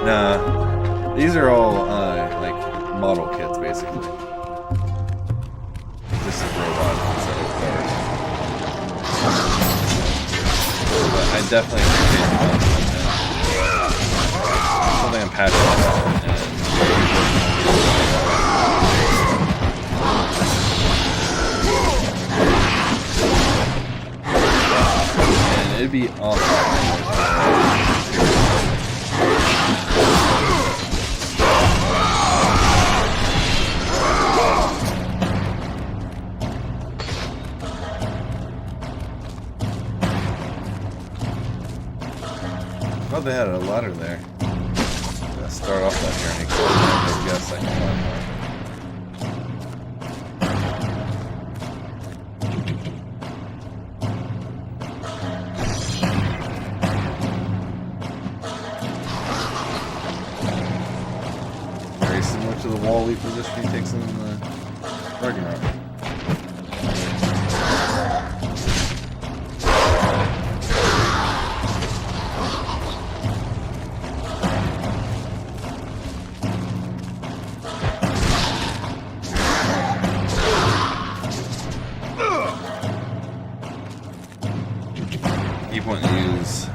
Nah, these are all like model kits basically. This is robot instead of cars. But I definitely appreciate the content. Something I'm passionate about. And it'd be awesome. Oh, they had a ladder there. Gotta start off that journey. I guess I can find one. Very similar to the wall leap position he takes in the Ragnarok. Keep wanting to use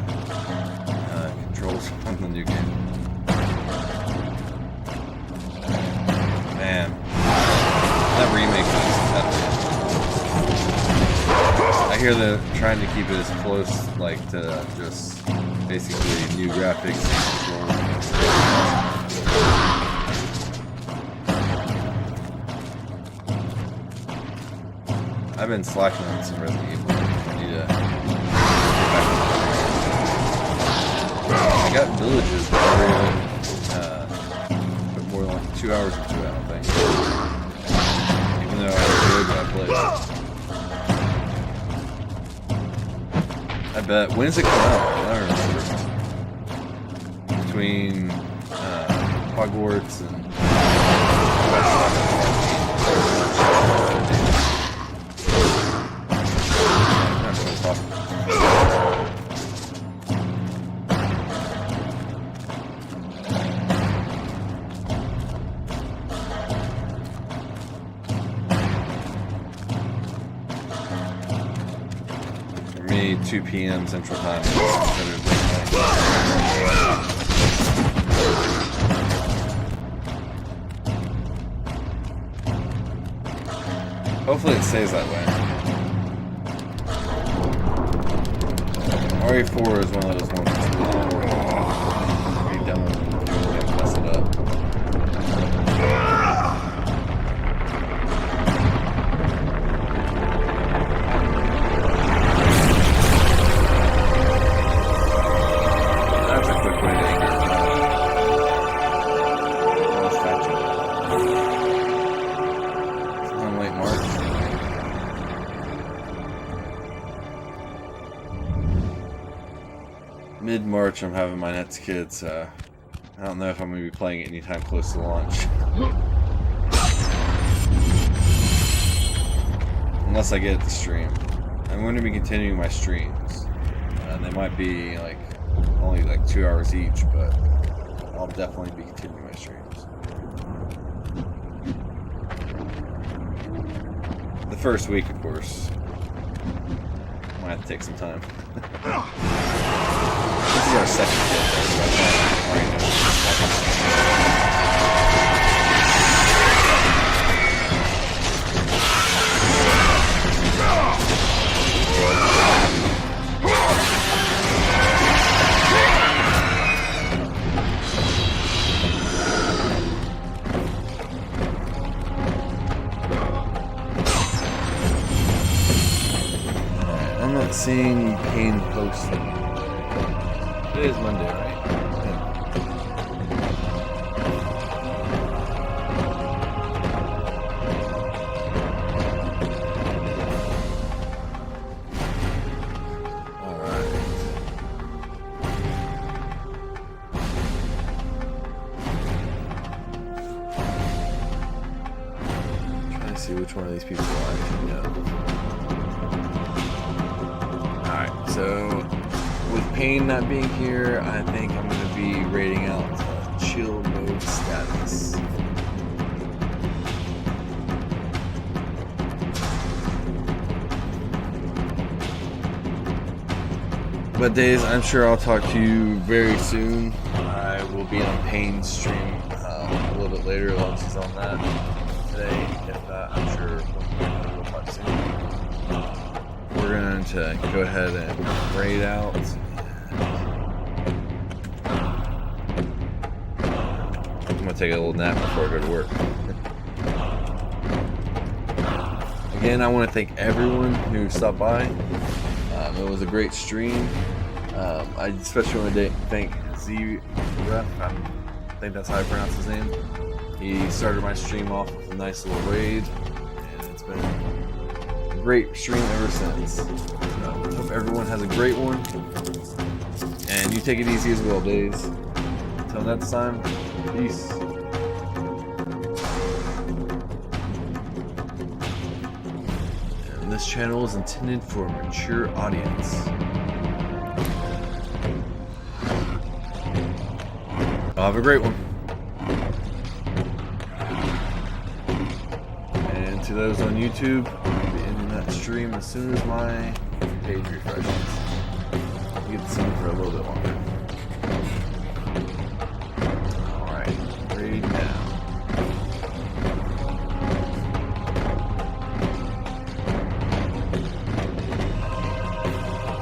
controls from the new game. Man, that remake is epic. I hear they're trying to keep it as close, like, to just basically new graphics and controls. I've been slacking on some Resident Evil. I need to. I got Villages, but I really put more than like 2 hours into it, I don't think. Even though I enjoyed what I played. I bet. When does it come out? I don't remember. between Hogwarts and for me, 2 p.m. Central Time is considered late night. Hopefully it stays that way. RE4 is one of those ones that's be done with and mess it up. That's a quick way to get it's on late March. Mid-March, I'm having my next kid, so I don't know if I'm going to be playing it anytime close to launch. Unless I get it to stream. I'm going to be continuing my streams. They might be like only like 2 hours each, but I'll definitely be continuing my streams. The first week, of course. Might have to take some time. This is our second kid, so I already know. I'm not seeing Kane posting. Today is Monday, right? Yeah. Alright. Trying to see which one of these people I actually know. Alright, so with Pain not being here, I think I'm going to be rating out chill mode status. But days, I'm sure I'll talk to you very soon. I will be on Pain's stream a little bit later once he's on that today. If not, I'm sure we'll talk soon. We're going to go ahead and raid out. I'm going to take a little nap before I go to work. Again, I want to thank everyone who stopped by. It was a great stream. I especially want to thank Z-Ref. I think that's how I pronounce his name. He started my stream off with a nice little raid, and it's been a great stream ever since. So, hope everyone has a great one, and you take it easy as well, Days. Until next time, peace. And this channel is intended for a mature audience. Have a great one. And to those on YouTube, I'll be ending that stream as soon as my page refreshes. You get to see me for a little bit longer. Alright, raid next.